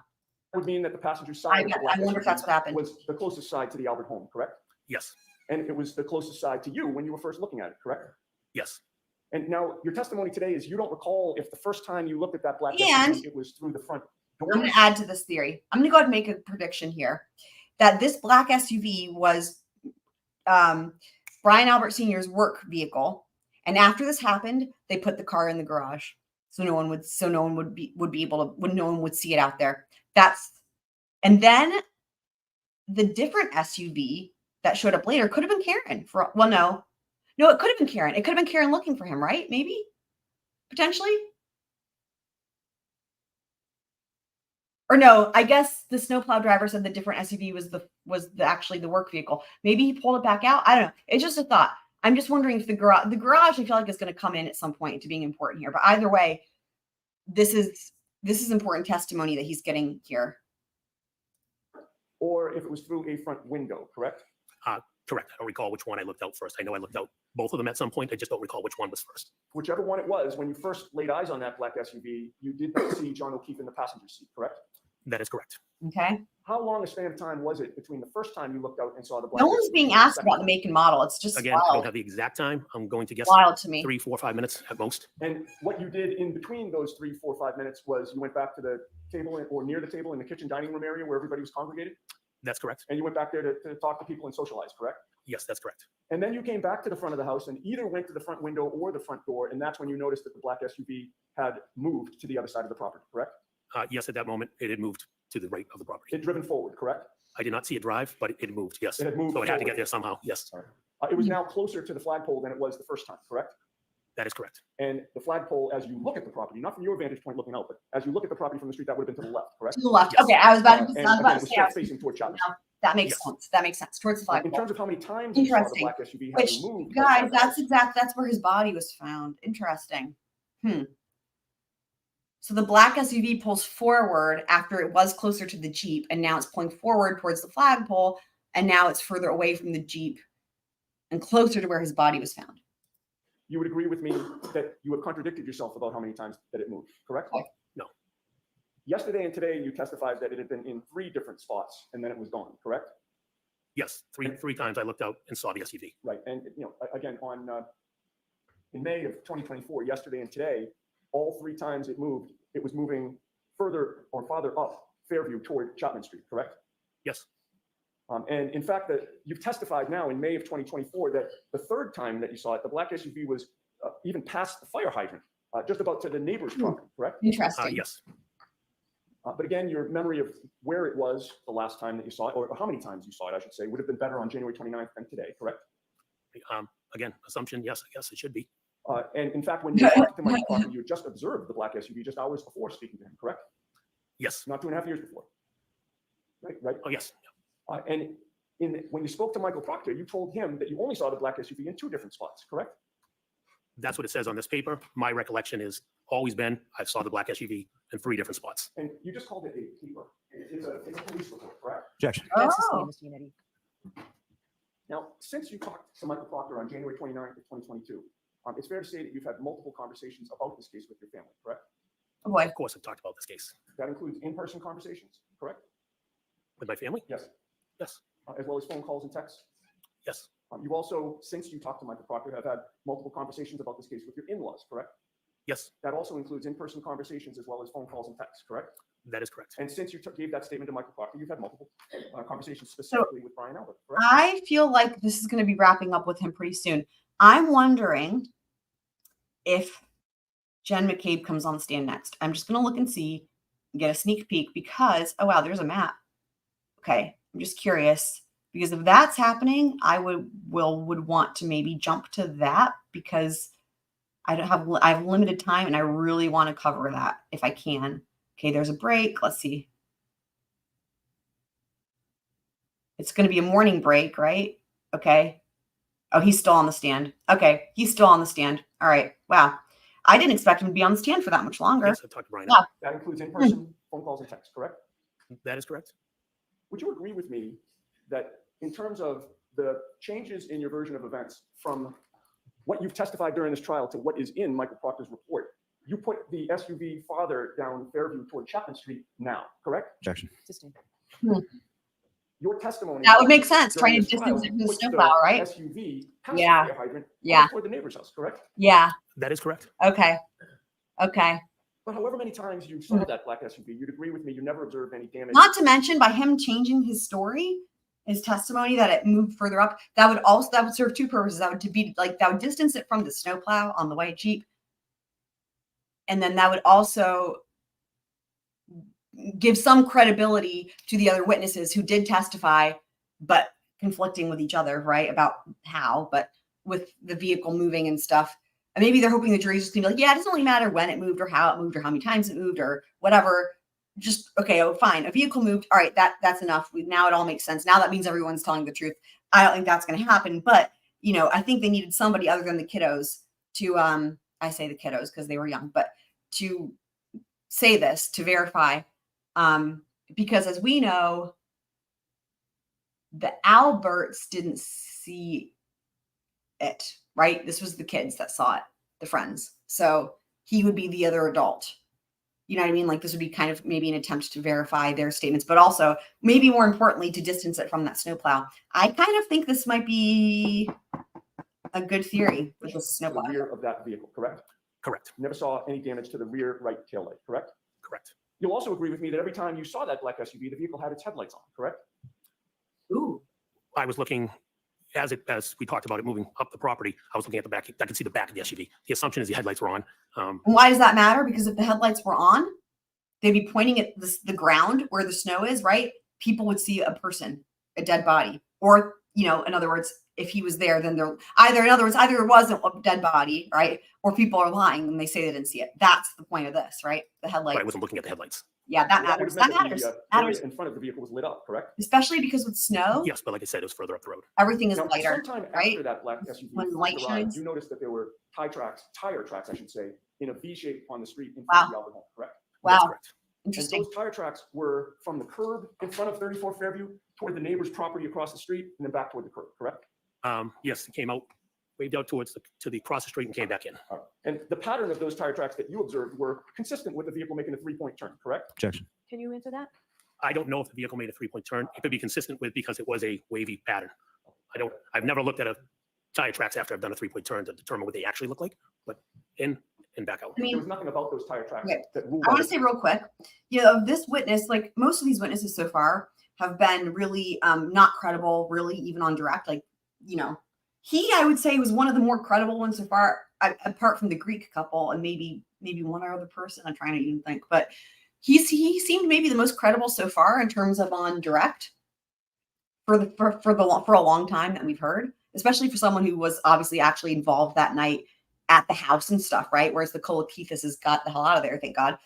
Would mean that the passenger side of the black
I wonder if that's what happened.
was the closest side to the Albert home, correct?
Yes.
And it was the closest side to you when you were first looking at it, correct?
Yes.
And now your testimony today is you don't recall if the first time you looked at that black
And-
SUV, it was through the front door.
I'm going to add to this theory. I'm going to go ahead and make a prediction here that this black SUV was Brian Albert Sr.'s work vehicle. And after this happened, they put the car in the garage. So no one would see it out there. And then the different SUV that showed up later could have been Karen no, it could have been Karen. It could have been Karen looking for him, right? Maybe, potentially. Or no, I guess the snowplow driver said the different SUV was actually the work vehicle. Maybe he pulled it back out. I don't know. It's just a thought. I'm just wondering if the garage I feel like is going to come in at some point to being important here. But either way, this is important testimony that he's getting here.
Or if it was through a front window, correct?
Correct. I don't recall which one I looked out first. I know I looked out both of them at some point. I just don't recall which one was first.
Whichever one it was, when you first laid eyes on that black SUV, you did not see John O'Keefe in the passenger seat, correct?
That is correct.
Okay.
How long a span of time was it between the first time you looked out and saw the black
No one's
SUV
being
and the
asked
second
about the
time?
make and model. It's just
Again, I don't
wild.
have the exact time. I'm going to guess
Wild to me.
3, 4, 5 minutes at most.
And what you did in between those 3, 4, 5 minutes was you went back to the table or near the table in the kitchen dining room area where everybody was congregated,
That's correct.
and you went back there to talk to people and socialize, correct?
Yes, that's correct.
And then you came back to the front of the house and either went to the front window or the front door, and that's when you noticed that the black SUV had moved to the other side of the property, correct?
Yes, at that moment, it had moved to the right of the property.
It had driven forward, correct?
I did not see it drive, but it moved, yes.
It had moved
So it had to
forward.
get there somehow, yes.
It was now closer to the flagpole than it was the first time, correct?
That is correct.
And the flagpole, as you look at the property, not from your vantage point looking out, but as you look at the property from the street, that would have been to the left, correct?
To the left.
Yes.
Okay, I was about to
And
say.
again, it was still facing toward Chapman.
No, that makes
Yes.
sense. That makes sense. Towards the
In
flagpole.
terms of how many times you saw the
Interesting.
black SUV
Which,
having moved.
guys, that's where his body was found. Interesting. So the black SUV pulls forward after it was closer to the Jeep, and now it's pulling forward towards the flagpole, and now it's further away from the Jeep and closer to where his body was found.
You would agree with me that you have contradicted yourself about how many times that it moved, correct?
No.
Yesterday and today, you testified that it had been in 3 different spots and then it was gone, correct?
Yes, three times I looked out and saw the SUV.
Right. And, again, in May of 2024, yesterday and today, all 3 times it moved, it was moving further or farther up Fairview toward Chapman Street, correct?
Yes,
And in fact, that you've testified now in May of 2024 that the 3rd time that you saw it, the black SUV was even past the fire hydrant, just about to the neighbor's property, correct?
Interesting.
yes.
But again, your memory of where it was the last time that you saw it, or how many times you saw it, I should say, would have been better on January 29th than today, correct?
Again, assumption, yes, I guess it should be.
And in fact, when you talked to Michael Proctor, you had just observed the black SUV just hours before speaking to him, correct?
Yes.
Not 2.5 years before. Right?
Oh, yes.
And when you spoke to Michael Proctor, you told him that you only saw the black SUV in 2 different spots, correct?
That's what it says on this paper. My recollection is always been, I saw the black SUV in 3 different spots.
And you just called it a paper. It's a police report, correct?
Objection.
That's his
Oh.
name, Mr. Yannetti.
Now, since you talked to Michael Proctor on January 29th of 2022, it's fair to say that you've had multiple conversations about this case with your family, correct?
Oh boy.
Of course, I've talked about this case
That includes in-person conversations, correct?
with my family.
Yes.
Yes,
As well as phone calls and texts.
yes,
You also, since you talked to Michael Proctor, have had multiple conversations about this case with your in-laws, correct?
yes,
That also includes in-person conversations as well as phone calls and texts, correct?
that is correct.
And since you gave that statement to Michael Proctor, you've had multiple conversations specifically with Brian Albert, correct?
I feel like this is going to be wrapping up with him pretty soon. I'm wondering if Jen McCabe comes on the stand next. I'm just going to look and see, get a sneak peek because, oh wow, there's a map. Okay, I'm just curious because if that's happening, I would want to maybe jump to that because I have limited time and I really want to cover that if I can. Okay, there's a break. Let's see. It's going to be a morning break, right? Okay. Oh, he's still on the stand. Okay, he's still on the stand. All right. Wow. I didn't expect him to be on the stand for that much longer.
Yes, I talked to Brian.
Yeah.
That includes in-person phone calls and texts, correct?
That is correct.
Would you agree with me that in terms of the changes in your version of events from what you've testified during this trial to what is in Michael Proctor's report, you put the SUV farther down Fairview toward Chapman Street now, correct?
Objection.
Sustained.
Your testimony.
That would make sense,
during
trying to
this trial
distance it from the
puts
snowplow, right?
SUV past
Yeah.
the fire hydrant
Yeah.
toward the neighbor's house, correct?
Yeah.
That is correct.
Okay. Okay.
But however many times you saw that black SUV, you'd agree with me, you never observed any damage.
Not to mention by him changing his story, his testimony that it moved further up, that would serve two purposes. That would distance it from the snowplow on the white Jeep. And then that would also give some credibility to the other witnesses who did testify, but conflicting with each other, right? About how, but with the vehicle moving and stuff. And maybe they're hoping the jury's just gonna be like, yeah, it doesn't really matter when it moved or how many times it moved or whatever. Just, okay, oh, fine. A vehicle moved. All right, that's enough. Now it all makes sense. Now that means everyone's telling the truth. I don't think that's going to happen. But, I think they needed somebody other than the kiddos to, I say the kiddos because they were young, but to say this, to verify. Because as we know, the Alberts didn't see it, right? This was the kids that saw it, the friends. So he would be the other adult. You know what I mean? Like this would be kind of maybe an attempt to verify their statements, but also maybe more importantly, to distance it from that snowplow. I kind of think this might be a good theory with the snowplow.
The rear of that vehicle, correct?
Correct.
Never saw any damage to the rear right tail light, correct?
Correct.
You'll also agree with me that every time you saw that black SUV, the vehicle had its headlights on, correct?
Ooh.
I was looking as we talked about it moving up the property. I was looking at the back. I could see the back of the SUV. The assumption is the headlights were on.
And why does that matter? Because if the headlights were on, they'd be pointing at the ground where the snow is, right? People would see a person, a dead body, or, in other words, if he was there, then they're either it wasn't a dead body, right? Or people are lying when they say they didn't see it. That's the point of this, right? The headlights.
But I wasn't looking at the headlights.
Yeah, that
Well,
matters.
would have
That
meant
matters.
the
Matters.
area in front of the vehicle was lit up, correct?
Especially because with snow,
Yes, but like I said, it was further up the road.
everything is
Now,
lighter,
sometime
right?
after that black SUV
When light
arrived,
shines.
you noticed that there were tire tracks, I should say, in a V shape on the street in front
Wow.
of the Albert home, correct?
That's
Wow,
correct.
And
interesting.
those tire tracks were from the curb in front of 34 Fairview toward the neighbor's property across the street and then back toward the curb, correct?
Yes, it came out, waved out to the across the street and came back in.
All right. And the pattern of those tire tracks that you observed were consistent with the vehicle making a 3-point turn, correct?
Objection.
Can you answer that?
I don't know if the vehicle made a 3-point turn. It could be consistent with because it was a wavy pattern. I've never looked at a tire tracks after I've done a 3-point turn to determine what they actually look like, but in and back out.
I mean,
There was nothing about those tire tracks
Okay.
that ruled
I want
out.
to say real quick, this witness, like most of these witnesses so far have been really not credible, really even on direct. Like, I would say was one of the more credible ones so far, apart from the Greek couple and maybe one other person. I'm trying to even think, but he seemed maybe the most credible so far in terms of on direct for a long time that we've heard, especially for someone who was obviously actually involved that night at the house and stuff, right? Whereas the Kolakithis got the hell out of there, thank God.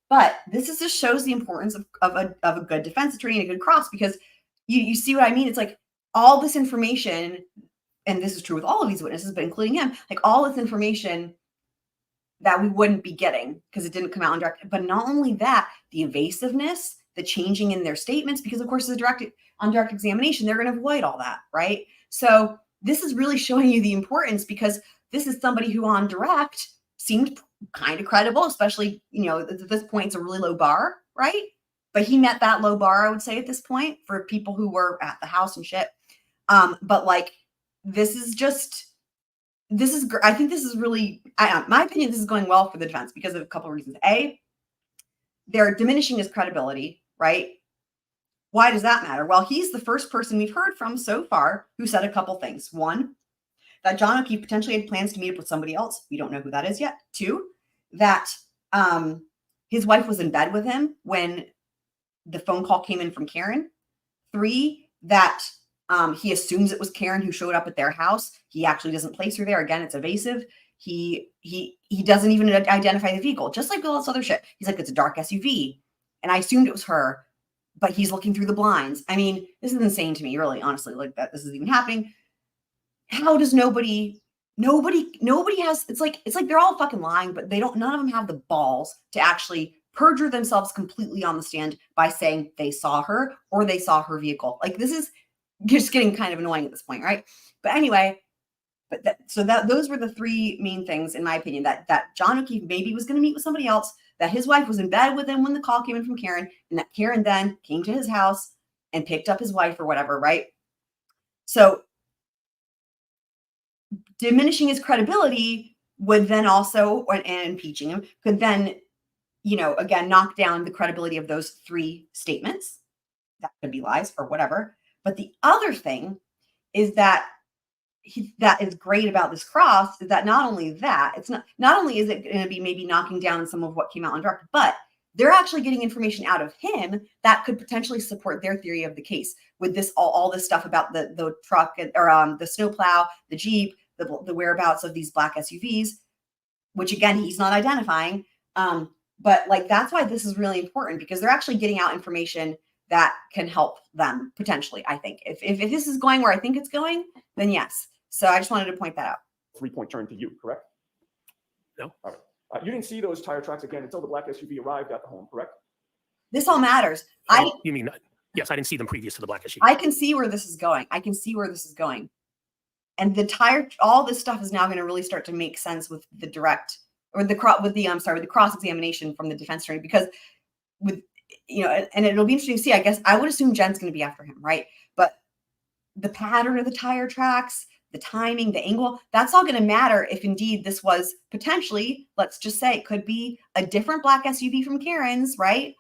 But this just shows the importance of a good defense attorney and a good cross, because you see what I mean? It's like all this information, and this is true with all of these witnesses, but including him, like all this information that we wouldn't be getting because it didn't come out on direct. But not only that, the evasiveness, the changing in their statements, because of course on direct examination, they're going to avoid all that, right? So this is really showing you the importance, because this is somebody who on direct seemed kind of credible, especially, at this point, it's a really low bar, right? But he met that low bar, I would say, at this point for people who were at the house and shit. But like, I think this is really, my opinion, this is going well for the defense because of a couple of reasons. A, they're diminishing his credibility, right? Why does that matter? Well, he's the first person we've heard from so far who said a couple things. One, that John O'Keefe potentially had plans to meet up with somebody else. We don't know who that is yet. Two, that his wife was in bed with him when the phone call came in from Karen. Three, that he assumes it was Karen who showed up at their house. He actually doesn't place her there. Again, it's evasive. He doesn't even identify the vehicle, just like all this other shit. He's like, it's a dark SUV. And I assumed it was her, but he's looking through the blinds. I mean, this is insane to me, really, honestly, like that this is even happening. How does nobody nobody has, it's like they're all fucking lying, but none of them have the balls to actually perjure themselves completely on the stand by saying they saw her or they saw her vehicle. Like, this is just getting kind of annoying at this point, right? But anyway, those were the three main things, in my opinion, that John O'Keefe maybe was going to meet with somebody else, that his wife was in bed with him when the call came in from Karen, and that Karen then came to his house and picked up his wife or whatever, right? So diminishing his credibility would then also, and impeaching him, could then, again, knock down the credibility of those three statements. That could be lies or whatever. But the other thing is that that is great about this cross is that not only is it going to be maybe knocking down some of what came out on direct, but they're actually getting information out of him that could potentially support their theory of the case with this, all this stuff about the truck or the snowplow, the Jeep, the whereabouts of these black SUVs, which again, he's not identifying. But like, that's why this is really important, because they're actually getting out information that can help them potentially. I think if this is going where I think it's going, then yes. So I just wanted to point that out.
3-point turn to you, correct?
No.
All right. You didn't see those tire tracks again until the black SUV arrived at the home, correct?
This all matters.
You mean, yes, I didn't see them previous to the black SUV.
I can see where this is going. And the all this stuff is now going to really start to make sense with the cross examination from the defense attorney, because and it'll be interesting to see. I guess I would assume Jen's going to be after him, right? But the pattern of the tire tracks, the timing, the angle, that's all going to matter if indeed this was potentially, let's just say, it could be a different black SUV from Karen's, right?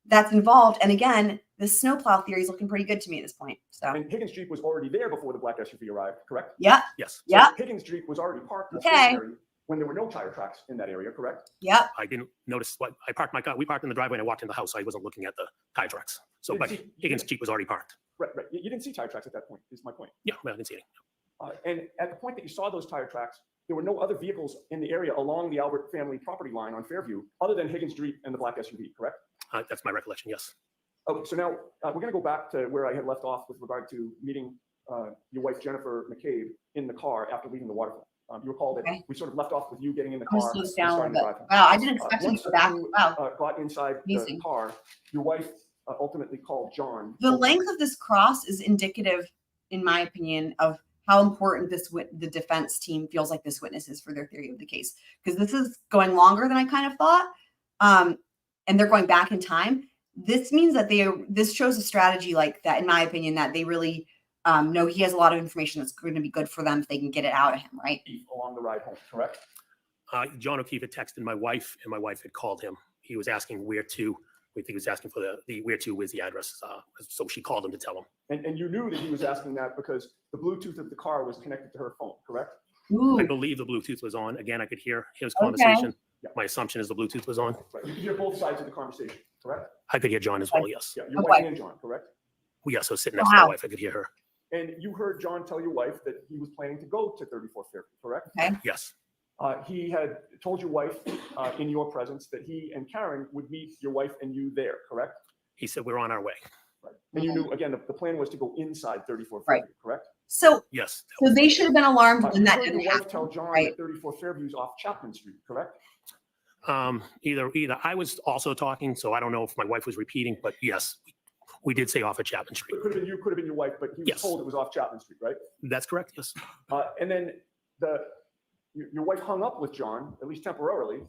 That's involved. And again, this snowplow theory is looking pretty good to me at this point. So,
and Higgins Jeep was already there before the black SUV arrived, correct?
Yeah.
Yes.
Yeah.
So Higgins Jeep was already parked
Okay.
when there were no tire tracks in that area, correct?
Yep.
I didn't notice what I parked my car. We parked in the driveway and I walked in the house. So I wasn't looking at the tire tracks. So, but Higgins Jeep was already parked.
Right. You didn't see tire tracks at that point, is my point.
Yeah, well, I didn't see any.
And at the point that you saw those tire tracks, there were no other vehicles in the area along the Albert family property line on Fairview other than Higgins Jeep and the black SUV, correct?
That's my recollection, yes.
Okay, so now we're going to go back to where I had left off with regard to meeting your wife, Jennifer McCabe, in the car after leaving the waterfront. You recall that we sort of left off with you getting in the car.
Slow down a little bit. Wow, I didn't expect him to go back. Wow.
Got inside the car, your wife ultimately called John.
The length of this cross is indicative, in my opinion, of how important the defense team feels like this witness is for their theory of the case, because this is going longer than I kind of thought, and they're going back in time. This means that this shows a strategy like that, in my opinion, that they really know he has a lot of information that's going to be good for them if they can get it out of him, right?
Along the ride home, correct?
John O'Keefe had texted my wife, and my wife had called him. He was asking where to. I think he was asking for the where to, where's the address. So she called him to tell him.
And you knew that he was asking that because the Bluetooth of the car was connected to her phone, correct?
Ooh.
I believe the Bluetooth was on. Again, I could hear his conversation. Yeah. My assumption is the Bluetooth was on.
Right. You could hear both sides of the conversation, correct?
I could hear John as well, yes.
Yeah, your wife and John, correct?
Yes, I was sitting next to my wife. I could hear her.
And you heard John tell your wife that he was planning to go to 34 Fairview, correct?
Okay.
Yes.
He had told your wife in your presence that he and Karen would meet your wife and you there, correct?
He said, we're on our way.
Right. And you knew, again, the plan was to go inside 34 Fairview, correct?
So,
yes.
So they should have been alarmed when that didn't
happen. Your wife
happen.
tell John
Right.
that 34 Fairview's off Chapman Street, correct?
Either I was also talking, so I don't know if my wife was repeating, but yes, we did say off at Chapman Street.
It could have been you, could have been your wife, but he was told it was off Chapman Street, right?
That's correct, yes.
And then your wife hung up with John, at least temporarily,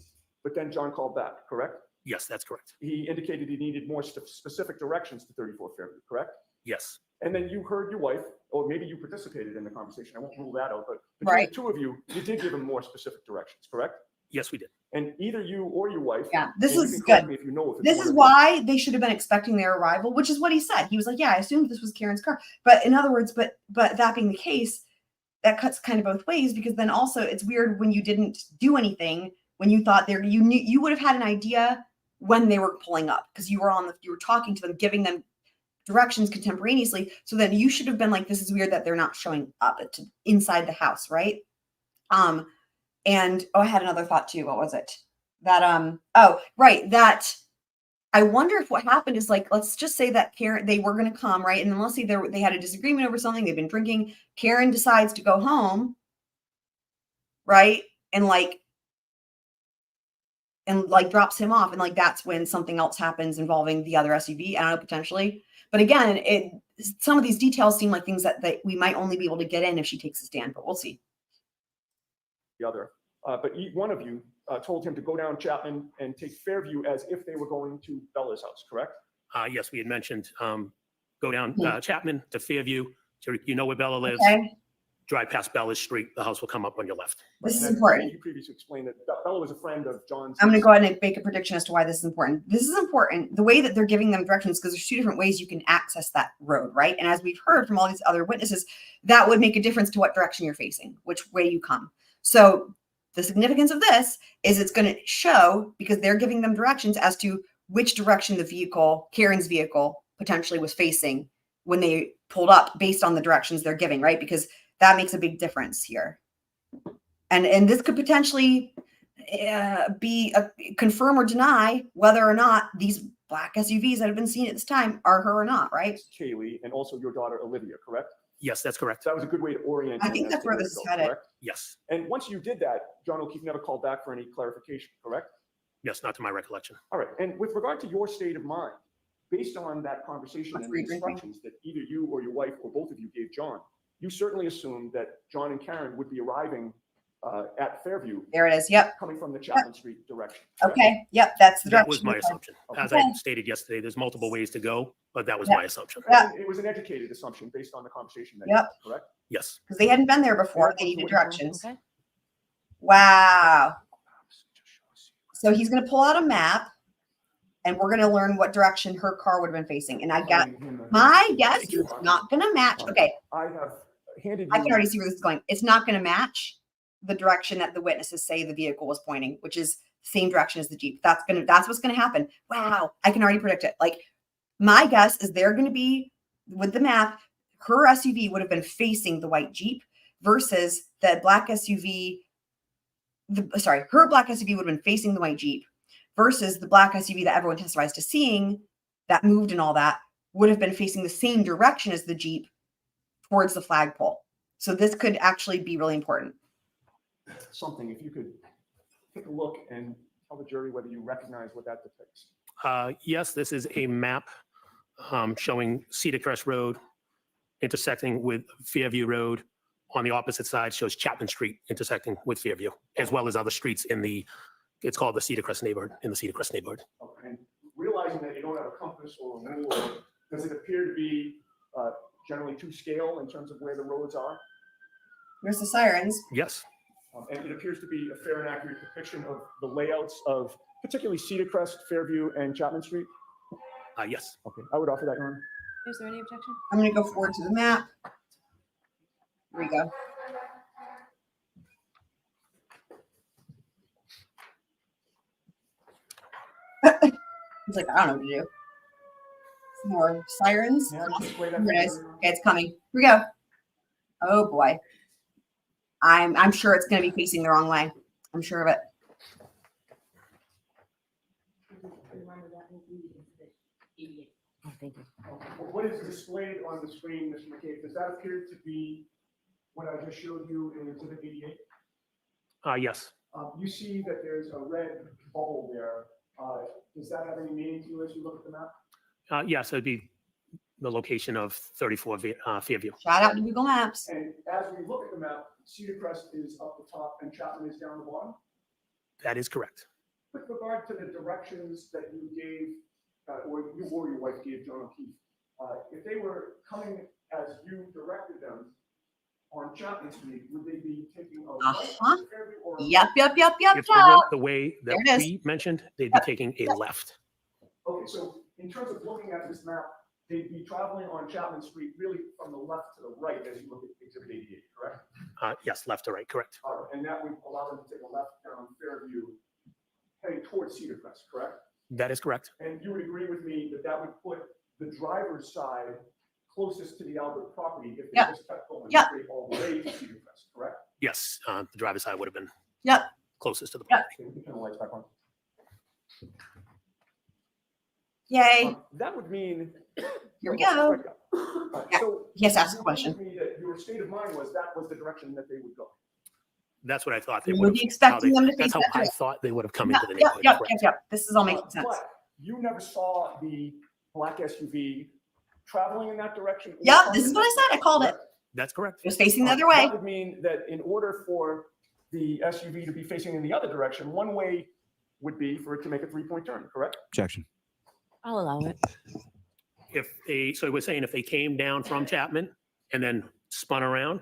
but then John called back, correct?
Yes, that's correct.
He indicated he needed more specific directions to 34 Fairview, correct?
Yes.
And then you heard your wife, or maybe you participated in the conversation. I won't rule that out, but between the two of you, you did give him more specific directions, correct?
Yes, we did.
And either you or your wife.
Yeah, this is
you can correct
good.
me if you know if it's
This
one
is
of
why they should have been expecting their arrival, which is what he said. He was like, yeah, I assumed this was Karen's car. But in other words, but that being the case, that cuts kind of both ways, because then also it's weird when you didn't do anything, when you thought you would have had an idea when they were pulling up, because you were talking to them, giving them directions contemporaneously. So then you should have been like, this is weird that they're not showing up inside the house, right? And I had another thought too. What was it? That that I wonder if what happened is, like, let's just say that Karen, they were going to come, right? And then let's say they had a disagreement over something. They've been drinking. Karen decides to go home. right? And like drops him off. And like, that's when something else happens involving the other SUV. I don't know, potentially. But again, some of these details seem like things that we might only be able to get in if she takes a stand, but we'll see.
The other, but one of you told him to go down Chapman and take Fairview as if they were going to Bella's house, correct?
Yes, we had mentioned go down Chapman to Fairview. You know where Bella lives.
Okay.
Drive past Bella's street. The house will come up on your left.
This is
And
important.
You previously explained that Bella was a friend of John's.
I'm going to go ahead and make a prediction as to why this is important. This is important. The way that they're giving them directions, because there's two different ways you can access that road, right? And as we've heard from all these other witnesses, that would make a difference to what direction you're facing, which way you come. So the significance of this is it's going to show, because they're giving them directions as to which direction the vehicle, Karen's vehicle, potentially was facing when they pulled up based on the directions they're giving, right? Because that makes a big difference here. And this could potentially confirm or deny whether or not these black SUVs that have been seen at this time are her or not, right?
Kaylee, and also your daughter Olivia, correct?
Yes, that's correct.
So that was a good way to orient.
I think that's where this is headed.
Correct?
Yes.
And once you did that, John O'Keefe never called back for any clarification, correct?
Yes, not to my recollection.
All right. And with regard to your state of mind, based on that conversation and the instructions that either you or your wife or both of you gave John, you certainly assumed that John and Karen would be arriving at Fairview.
There it is. Yep.
Coming from the Chapman Street direction. Correct?
Okay. Yep. That's the
That
direction.
was my assumption. As
Okay.
I stated yesterday, there's multiple ways to go, but that was
Yeah.
my assumption.
Yeah.
And it was an educated assumption based on the conversation that
Yep.
you had, correct?
Yes.
Because they hadn't been there before.
Yeah,
They needed
okay.
directions.
Okay.
Wow. So he's going to pull out a map and we're going to learn what direction her car would have been facing. And I got my guess is it's not going to match. Okay.
I have handed
I
you.
can already see where this is going. It's not going to match the direction that the witnesses say the vehicle was pointing, which is the same direction as the Jeep. That's what's going to happen. Wow. I can already predict it. Like, my guess is they're going to be, with the map, her SUV would have been facing the white Jeep versus the black SUV. Her black SUV would have been facing the white Jeep versus the black SUV that everyone testifies to seeing that moved and all that would have been facing the same direction as the Jeep towards the flagpole. So this could actually be really important.
Something, if you could take a look and tell the jury whether you recognize what that depicts.
Yes, this is a map showing Cedar Crest Road intersecting with Fairview Road. On the opposite side shows Chapman Street intersecting with Fairview, as well as other streets it's called the Cedar Crest neighborhood, in the Cedar Crest neighborhood.
Okay. And realizing that you don't have a compass or a rule, does it appear to be generally to scale in terms of where the roads are?
There's the sirens.
Yes.
And it appears to be a fair and accurate depiction of the layouts of particularly Cedar Crest, Fairview, and Chapman Street?
Yes.
Okay, I would offer that, Your Honor.
Is there any objection?
I'm going to go forward to the map. Here we go. He's like, I don't know what to do. Some more sirens.
Yeah, just wait
Here
up.
it is. Okay, it's coming. Here we go. Oh boy. I'm sure it's going to be facing the wrong way. I'm sure of it.
Oh, thank you.
What is displayed on the screen, Mr. McCabe, does that appear to be what I just showed you in Exhibit 88?
Yes.
You see that there's a red bubble there. Does that have any meaning to you as you look at the map?
Yes, it'd be the location of 34 Fairview.
Shout out to Google Maps.
And as we look at the map, Cedar Crest is up the top and Chapman is down the bottom.
That is correct.
With regard to the directions that you gave, or you or your wife gave John O'Keefe, if they were coming as you directed them on Chapman Street, would they be taking a right
Uh-huh.
to Fairview or?
Yep.
If they went the way that
There it is.
we mentioned, they'd be taking a left.
Okay, so in terms of looking at this map, they'd be traveling on Chapman Street really from the left to the right as you look at Exhibit 88, correct?
Yes, left to right, correct.
And that would allow them to take a left down Fairview, heading towards Cedar Crest, correct?
That is correct.
And you would agree with me that that would put the driver's side closest to the Albert property if they
Yep.
just kept going
Yep.
straight all the way to Cedar Crest, correct?
Yes, the driver's side would have been
Yep.
closest to the
Yep.
property.
Okay, we can turn the lights back on.
Yay.
That would mean.
Here we go. Yeah,
So.
he has to ask a
you
question.
told me that your state of mind was that was the direction that they would go.
That's what I thought they
You
would
would be
have.
expecting them to
That's
face
how
that
I
way.
thought they would have come
Yep,
into the
yep,
neighborhood.
yep,
correct.
yep, yep. This is all making sense.
But you never saw the black SUV traveling in that direction? or
Yep,
coming
this is
in
what I
that
said. I called it.
direction,
That's correct.
It was facing the
correct?
other way.
That would mean that in order for the SUV to be facing in the other direction, one way would be for it to make a 3-point turn, correct?
Objection.
I'll allow it.
So we're saying if they came down from Chapman and then spun around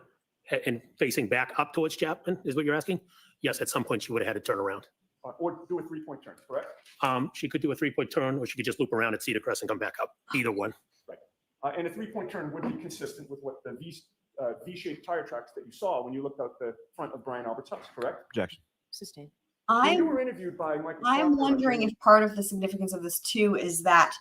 and facing back up towards Chapman, is what you're asking? Yes, at some point she would have had to turn around.
Or do a 3-point turn, correct?
She could do a 3-point turn, or she could just loop around at Cedar Crest and come back up. Either one.
And a 3-point turn would be consistent with what the V-shaped tire tracks that you saw when you looked out the front of Brian Albert's house, correct?
Objection.
Sustain.
When you
I'm
were interviewed by Michael
I'm
Proctor,
wondering if part of the significance of this too is that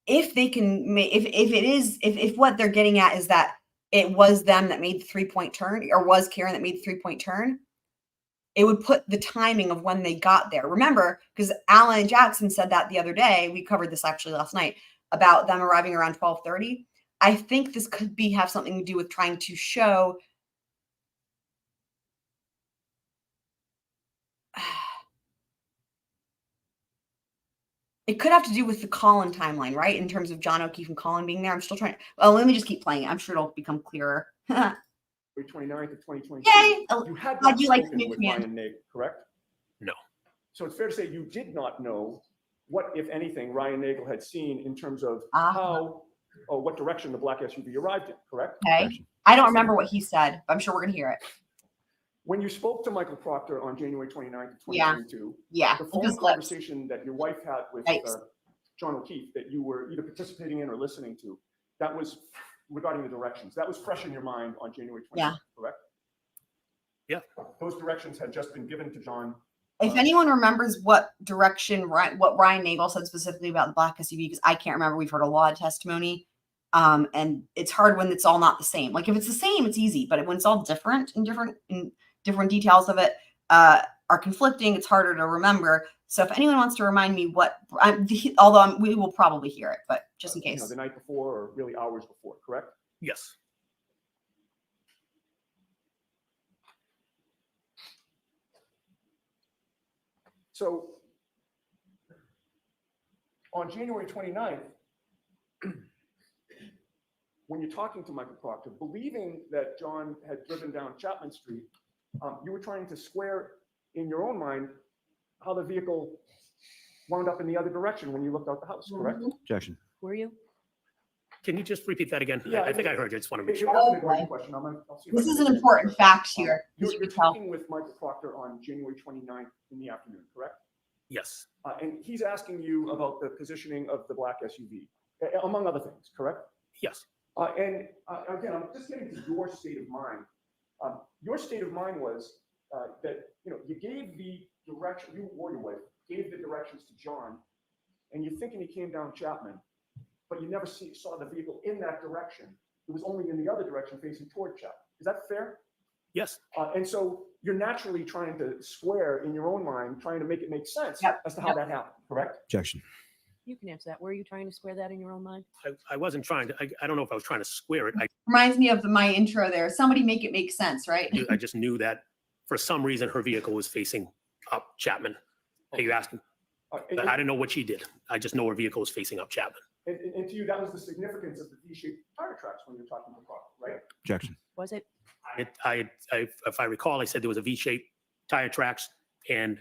if they can make if what they're getting at is that it was them that made the 3-point turn, or was Karen that made the 3-point turn, it would put the timing of when they got there. Remember, because Alan Jackson said that the other day, we covered this actually last night, about them arriving around 12:30. I think this could have something to do with trying to show it could have to do with the Colin timeline, right? In terms of John O'Keefe and Colin being there. I'm still trying. Well, let me just keep playing it. I'm sure it'll become clearer. Yay!
29th of 2022. You had
Glad
not
you like
spoken
the new
with
command.
Ryan Nagel, correct?
No.
So it's fair to say you did not know what, if anything, Ryan Nagel had seen in terms of
Ah.
how or what direction the black SUV arrived in, correct?
Okay.
Objection.
I don't remember what he said, but I'm sure we're gonna hear it.
When you spoke to Michael Proctor on January 29th of
Yeah.
2022,
Yeah.
the
it
phone
was lips.
conversation that your wife had with
Yikes.
John O'Keefe that you were either participating in or listening to, that was regarding the directions. That was fresh in your mind on January 29th,
Yeah.
correct?
Yeah.
Those directions had just been given to John.
If anyone remembers what direction what Ryan Nagel said specifically about the black SUV, because I can't remember. We've heard a lot of testimony, and it's hard when it's all not the same. Like if it's the same, it's easy, but when it's all different and different details of it are conflicting, it's harder to remember. So if anyone wants to remind me although we will probably hear it, but just in case.
The night before or really hours before, correct?
Yes.
So on January 29th, when you're talking to Michael Proctor, believing that John had driven down Chapman Street, you were trying to square in your own mind how the vehicle wound up in the other direction when you looked out the house, correct?
Objection.
Were you?
Can you just repeat that again?
Yeah,
I think I heard you. I just want to make
It
sure.
wasn't a great question. I'll see if I
This
can
is an
answer it.
important fact here.
You're,
as you
you're
can tell.
talking with Michael Proctor on January 29th in the afternoon, correct?
Yes.
And he's asking you about the positioning of the black SUV, among other things, correct?
Yes.
Again, I'm just getting to your state of mind. Your state of mind was that you gave the direction, you or your wife gave the directions to John, and you're thinking he came down Chapman, but you never saw the vehicle in that direction. It was only in the other direction facing toward Chapman. Is that fair?
Yes.
And so you're naturally trying to square in your own mind, trying to make it make sense as to how that happened, correct?
Objection.
You can answer that. Were you trying to square that in your own mind?
I wasn't trying to. I don't know if I was trying to square it.
Reminds me of my intro there. Somebody make it make sense, right?
I just knew that for some reason her vehicle was facing up Chapman. Are you asking? I didn't know what she did. I just know her vehicle was facing up Chapman.
And to you, that was the significance of the V-shaped tire tracks when you're talking about, right?
Objection.
Was it?
If I recall, I said there was a V-shaped tire tracks, and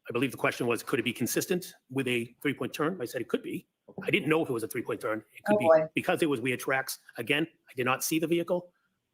I believe the question was, could it be consistent with a 3-point turn? I said it could be. I didn't know if it was a 3-point turn. It could be
boy.
because it was weird tracks. Again, I did not see the vehicle.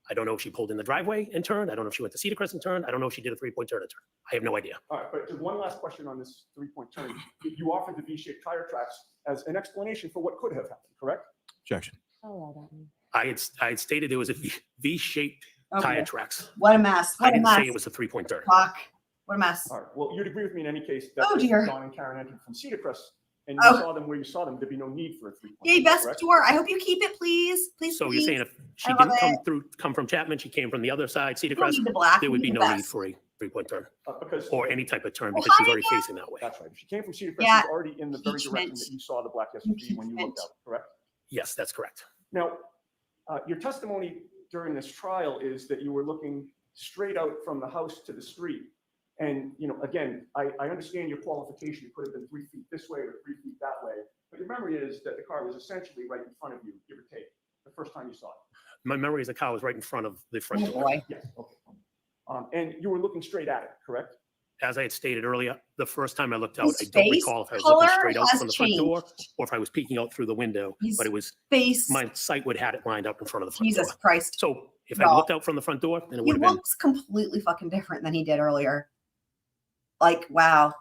I don't know if she pulled in the driveway and turned. I don't know if she went to Cedar Crest and turned. I don't know if she did a 3-point turn and turn. I have no idea.
All right, but just one last question on this 3-point turn. You offered the V-shaped tire tracks as an explanation for what could have happened, correct?
Objection.
I'll allow that one.
I had stated there was a V-shaped tire tracks.
What a mess.
I
What a
didn't
mess.
say it was a 3-point turn.
Fuck. What a mess.
All right, well, you'd agree with me in any case that
Oh,
if
dear.
John and Karen entered from Cedar Crest and you
Oh.
saw them where you saw them, there'd be no need for a 3-point
Yay,
turn,
best
correct?
door. I hope you keep it, please. Please.
So
please.
you're saying if she
I love
didn't come from Chapman, she came from the other side, Cedar
You don't
Crest,
need the black,
there
you
would be
need
no
the
need
best.
for a 3-point turn
Because
or any type of turn
Well,
because she's
how
already
do you-
facing that way.
that's right. If she came from Cedar Crest,
Yeah,
she's already in the very direction
impeachment.
that you saw the black SUV when you looked out, correct?
Yes, that's correct.
Now, your testimony during this trial is that you were looking straight out from the house to the street. And, again, I understand your qualification. It could have been 3 feet this way or 3 feet that way. But your memory is that the car was essentially right in front of you, give or take, the first time you saw it.
My memory is the car was right in front of the front
Oh
door.
boy.
Yes, okay. And you were looking straight at it, correct?
As I had stated earlier, the first time I looked out,
His
I don't
face
recall if I was looking
color
straight out
has
from the front door
changed.
or if I was peeking out through the window,
His
but it was,
face.
my sight would had it lined up in front of the front
Jesus
door.
Christ.
So if
No.
I looked out from the front door, then it
He
would have been,
looks completely fucking different than he did earlier. Like, wow.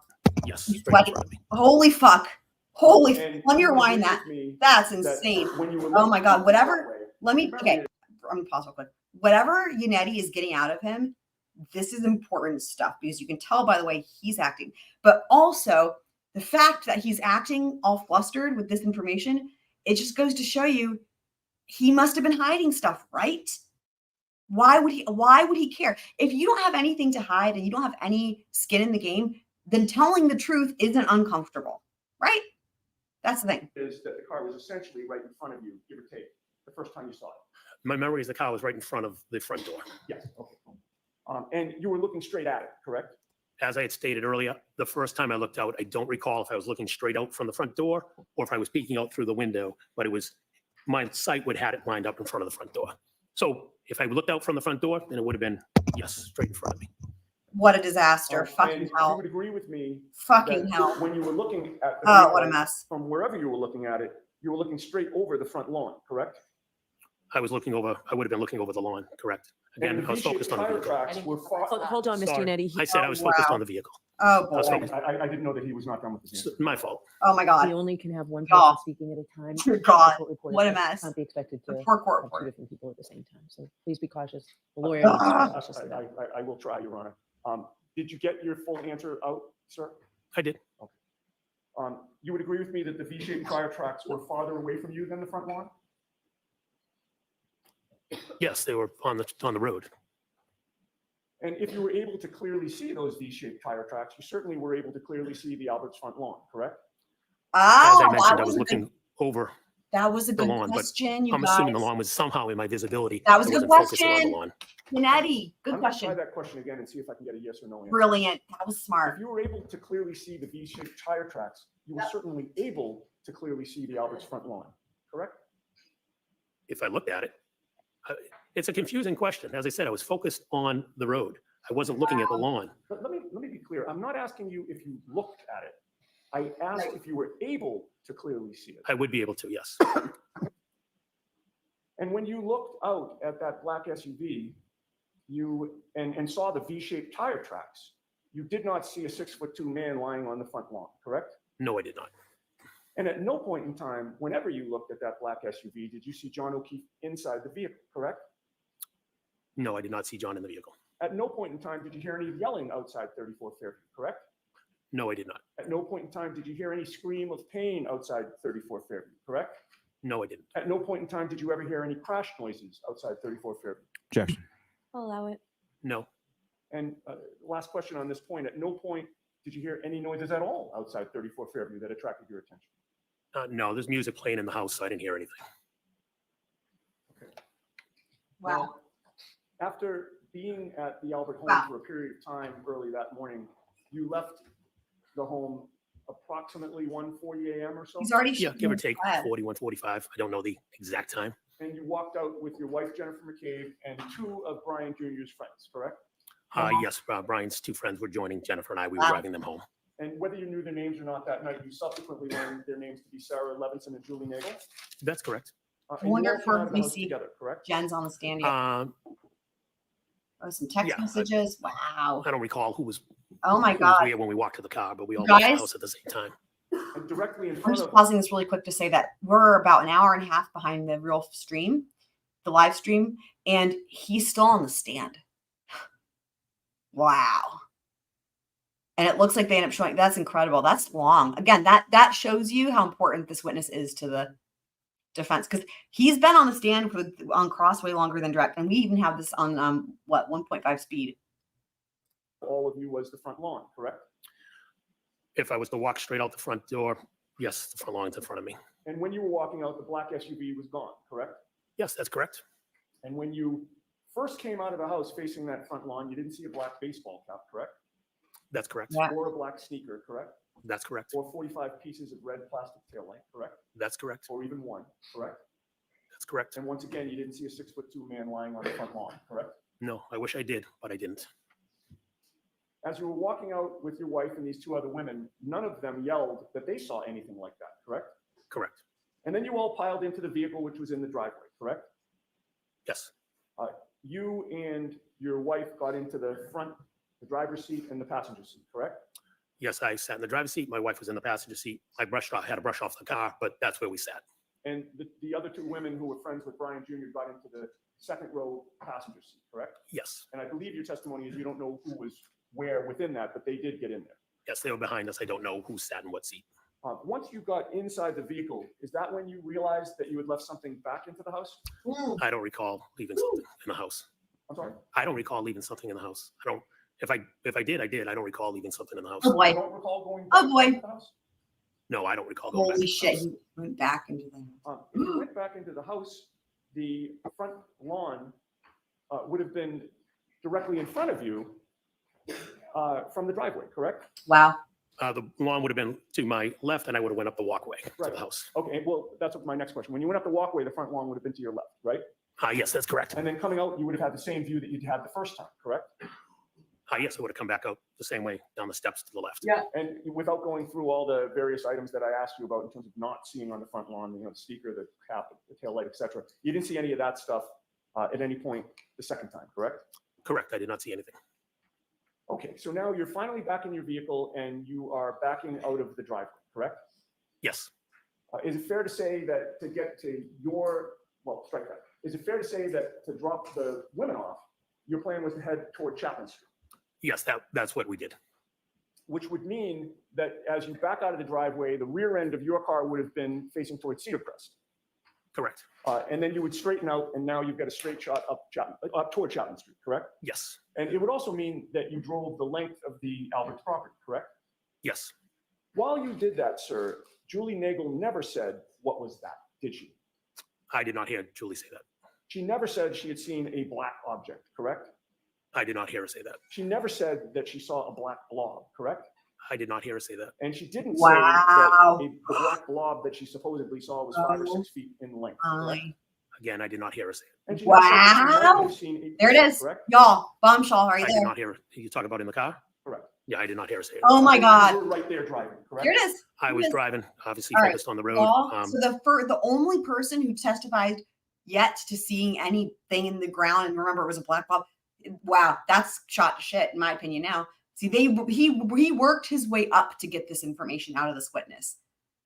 yes,
He's
straight in
like-
front of me.
Holy fuck. Holy.
And
Let me
you
rewind
agree
that.
with me
That's
that
insane.
when you were
Oh my
looking
God,
that
whatever-
way,
Let me,
your
okay.
memory
I'm gonna pause real quick. Whatever Yannetti is getting out of him, this is important stuff because you can tell by the way he's acting. But also the fact that he's acting all flustered with this information, it just goes to show you he must have been hiding stuff, right? Why would he care? If you don't have anything to hide and you don't have any skin in the game, then telling the truth isn't uncomfortable, right? That's the thing.
is that the car was essentially right in front of you, give or take, the first time you saw it.
My memory is the car was right in front of the front door.
Yes, okay. And you were looking straight at it, correct?
As I had stated earlier, the first time I looked out, I don't recall if I was looking straight out from the front door or if I was peeking out through the window, but it was, my sight would had it lined up in front of the front door. So if I looked out from the front door, then it would have been, yes, straight in front of me.
What a disaster.
And
Fucking
you
hell.
would agree with me
Fucking
that
hell.
when you were looking at the
Oh, what a
vehicle,
mess.
from wherever you were looking at it, you were looking straight over the front lawn, correct?
I was looking over, I would have been looking over the lawn, correct? Again,
And
I was
V-shaped
focused on the
tire
vehicle.
tracks were
Hold on, Mr.
Sorry.
Yannetti.
I said I was
Oh,
focused
wow.
on the vehicle.
Oh
That's
boy.
focused.
I didn't know that he was not done with his
It's
answer.
my fault.
Oh my
He
God.
only can have one
God.
person speaking at a time.
Dear
That's
God.
reported
What a
says.
mess.
Can't be expected
The
to
poor court
have two
reporter.
different people at the same time. So please be cautious. The lawyer needs to be cautious of that.
I will try, Your Honor. Did you get your full answer out, sir?
I did.
You would agree with me that the V-shaped tire tracks were farther away from you than the front lawn?
Yes, they were on the road.
And if you were able to clearly see those V-shaped tire tracks, you certainly were able to clearly see the Albert's front lawn, correct?
As
Oh,
I mentioned, I
that
was
a
looking
good,
over.
that was a
the
good
lawn, but
question, you
I'm assuming the
guys.
lawn was somehow in my visibility.
That was
I
a good
wasn't focusing on
question.
the lawn.
Yannetti, good
I'm gonna try
question.
that question again and see if I can get a yes or no answer.
Brilliant. That was
If
smart.
you were able to clearly see the V-shaped tire tracks, you were
Yep.
certainly able to clearly see the Albert's front lawn, correct?
If I looked at it, it's a confusing question. As I said, I was focused on the road. I wasn't looking at the lawn.
But let me be clear. I'm not asking you if you looked at it. I asked if you were able to clearly see it.
I would be able to, yes.
And when you looked out at that black SUV, and saw the V-shaped tire tracks, you did not see a 6'2" man lying on the front lawn, correct?
No, I did not.
And at no point in time, whenever you looked at that black SUV, did you see John O'Keefe inside the vehicle, correct?
No, I did not see John in the vehicle.
At no point in time did you hear any yelling outside 34 Fairview, correct?
No, I did not.
At no point in time did you hear any scream of pain outside 34 Fairview, correct?
No, I didn't.
At no point in time did you ever hear any crash noises outside 34 Fairview.
Objection.
I'll allow it.
No,
And last question on this point, at no point did you hear any noises at all outside 34 Fairview that attracted your attention?
no, there's music playing in the house, so I didn't hear anything.
Wow.
After being at the Albert home
Wow.
for a period of time early that morning, you left the home approximately 1:40 a.m. or so?
He's already
Yeah, give or take
Go ahead.
41, 45. I don't know the exact time.
And you walked out with your wife, Jennifer McCabe, and two of Brian Jr.'s friends, correct?
Yes, Brian's two friends were joining Jennifer and I. We were
Wow.
driving them home.
And whether you knew their names or not that night, you subsequently learned their names to be Sarah Levinson and Julie Nagel.
That's correct.
And
I
you
wonder
all
if
came out of the
we
house
see
together, correct?
Jen's on the stand yet. Oh, some text
yeah,
messages. Wow.
I don't recall who was,
Oh my
who was
God.
where when we walked to the car, but we all left the
Guys?
house at the same time.
And directly in
I'm
front
just
of
pausing this really quick to say that we're about an hour and a half behind the real stream, the live stream, and he's still on the stand. Wow. And it looks like they end up showing that's incredible. That's long. Again, that shows you how important this witness is to the defense because he's been on the stand on Crossway longer than direct, and we even have this on 1.5 speed.
all of you was the front lawn, correct?
If I was to walk straight out the front door, yes, the front lawn's in front of me.
And when you were walking out, the black SUV was gone, correct?
Yes, that's correct.
And when you first came out of the house facing that front lawn, you didn't see a black baseball cap, correct?
That's correct.
Yeah.
Or a black sneaker, correct?
That's correct.
Or 45 pieces of red plastic tail light, correct?
That's correct.
Or even one, correct?
That's correct.
And once again, you didn't see a 6'2" man lying on the front lawn, correct?
No, I wish I did, but I didn't.
As you were walking out with your wife and these two other women, none of them yelled that they saw anything like that, correct?
Correct.
And then you all piled into the vehicle, which was in the driveway, correct?
Yes.
You and your wife got into the front, the driver's seat and the passenger seat, correct?
Yes, I sat in the driver's seat. My wife was in the passenger seat. I had to brush off the car, but that's where we sat.
And the other two women who were friends with Brian Jr. got into the second row passenger seat, correct?
Yes.
And I believe your testimony is you don't know who was where within that, but they did get in there.
Yes, they were behind us. I don't know who sat in what seat.
Once you got inside the vehicle, is that when you realized that you had left something back into the house?
I don't recall leaving something in the house.
I'm sorry?
I don't recall leaving something in the house. I don't. If I did, I did. I don't recall leaving something in the house.
Oh boy.
You don't recall going
Oh,
back
boy.
into the house?
No, I don't recall going back
Holy
into the
shit,
house.
he went back into the
If you went back into the house, the front lawn would have been directly in front of you from the driveway, correct?
Wow.
The lawn would have been to my left, and I would have went up the walkway to
Right.
the house.
Okay, well, that's my next question. When you went up the walkway, the front lawn would have been to your left, right?
Yes, that's correct.
And then coming out, you would have had the same view that you'd had the first time, correct?
Yes, I would have come back out the same way down the steps to the left.
Yeah. And without going through all the various items that I asked you about in terms of not seeing on the front lawn, the speaker, the cap, the tail light, et cetera, you didn't see any of that stuff at any point the second time, correct?
Correct. I did not see anything.
Okay, so now you're finally back in your vehicle and you are backing out of the driveway, correct?
Yes.
Is it fair to say that to get to your, well, strike that. Is it fair to say that to drop the women off, your plan was to head toward Chapman Street?
Yes, that's what we did.
Which would mean that as you back out of the driveway, the rear end of your car would have been facing towards Cedar Crest.
Correct.
And then you would straighten out and now you've got a straight shot up toward Chapman Street, correct?
Yes.
And it would also mean that you drove the length of the Albert's property, correct?
Yes.
While you did that, sir, Julie Nagel never said, what was that, did she?
I did not hear Julie say that.
She never said she had seen a black object, correct?
I did not hear her say that.
She never said that she saw a black blob, correct?
I did not hear her say that.
And she didn't
Wow.
say that the black blob that she supposedly saw was 5 or 6 feet in length, correct?
Again, I did not hear her say it.
And she never said that she might
Wow.
have seen a
There it
black,
is.
correct?
Y'all, bombshell, are you
I did
there?
not hear her. You talk about in the car?
Correct.
Yeah, I did not hear her say it.
Oh my
You
God.
were right there driving, correct?
Here it is.
I was
Yes.
driving, obviously
All right.
focused on the road.
Y'all, so the only person who testified yet to seeing anything in the ground, and remember it was a black blob. Wow, that's shot to shit in my opinion. Now, see, he worked his way up to get this information out of this witness.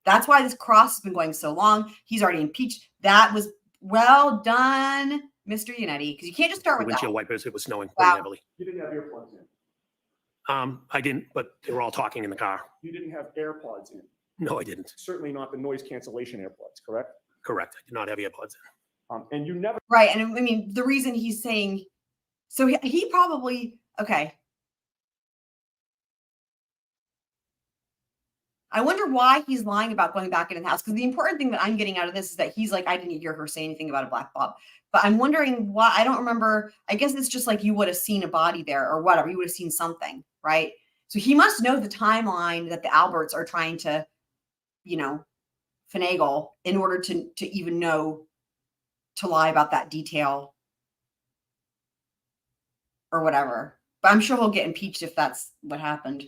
That's why this cross has been going so long. He's already impeached. That was well done, Mr. Yannetti, because you can't just start
The
with that.
windshield wipers, it was snowing
Wow.
pretty heavily.
You didn't have earplugs in.
I didn't, but they were all talking in the car.
You didn't have AirPods in.
No, I didn't.
Certainly not the noise cancellation AirPods, correct?
Correct. I did not have earbuds in.
And you never
Right. And I mean, the reason he's saying, so he probably, okay. I wonder why he's lying about going back into the house. Because the important thing that I'm getting out of this is that he's like, I didn't hear her say anything about a black blob. But I'm wondering why. I don't remember. I guess it's just like you would have seen a body there or whatever. You would have seen something, right? So he must know the timeline that the Alberts are trying to, finagle in order to even know to lie about that detail or whatever. But I'm sure he'll get impeached if that's what happened.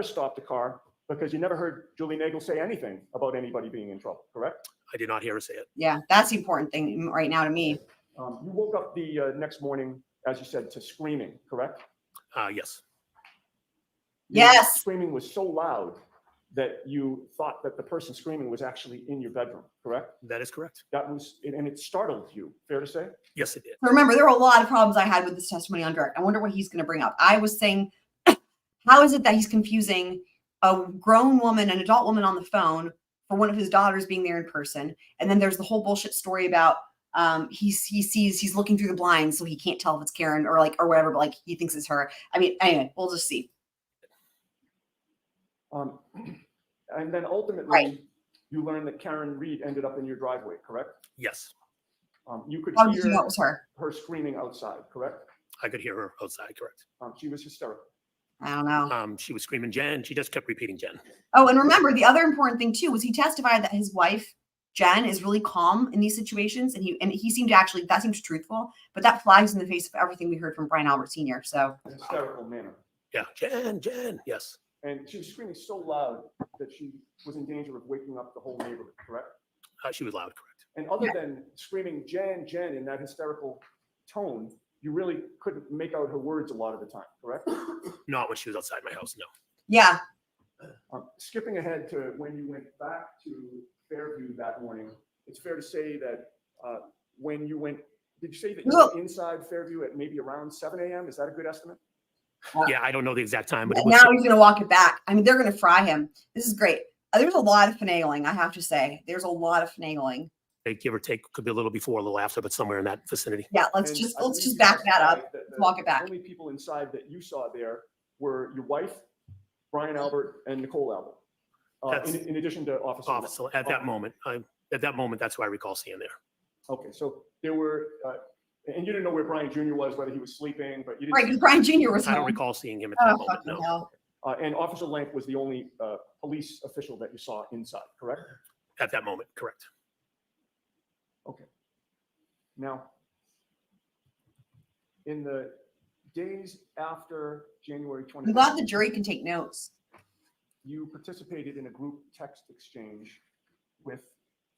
stopped the car because you never heard Julie Nagel say anything about anybody being in trouble, correct?
I did not hear her say it.
Yeah, that's the important thing right now to me.
You woke up the next morning, as you said, to screaming, correct?
Yes.
Yes.
Screaming was so loud that you thought that the person screaming was actually in your bedroom, correct?
That is correct.
That was, and it startled you, fair to say?
Yes, it did.
So remember, there were a lot of problems I had with this testimony on direct. I wonder what he's going to bring up. I was saying, how is it that he's confusing a grown woman, an adult woman on the phone for one of his daughters being there in person? And then there's the whole bullshit story about he's looking through the blinds, so he can't tell if it's Karen or whatever, but he thinks it's her. I mean, anyway, we'll just see.
And then ultimately,
Right.
you learned that Karen Reed ended up in your driveway, correct?
Yes.
You could
How did you know
hear
it was her?
her screaming outside, correct?
I could hear her outside, correct.
She was hysterical.
I don't know.
She was screaming Jen. She just kept repeating Jen.
Oh, and remember, the other important thing too was he testified that his wife Jen is really calm in these situations, and he seemed to actually, that seems truthful, but that flies in the face of everything we heard from Brian Albert Sr. So
In a hysterical manner.
Yeah, Jen, yes.
And she was screaming so loud that she was in danger of waking up the whole neighborhood, correct?
She was loud, correct.
And other than screaming Jen in that hysterical tone, you really couldn't make out her words a lot of the time, correct?
Not when she was outside my house, no.
yeah,
Skipping ahead to when you went back to Fairview that morning, it's fair to say that when you went, did you say that you were inside Fairview at maybe around 7 a.m.? Is that a good estimate?
Yeah, I don't know the exact time, but it was
now he's gonna walk it back. I mean, they're gonna fry him. This is great. There's a lot of finagling, I have to say. There's a lot of finagling.
give or take, could be a little before, a little after, but somewhere in that vicinity.
Yeah, let's
And
just
I believe you
back that up.
testified that
Walk it back.
The only people inside that you saw there were your wife, Brian Albert, and Nicole Albert.
That's-
In addition to Officer.
So at that moment, that's who I recall seeing there.
Okay, so there were, and you didn't know where Brian Jr. was, whether he was sleeping, but you didn't.
Right, because Brian Jr. was
I don't
home.
recall seeing him at
Oh,
that moment,
fucking
no.
hell.
And Officer Lank was the only police official that you saw inside, correct?
At that moment, correct.
Okay. Now, in the days after January
I'm
20th,
glad the jury can take notes.
you participated in a group text exchange with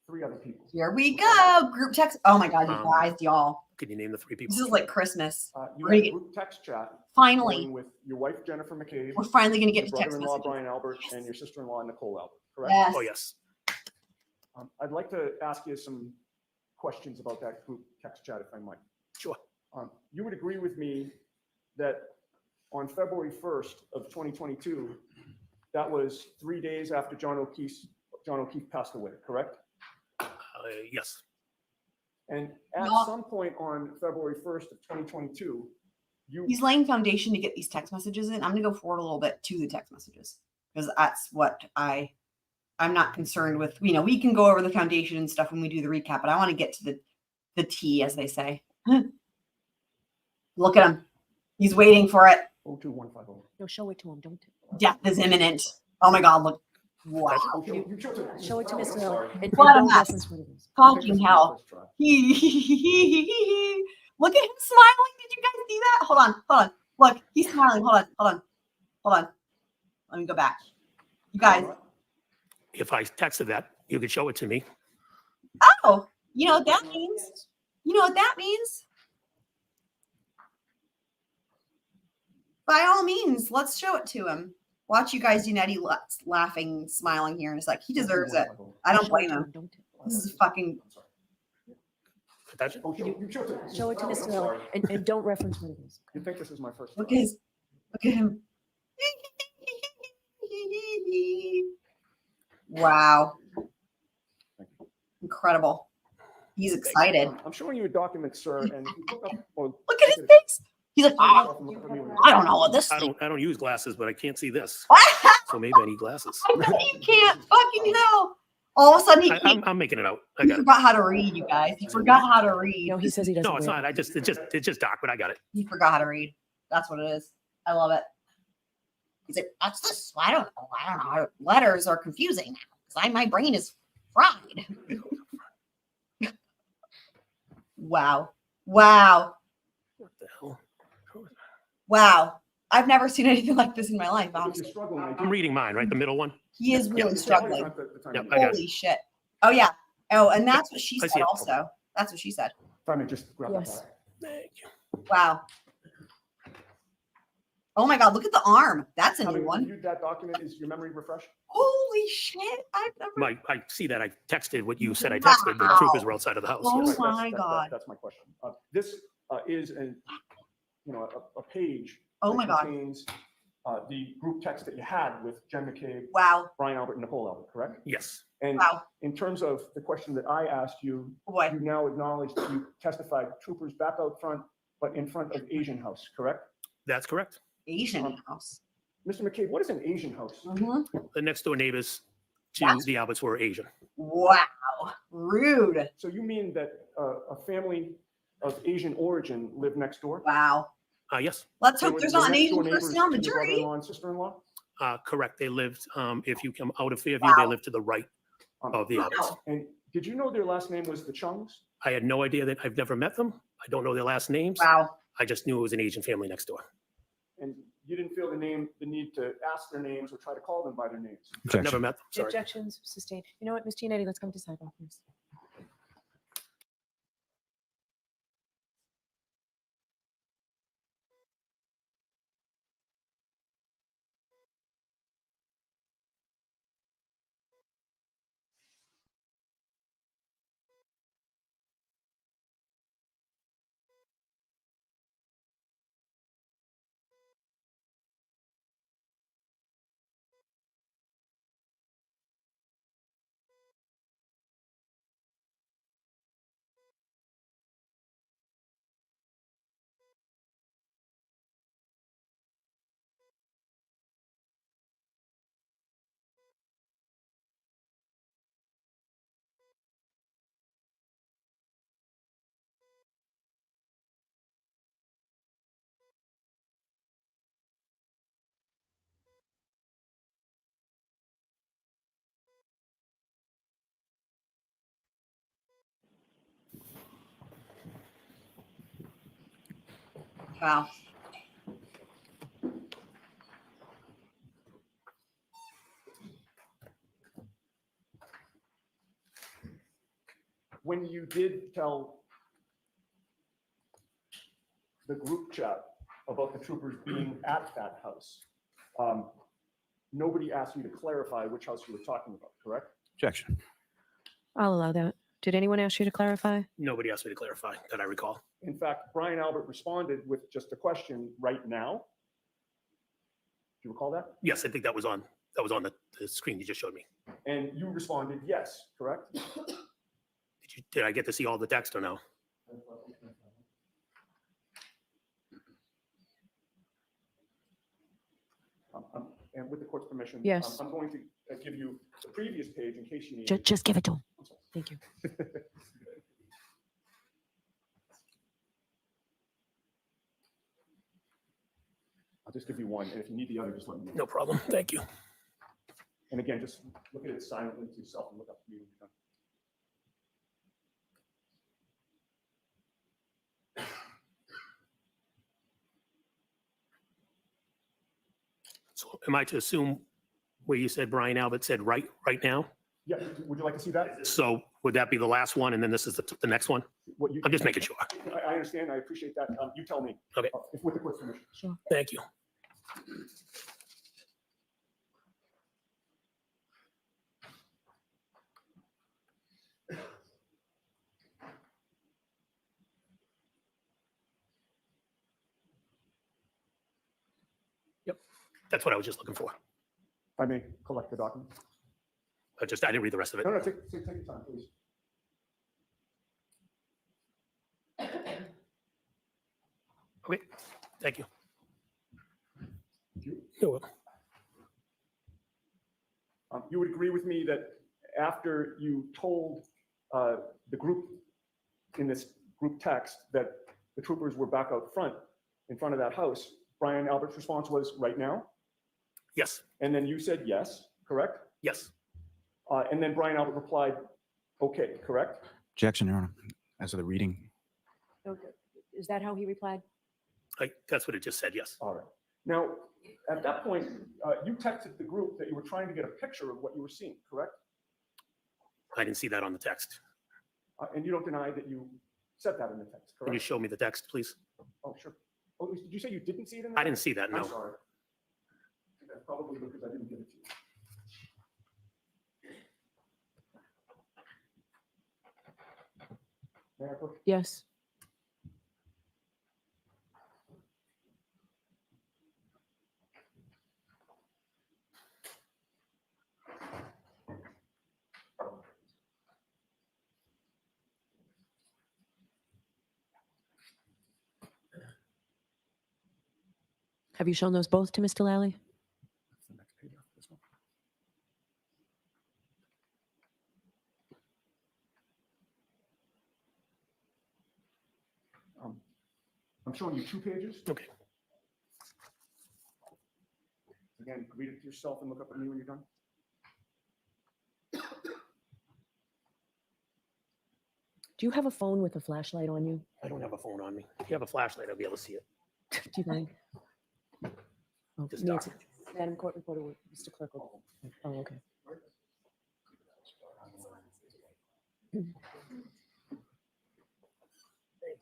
3 other people.
Here we go. Group text. Oh my God, you
Um,
guys, y'all.
Can you name the 3 people?
This is like Christmas.
You
We're
had
gonna
a
get-
group text chat
Finally,
going with your wife, Jennifer McCabe,
we're finally going to
your
get to text
brother-in-law,
messages.
Brian Albert, and your sister-in-law, Nicole Albert, correct?
Yes.
Oh, yes.
I'd like to ask you some questions about that group text chat, if I might.
Sure.
You would agree with me that on February 1st of 2022, that was 3 days after John O'Keefe passed away, correct?
Yes.
And at
No.
some point on February 1st of 2022,
He's laying foundation to get these text messages in. I'm going to go forward a little bit to the text messages because that's what I'm not concerned with. You know, we can go over the foundation and stuff when we do the recap, but I want to get to the tea, as they say. Look at him. He's waiting for it.
02150.
No, show it to him. Don't.
Death is imminent. Oh my God, look. Wow.
You chose it.
Show it to
Oh,
Mr.
I'm
Miller.
sorry.
And
What a
don't
mess.
reference what it is.
Fucking hell.
First try.
Look at him smiling. Did you guys see that? Hold on. Look, he's smiling. Hold on. Let me go back. You guys.
If I texted that, you could show it to me.
Oh, you know what that means? By all means, let's show it to him. Watch you guys, Unetti laughing, smiling here. And it's like, he deserves it. I don't
Show
blame
it to
him.
Don't.
This is fucking.
Attention.
Oh, you chose it.
Show it to
Oh, I'm
Mr. Miller.
sorry.
And don't reference what it is.
You think this is my first
Look
try?
at him. Wow. Incredible. He's excited.
I'm showing you a document, sir, and you look up.
Look at his face. He's like, oh, I don't know what this
I
thing.
don't use glasses, but I can't see this.
I
So maybe I need glasses.
bet you can't fucking hell. All of a sudden,
I'm making it out. I
he
got it.
forgot how to read, you guys. He forgot how to read.
No, he says he doesn't.
No, it's
wear
not.
it.
It's just dark, but I got it.
He forgot how to read. That's what it is. I love it. He's like, what's this? I don't know. Letters are confusing now because my brain is fried. Wow.
What the hell?
Wow. I've never seen anything like this in my life,
If you're
honestly.
struggling, I
I'm reading mine, right? The middle one?
He is
Yeah.
really struggling.
Yep, I got it.
Holy shit. Oh, yeah. Oh, and that's what she
I
said
see it.
also. That's what she said.
If I may just grab that
Yes.
back.
Thank you.
Wow. Oh my God, look at the arm. That's a new
Having
one.
reviewed that document, is your memory refreshed?
Holy shit. I've never.
I see that I texted what you said I texted. The troopers were outside of the house.
Oh
Yes.
my God.
That's my question. This is a page.
Oh
that
my God.
Contains the group text that you had with Jen McCabe,
Wow.
Brian Albert, and Nicole Albert, correct?
Yes.
And
Wow.
in terms of the question that I asked you,
Oh boy.
you now acknowledge that you testified troopers back out front, but in front of Asian House, correct?
That's correct.
Asian house.
Mr. McCabe, what is an Asian house?
Mhm.
The next door neighbors to the Alberts were Asian.
Wow, rude.
So you mean that a family of Asian origin lived next door?
Wow.
Yes,
Let's
They
hope
were
there's
the
not an
next
Asian
door neighbors
person on the
to your
jury.
brother-in-law and sister-in-law?
correct. They lived, if you come out of Fairview, they
Wow.
lived to the right of the Alberts.
Wow.
And did you know their last name was the Chungs?
I had no idea that, I've never met them. I don't know their last names.
Wow.
I just knew it was an Asian family next door.
And you didn't feel the need to ask their names or try to call them by their names?
I've never
Objection.
met them, sorry.
Objections sustained. You know what, Ms. Giannetti, let's come to sidebar, please.
Wow.
When you did tell the group chat about the troopers being at that house, nobody asked you to clarify which house you were talking about, correct?
Objection.
I'll allow that. Did anyone ask you to clarify?
Nobody asked me to clarify that I recall.
In fact, Brian Albert responded with just a question right now. Do you recall that?
Yes, I think that was on the screen you just showed me.
And you responded yes, correct?
Did I get to see all the text or no?
And with the court's permission,
Yes.
I'm going to give you the previous page in case you need it.
Just give it to him. Thank you.
I'll just give you one, and if you need the other, just let me know.
No problem, thank you.
And again, just look at it silently to yourself and look up to me when you're done.
So am I to assume where you said Brian Albert said right now?
Yeah, would you like to see that?
So would that be the last one and then this is the next one?
What you,
I'm just making sure.
I understand, I appreciate that. You tell me.
Okay.
If with the court's permission.
Sure.
Thank you. Yep, that's what I was just looking for.
I may collect the document.
I didn't read the rest of it.
No, take your time, please.
Okay, thank you.
Thank you.
You're welcome.
You would agree with me that after you told the group in this group text that the troopers were back out front, in front of that house, Brian Albert's response was right now?
Yes,
And then you said yes, correct?
yes,
And then Brian Albert replied, okay, correct?
Objection, Your Honor. As of the reading.
Okay. Is that how he replied?
that's what it just said, yes.
All right. Now, at that point, you texted the group that you were trying to get a picture of what you were seeing, correct?
I didn't see that on the text.
And you don't deny that you said that in the text,
Can you
correct?
show me the text, please?
Oh, sure. Oh, did you say you didn't see it in the
I didn't
text?
see that,
I'm
no.
sorry. That's probably because I didn't give it to you. May I approach?
Yes. Have you shown those both to Mr. Lally?
That's the next page after this one. I'm showing you 2 pages.
Okay.
Again, read it to yourself and look up at me when you're done.
Do you have a phone with a flashlight on you?
I don't have a phone on me. If you have a flashlight, I'll be able to see it.
Do you mind? Oh,
Just
Nancy,
dark.
Madam Court Reporter, Mr. Clerk. Oh, okay.
Thank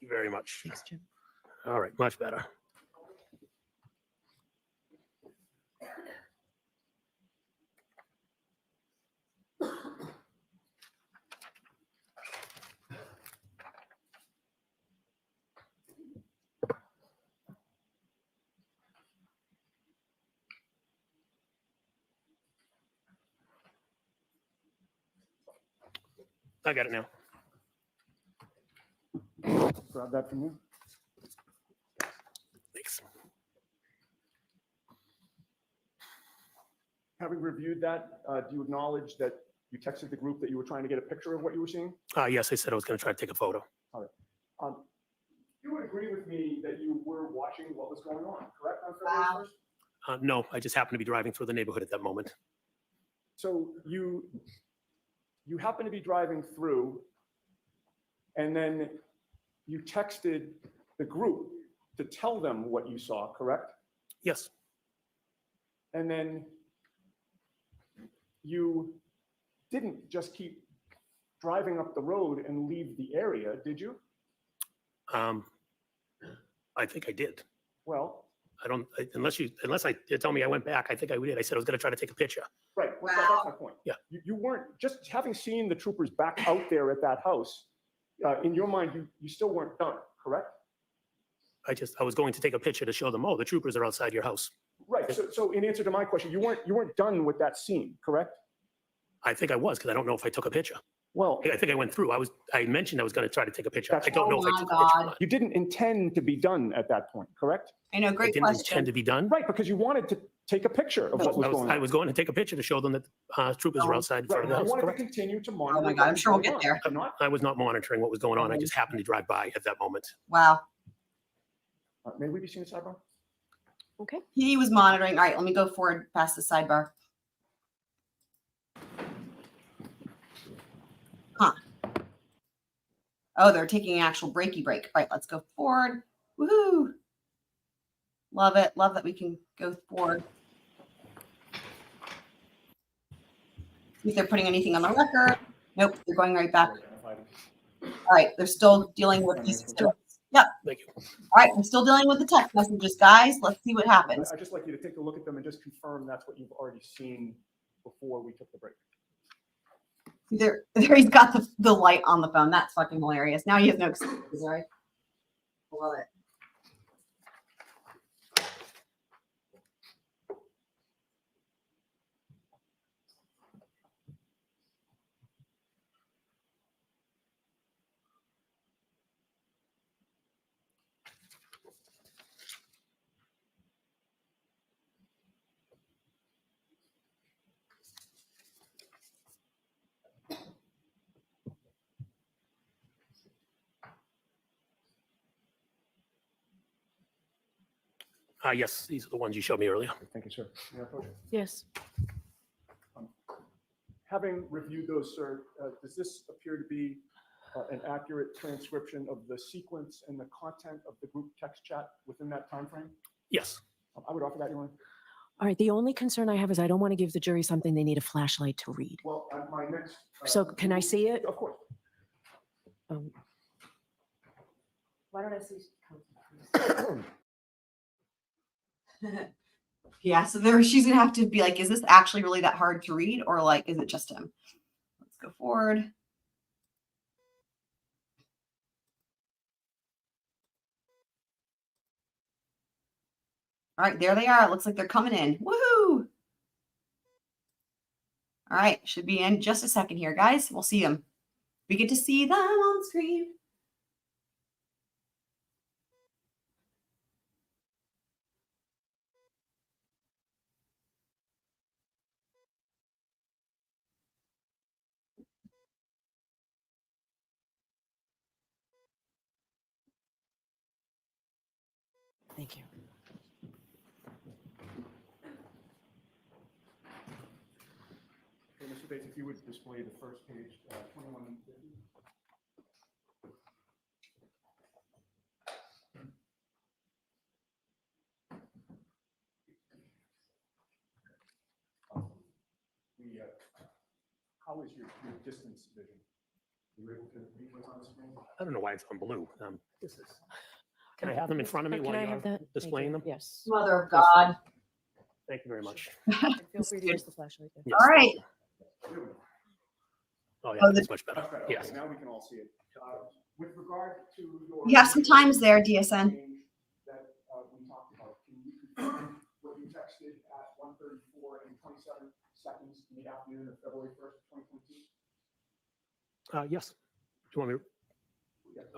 you very much.
Thanks, Jim.
All right, much better. I got it now.
Grab that from you.
Thanks.
Having reviewed that, do you acknowledge that you texted the group that you were trying to get a picture of what you were seeing?
Yes, I said I was going to try to take a photo.
You would agree with me that you were watching what was going on, correct, on February 1st?
No, I just happened to be driving through the neighborhood at that moment.
So you happen to be driving through, and then you texted the group to tell them what you saw, correct?
Yes,
And then you didn't just keep driving up the road and leave the area, did you?
I think I did.
Well,
I don't, unless you tell me I went back, I think I did. I said I was going to try to take a picture.
right, that's my point.
Yeah.
You weren't, just having seen the troopers back out there at that house, in your mind, you still weren't done, correct?
I was going to take a picture to show them, oh, the troopers are outside your house.
Right, so in answer to my question, you weren't done with that scene, correct?
I think I was, because I don't know if I took a picture.
Well,
I think I went through. I mentioned I was going to try to take a picture.
That's-
I don't know if I
Oh
took
my
a picture or
God.
not.
you didn't intend to be done at that point, correct?
I know,
I
great
didn't intend
question.
to be done.
Right, because you wanted to take a picture of what was going on.
I was going to take a picture to show them that troopers were outside in front of the
Right, you
house.
wanted to
Correct.
continue to monitor.
Oh my
what
God, I'm
was
sure we'll
going
get
on,
there.
did you not?
I was not monitoring what was going on. I just happened to drive by at that moment.
Wow.
May we be seeing the sidebar?
Okay.
He was monitoring. All right, let me go forward past the sidebar. Huh. Oh, they're taking an actual breaky break. All right, let's go forward. Woohoo. Love it. Love that we can go forward. See if they're putting anything on the record. Nope, they're going right back. All right, they're still dealing with these. Yep.
Thank you.
All right, we're still dealing with the text messages, guys. Let's see what happens.
I'd just like you to take a look at them and just confirm that's what you've already seen before we took the break.
There he's got the light on the phone. That's fucking hilarious. Now he has no excuses, right? Love it.
Yes, these are the ones you showed me earlier.
Thank you, sir. May I approach?
Yes.
Having reviewed those, sir, does this appear to be an accurate transcription of the sequence and the content of the group text chat within that time frame?
Yes.
I would offer that, Your Honor.
All right. The only concern I have is I don't want to give the jury something they need a flashlight to read.
Well, my next.
So can I see it?
Of course.
Why don't I see?
Yeah, so she's gonna have to be like, is this actually really that hard to read, or like, is it just him? Let's go forward. All right, there they are. It looks like they're coming in. Woohoo! All right, should be in just a second here, guys. We'll see them. We get to see them on screen.
Thank you.
Okay, Mr. Bates, if you would display the first page, 2150. How is your distance vision? Are you able to read what's on the screen?
I don't know why it's on blue. This is. Can I have them in front of me
Can
while
I
you're
have that? Thank
displaying
you.
them?
Yes.
Mother of God.
Thank you very much.
And feel free to use the flashlight. there.
Yes,
All
thank
right.
you. Oh, yeah,
Oh,
that's much better.
Okay,
Yes.
now we can all see it. With regard to your.
You have some times there, DSN.
That we talked about, can you confirm what you texted at 1:34 and 27 seconds in the afternoon of February 1st, 2022?
Yes. Do you want me to?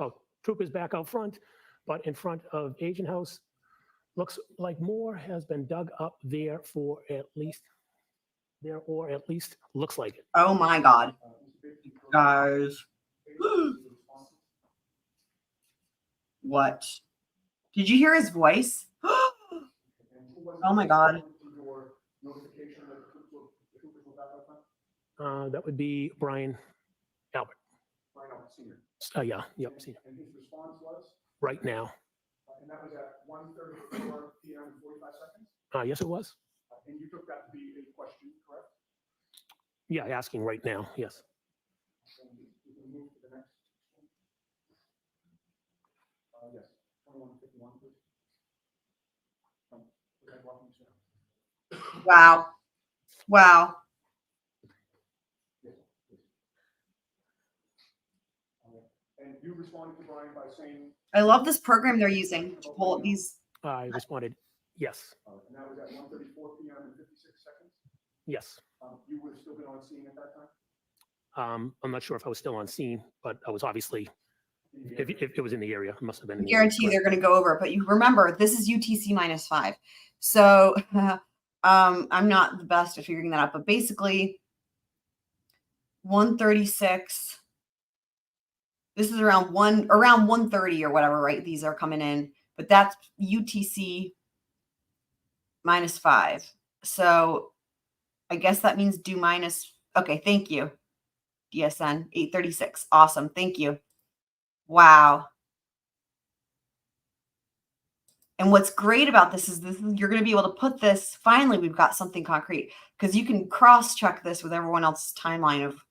Oh, troop is back out front, but in front of Agent House. Looks like more has been dug up there for at least, looks like it.
Oh my God. Guys. What? Did you hear his voice? Oh my God.
That would be Brian Albert.
Brian Albert Sr.
Yeah, yep, senior.
And his response was?
Right now.
And that was at 1:34 p.m. and 45 seconds?
Yes, it was.
And you took that to be a question, correct?
Yeah, asking right now, yes.
And we can move to the next. Yes, 2151, please.
Wow. Wow.
And you responded to Brian by saying?
I love this program they're using to pull up these.
I responded, yes,
And that was at 1:34 p.m. and 56 seconds?
yes.
You would have still been on scene at that time?
I'm not sure if I was still on scene, but I was obviously, if it was in the area, it must have been. In the
Guarantee
area,
they're going to go over it, but you remember this is UTC -5. So I'm not the best at figuring that out, but basically 136. This is around 1:30 or whatever, right? These are coming in, but that's UTC -5. So I guess that means due minus. Okay, thank you. DSN 836. Awesome. Thank you. Wow. And what's great about this is you're going to be able to put this. Finally, we've got something concrete because you can cross check this with everyone else's timeline of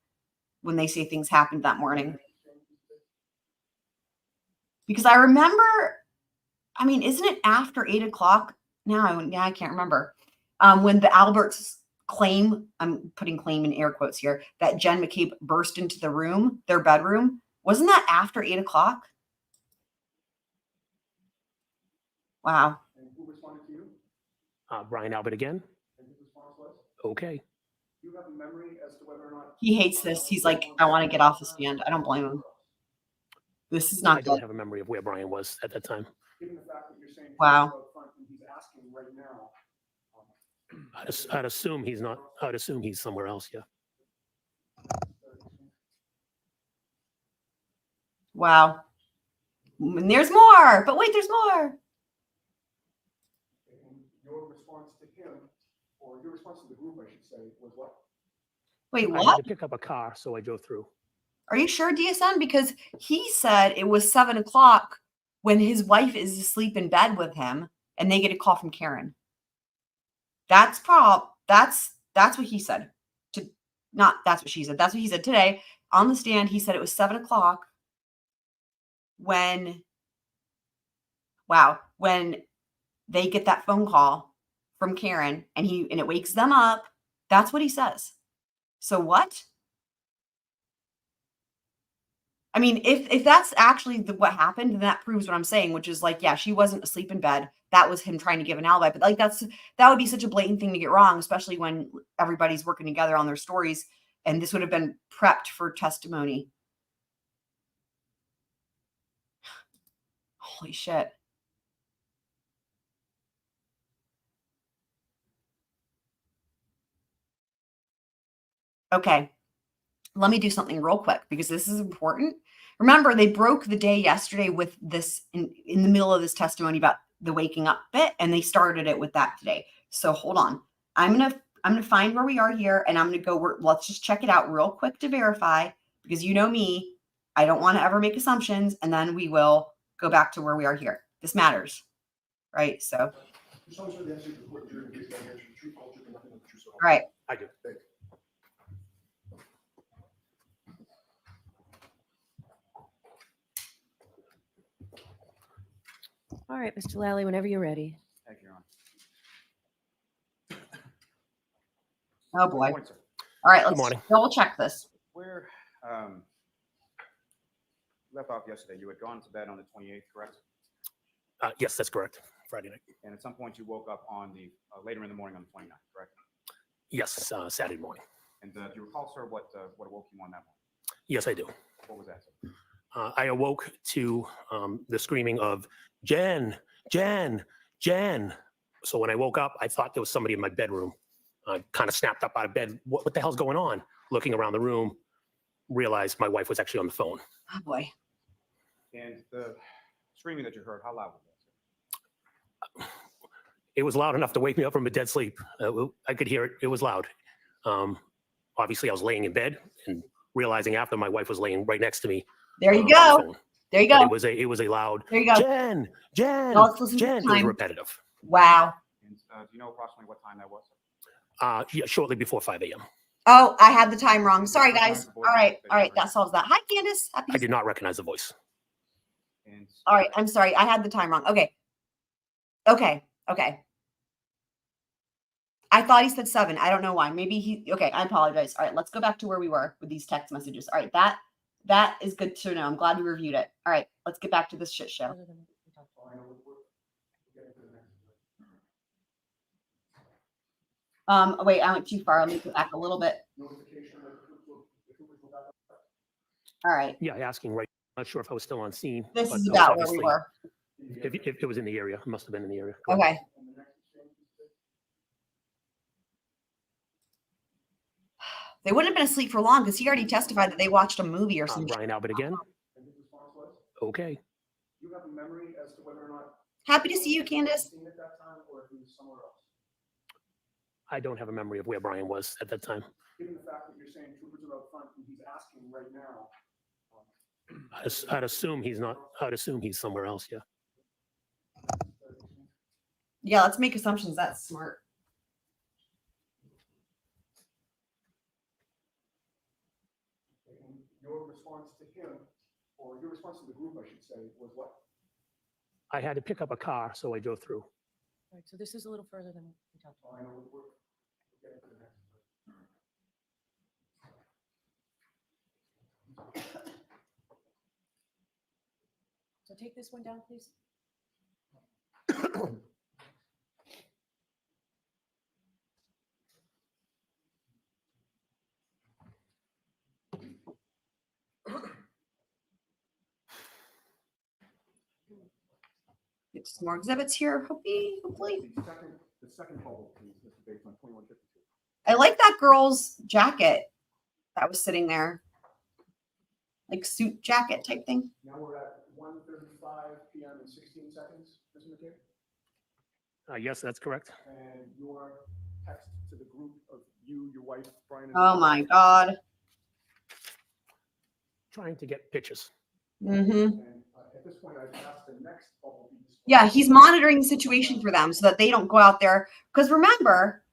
when they say things happened that morning. Because I remember, I mean, isn't it after 8 o'clock? Now I can't remember. When the Alberts claim, I'm putting claim in air quotes here, that Jen McCabe burst into the room, their bedroom. Wasn't that after 8 o'clock? Wow.
And who responded to you?
Brian Albert again.
And his response was?
Okay.
Do you have a memory as to whether or not?
He hates this. He's like, I want to get off the stand. I don't blame him. This is
I
not
don't
good.
have a memory of where Brian was at that time.
Given the fact that you're saying.
Wow.
Up front and he's asking right now.
I'd assume he's not. I'd assume he's somewhere else. Yeah.
Wow. And there's more, but wait, there's more.
And your response to him, or your response to the group, I should say, was what?
Wait,
I had
what?
to pick up a car, so I drove through.
Are you sure, DSN? Because he said it was 7 o'clock when his wife is asleep in bed with him and they get a call from Karen. That's what he said. That's what she said. That's what he said today on the stand. He said it was 7 o'clock when they get that phone call from Karen and it wakes them up. That's what he says. So what? I mean, if that's actually what happened, then that proves what I'm saying, which is like, yeah, she wasn't asleep in bed. That was him trying to give an alibi. But like that would be such a blatant thing to get wrong, especially when everybody's working together on their stories. And this would have been prepped for testimony. Holy shit. Okay. Let me do something real quick because this is important. Remember, they broke the day yesterday with this in the middle of this testimony about the waking up bit, and they started it with that today. So hold on. I'm gonna find where we are here, and I'm gonna go. Let's just check it out real quick to verify, because you know me, I don't want to ever make assumptions, and then we will go back to where we are here. This matters, right? So, all right.
I do.
All right, Mr. Lally, whenever you're ready.
Thank you, Your Honor.
Oh boy.
Good morning, sir.
All right,
Good
let's
morning.
double check this.
Where left off yesterday, you had gone to bed on the 28th, correct?
Yes, that's correct. Friday night.
And at some point you woke up on the later in the morning on the 29th, correct?
Yes, Saturday morning.
And do you recall, sir, what awoke you on that morning?
Yes, I do.
What was that, sir?
I awoke to the screaming of Jen, Jen, Jen. So when I woke up, I thought there was somebody in my bedroom. I kind of snapped up out of bed. What the hell's going on? Looking around the room, realized my wife was actually on the phone.
Oh boy.
And the screaming that you heard, how loud was that, sir?
It was loud enough to wake me up from a dead sleep. I could hear it. It was loud. Obviously, I was laying in bed and realizing after my wife was laying right next to me.
There you
on the
go.
phone.
There you
But
go.
it was a loud
There you go.
Jen, Jen,
Now let's listen to
Jen.
the
It was
time.
repetitive.
Wow.
And do you know approximately what time that was, sir?
Yeah, shortly before 5 a.m.
Oh, I had the time wrong. Sorry,
What
guys.
time's the
All
voice
right.
that
All
you
right.
heard?
That solves that. Hi, Candace. Happy
I
to
did not recognize the voice.
And
All right. I'm sorry. I had the time wrong. Okay. Okay. Okay. I thought he said 7. I don't know why. Maybe okay. I apologize. All right. Let's go back to where we were with these text messages. All right. That is good to know. I'm glad we reviewed it. All right. Let's get back to this shit show.
Other than what we talked about.
Wait, I went too far. Let me go back a little bit. All right.
Yeah, asking right. Not sure if I was still on scene.
This
but
is
I was
about where we
obviously-
were.
If it was in the area, it must have been in the area. Correct.
Okay. They wouldn't have been asleep for long because he already testified that they watched a movie or something.
Brian Albert again. Okay.
You have a memory as to whether or not.
Happy to see you, Candace.
Seen at that time, or if he was somewhere else?
I don't have a memory of where Brian was at that time.
Given the fact that you're saying troopers are out front and he's asking right now.
I'd assume he's not. I'd assume he's somewhere else. Yeah.
Yeah, let's make assumptions. That's smart.
And your response to him, or your response to the group, I should say, was what?
I had to pick up a car, so I drove through.
All right, so this is a little further than what we talked about.
I know we're getting to the next.
So take this one down, please.
Get some more exhibits here. Hopefully.
The second bubble, please, Mr. Bates, on 2152.
I like that girl's jacket that was sitting there. Like suit jacket type thing.
Now we're at 1:35 p.m. and 16 seconds, Mr. McCabe.
Yes, that's correct.
And your text to the group of you, your wife, Brian. And
Oh my God.
Trying to get pictures.
Mm-hmm.
And at this point, I've asked the next bubble. be displayed.
Yeah, he's monitoring the situation for them so that they don't go out there. Because remember,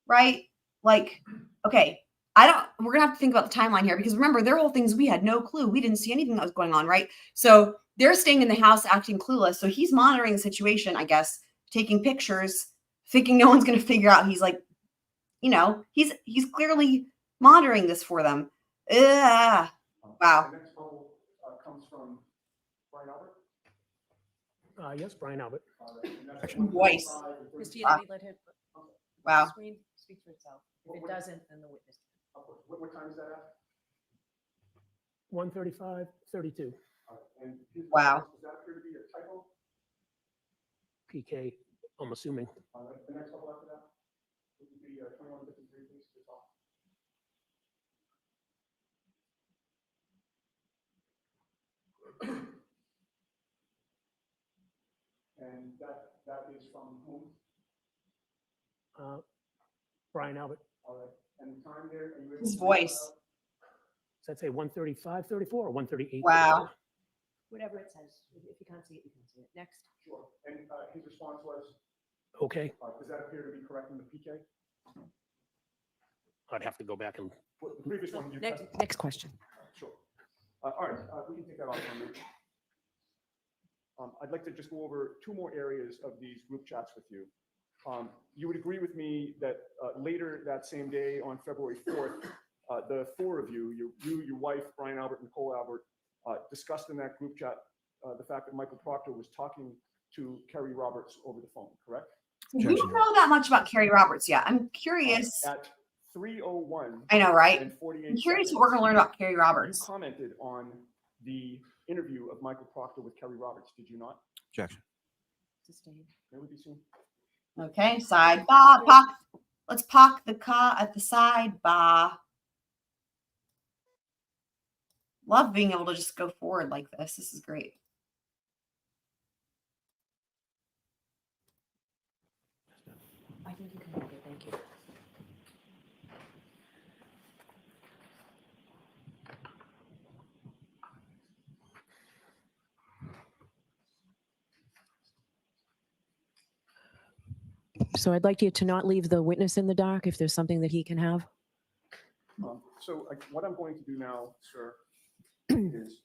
right? Like, okay, we're gonna have to think about the timeline here because remember, their whole things, we had no clue. We didn't see anything that was going on, right? So they're staying in the house acting clueless. So he's monitoring the situation, I guess, taking pictures, thinking no one's gonna figure out. He's like, he's clearly monitoring this for them. Ugh. Wow.
The next bubble comes from Brian Albert.
Yes, Brian Albert.
And that's
Voice.
1:35 and 30
Christina, let him.
Wow.
The screen speaks for itself. If it doesn't, then the witness.
What time is that at?
1:35, 32.
And his
Wow.
response, does that appear to be a typo?
PK. I'm assuming.
The next bubble after that would be 2153, please. to the top. And that is from whom?
Brian Albert,
All right. And the time there? Are you able
His
to read
voice.
that out?
does that say 135, 34 or 138?
Wow.
Whatever it says. If you can't see it, you can't see it. Next.
Sure. And his response was,
Okay,
does that appear to be correct in the PK?
I'd have to go back and,
What, the previous one you
Next question.
Sure. All right, we can take that off for a minute. I'd like to just go over two more areas of these group chats with you. You would agree with me that later that same day on February 4th, the four of you, your wife, Brian Albert, Nicole Albert, discussed in that group chat the fact that Michael Proctor was talking to Kerry Roberts over the phone, correct?
We don't know that much about Carrie Roberts yet. I'm curious.
At 3:01.
I know, right?
And 48
I'm curious
seconds,
what we're going to learn about Carrie
you
Roberts.
commented on the interview of Michael Proctor with Kerry Roberts, did you not?
Objection.
Sustained.
May we be seen?
Okay, sidebar. Park. Let's park the car at the sidebar. Love being able to just go forward like this. This is great.
I think you can make it. Thank you. So I'd like you to not leave the witness in the dark if there's something that he can have.
What I'm going to do now, sir, is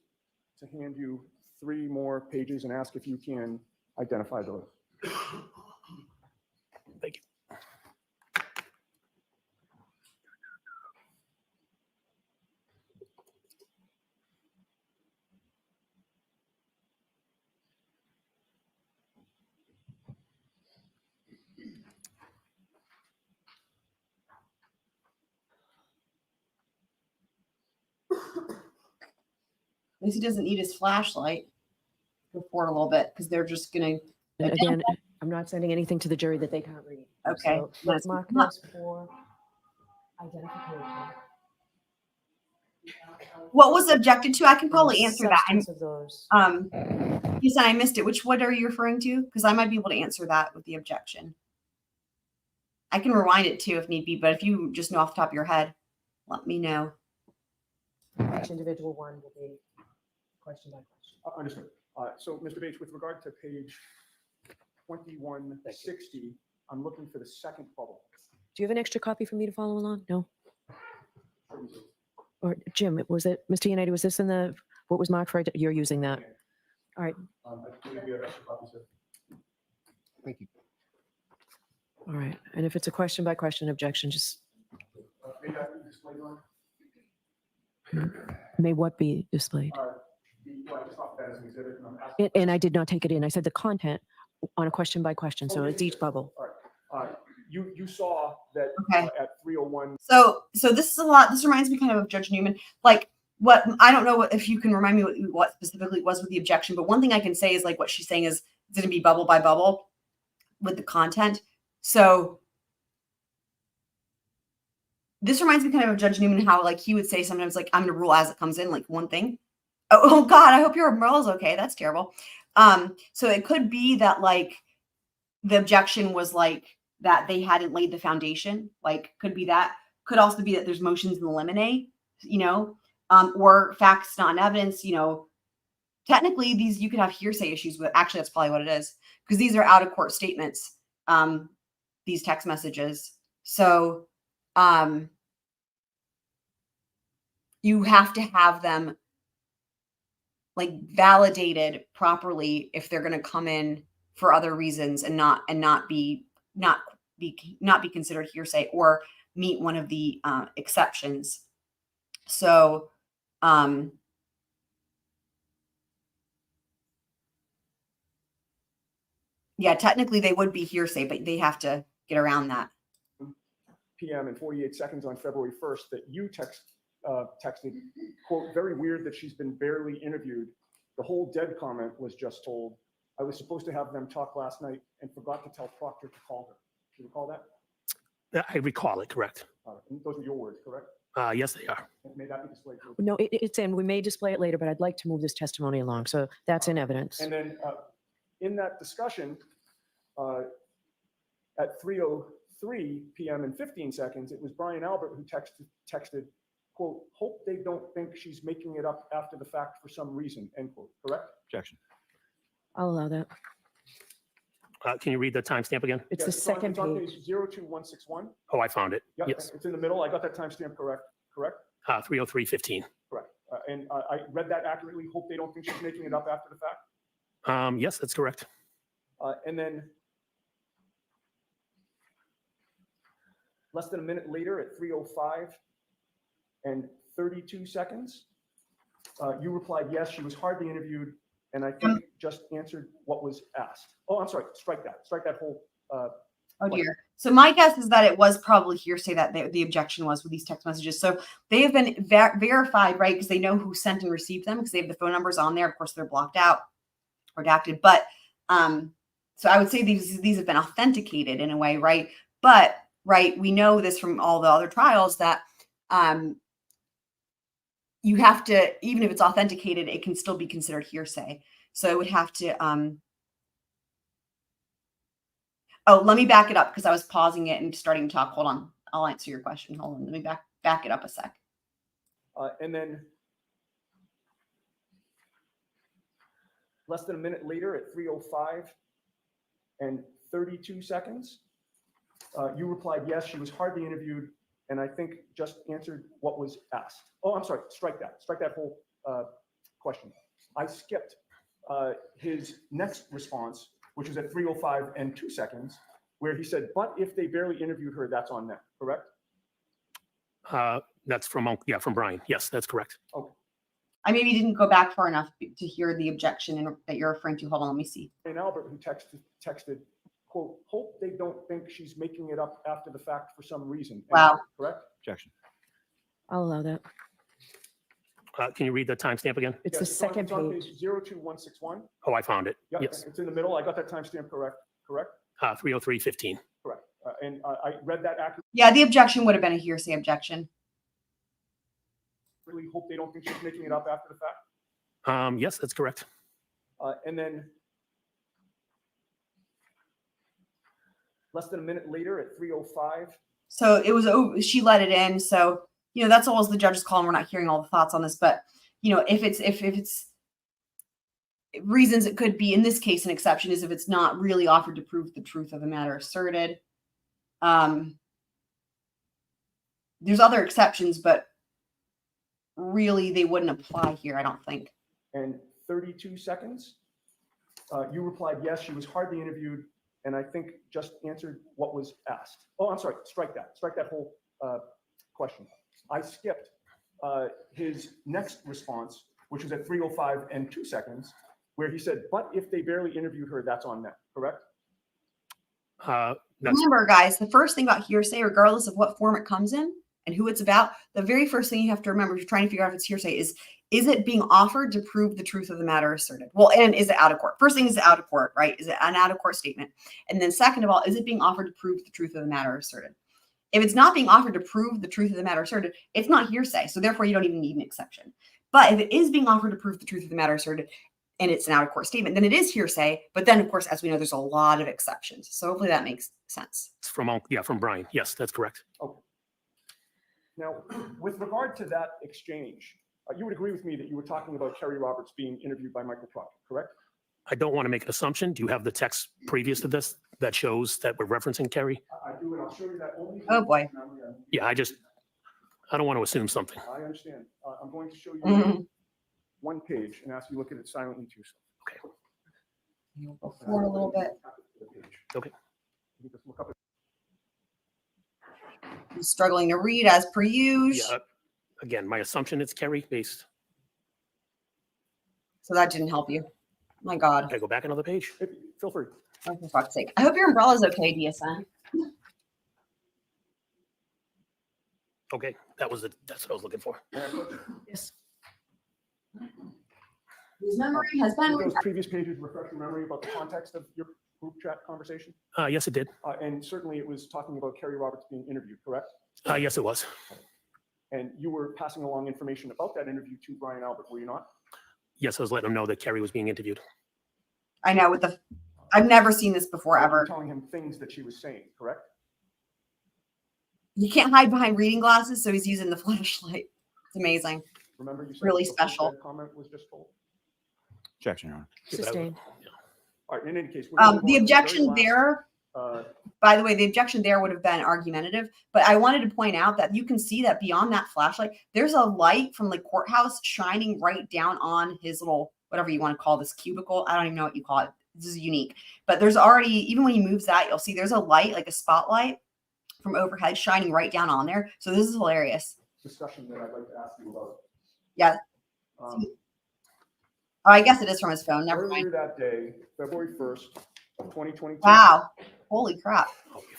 to hand you 3 more pages and ask if you can identify those.
thank you.
At least he doesn't need his flashlight. Go forward a little bit because they're just going to.
And again, I'm not sending anything to the jury that they can't read.
Okay.
So let's mark this for identification.
What was objected to? I can probably answer that.
Substance of those.
You said I missed it. What are you referring to? Because I might be able to answer that with the objection. I can rewind it too if need be, but if you just know off the top of your head, let me know.
Each individual one will be question by question.
Understood. So, Mr. Bates, with regard to page 2160, I'm looking for the second bubble.
Do you have an extra copy for me to follow along? No? Or Jim, was it, Mr. United, was this in the, what was marked for, you're using that? All right.
I believe you have extra copies, sir.
Thank you.
All right. And if it's a question by question objection, just
May that be displayed on?
may what be displayed?
I just thought that as an exhibit, and I'm asking.
And I did not take it in. I said the content on a question by question. So it's each bubble.
All right. You saw that
Okay.
at 3:01.
So this is a lot. This reminds me kind of Judge Newman. Like what I don't know if you can remind me what specifically was with the objection, but one thing I can say is like what she's saying is going to be bubble by bubble with the content. So this reminds me kind of Judge Newman, how like he would say sometimes like I'm going to rule as it comes in, like one thing. Oh God, I hope your umbrella is okay. That's terrible. So it could be that like the objection was like that they hadn't laid the foundation. Like could be that. Could also be that there's motions in the limine, or facts not in evidence. Technically these you could have hearsay issues, but actually that's probably what it is because these are out of court statements. These text messages. So you have to have them like validated properly if they're going to come in for other reasons and not be considered hearsay or meet one of the exceptions. So yeah, technically they would be hearsay, but they have to get around that.
PM and 48 seconds on February 1st that you texted, quote, very weird that she's been barely interviewed. The whole dead comment was just told. I was supposed to have them talk last night and forgot to tell Proctor to call her. Do you recall that?
I recall it, correct.
Those were your words, correct?
Yes, they are.
And may that be displayed? Too?
No, it's in. We may display it later, but I'd like to move this testimony along. So that's in evidence.
And then in that discussion, at 3:03 p.m. and 15 seconds, it was Brian Albert who texted, quote, "Hope they don't think she's making it up after the fact for some reason," end quote, correct?
Objection.
I'll allow that.
Can you read the timestamp again?
It's the
Yes,
second
it's on
page.
page 02161.
Oh, I found it.
Yeah,
Yes.
it's in the middle. I got that timestamp correct?
3:03:15.
Correct. And I read that accurately. Hope they don't think she's making it up after the fact.
Yes, that's correct.
And then less than a minute later at 3:05 and 32 seconds, you replied, yes, she was hardly interviewed, and I think just answered what was asked. Oh, I'm sorry, strike that whole.
Oh dear. So my guess is that it was probably hearsay that the objection was with these text messages. So they have been verified, right? Because they know who sent and received them because they have the phone numbers on there. Of course, they're blocked out, redacted. But so I would say these have been authenticated in a way, right? But right, we know this from all the other trials that you have to, even if it's authenticated, it can still be considered hearsay. So it would have to. Oh, let me back it up because I was pausing it and starting to talk. Hold on. I'll answer your question. Hold on. Let me back it up a sec.
And then less than a minute later at 3:05 and 32 seconds, you replied, yes, she was hardly interviewed, and I think just answered what was asked. Oh, I'm sorry, strike that whole question. I skipped his next response, which was at 3:05 and 2 seconds, where he said, but if they barely interviewed her, that's on them, correct?
That's from Brian. Yes, that's correct.
Okay.
I maybe didn't go back far enough to hear the objection that you're referring to. Hold on, let me see.
And Albert, who texted, quote, hope they don't think she's making it up after the fact for some reason.
Wow.
Correct?
Objection.
I'll allow that.
Can you read the timestamp again?
It's
Yes,
the second
it's on
page.
page 02161.
Oh, I found it.
Yeah,
Yes.
it's in the middle. I got that timestamp correct?
3:03:15.
Correct. And I read that accurately.
Yeah, the objection would have been a hearsay objection.
Really hope they don't think she's making it up after the fact.
Yes, that's correct.
And then less than a minute later at 3:05.
So it was, she let it in. So, that's always the judge's call. And we're not hearing all the thoughts on this, but if it's reasons it could be in this case, an exception is if it's not really offered to prove the truth of the matter asserted. There's other exceptions, but really they wouldn't apply here, I don't think.
And 32 seconds, you replied, yes, she was hardly interviewed, and I think just answered what was asked. Oh, I'm sorry, strike that whole question. I skipped his next response, which was at 3:05 and 2 seconds, where he said, but if they barely interviewed her, that's on them, correct?
Remember, guys, the first thing about hearsay, regardless of what form it comes in and who it's about, the very first thing you have to remember if you're trying to figure out if it's hearsay is it being offered to prove the truth of the matter asserted? Well, and is it out of court? First thing is out of court, right? Is it an out of court statement? And then second of all, is it being offered to prove the truth of the matter asserted? If it's not being offered to prove the truth of the matter asserted, it's not hearsay. So therefore, you don't even need an exception. But if it is being offered to prove the truth of the matter asserted, and it's an out of court statement, then it is hearsay. But then, of course, as we know, there's a lot of exceptions. So hopefully that makes sense.
It's from Brian. Yes, that's correct.
Okay. Now, with regard to that exchange, you would agree with me that you were talking about Kerry Roberts being interviewed by Michael Proctor, correct?
I don't want to make an assumption. Do you have the text previous to this that shows that we're referencing Kerry?
I do, and I'll show you that only.
Oh, boy.
Yeah, I don't want to assume something.
I understand. I'm going to show you one page and ask you to look at it silently to yourself.
Okay.
Go forward a little bit.
Okay.
You just look up.
I'm struggling to read as per usual.
Yeah. Again, my assumption it's Kerry based.
So that didn't help you. My God.
Can I go back another page?
Feel free.
Oh, for fuck's sake. I hope your umbrella's okay, DSN.
Okay, that's what I was looking for.
Yes.
His memory has been.
Did those previous pages refresh your memory about the context of your group chat conversation?
Yes, it did.
And certainly it was talking about Kerry Roberts being interviewed, correct?
Yes, it was.
And you were passing along information about that interview to Brian Albert, were you not?
Yes, I was letting him know that Kerry was being interviewed.
I know I've never seen this before
You were
ever.
telling him things that she was saying, correct?
You can't hide behind reading glasses, so he's using the flashlight. It's amazing.
Remember you said
Really
the first
special.
red comment was just told?
Objection, Your Honor.
Sustained.
All right, in any case. we're gonna move
The
on to
objection
very last,
there,
uh,
by the way, the objection there would have been argumentative, but I wanted to point out that you can see that beyond that flashlight, there's a light from the courthouse shining right down on his little, whatever you want to call this cubicle. I don't even know what you call it. This is unique, but there's already, even when he moves that, you'll see there's a light, like a spotlight from overhead shining right down on there. So this is hilarious.
discussion that I'd like to ask you about.
Yeah.
Um,
Oh, I guess it is from his phone. Never
Earlier
mind.
that day, February 1st of 2022.
Wow. Holy crap.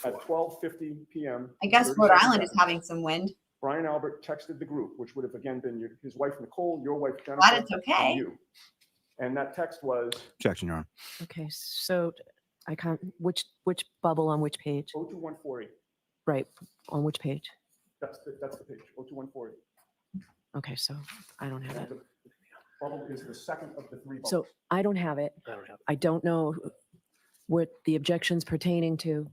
At 12:50 PM.
I guess
37
Rhode Island is
seconds,
having some wind.
Brian Albert texted the group, which would have again been his wife Nicole, your wife Jennifer,
Glad it's okay.
and you. And that text was
Objection, Your Honor.
Okay, so I can't, which bubble on which page?
02148.
Right, on which page?
That's the page, 02148.
Okay, so I don't have it.
The bubble is the second of the three bubbles.
So I don't have it.
I don't have.
I don't know what the objection's pertaining to.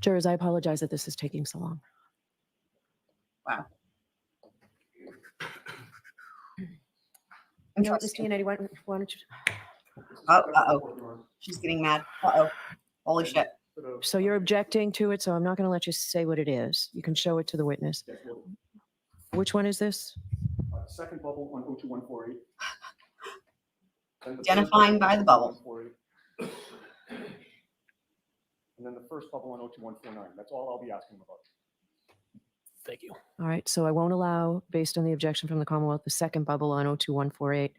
Jurors, I apologize that this is taking so long.
Wow.
You know what, Ms. Giannetti, why don't you?
Uh-oh. She's getting mad. Uh-oh. Holy shit.
So you're objecting to it, so I'm not going to let you say what it is. You can show it to the witness.
Yes, well,
Which one is this?
second bubble on 02148. Then the third
Identifying by the bubble.
02148. And then the first bubble on 02149. That's all I'll be asking about.
Thank you.
All right, so I won't allow, based on the objection from the Commonwealth, the second bubble on 02148.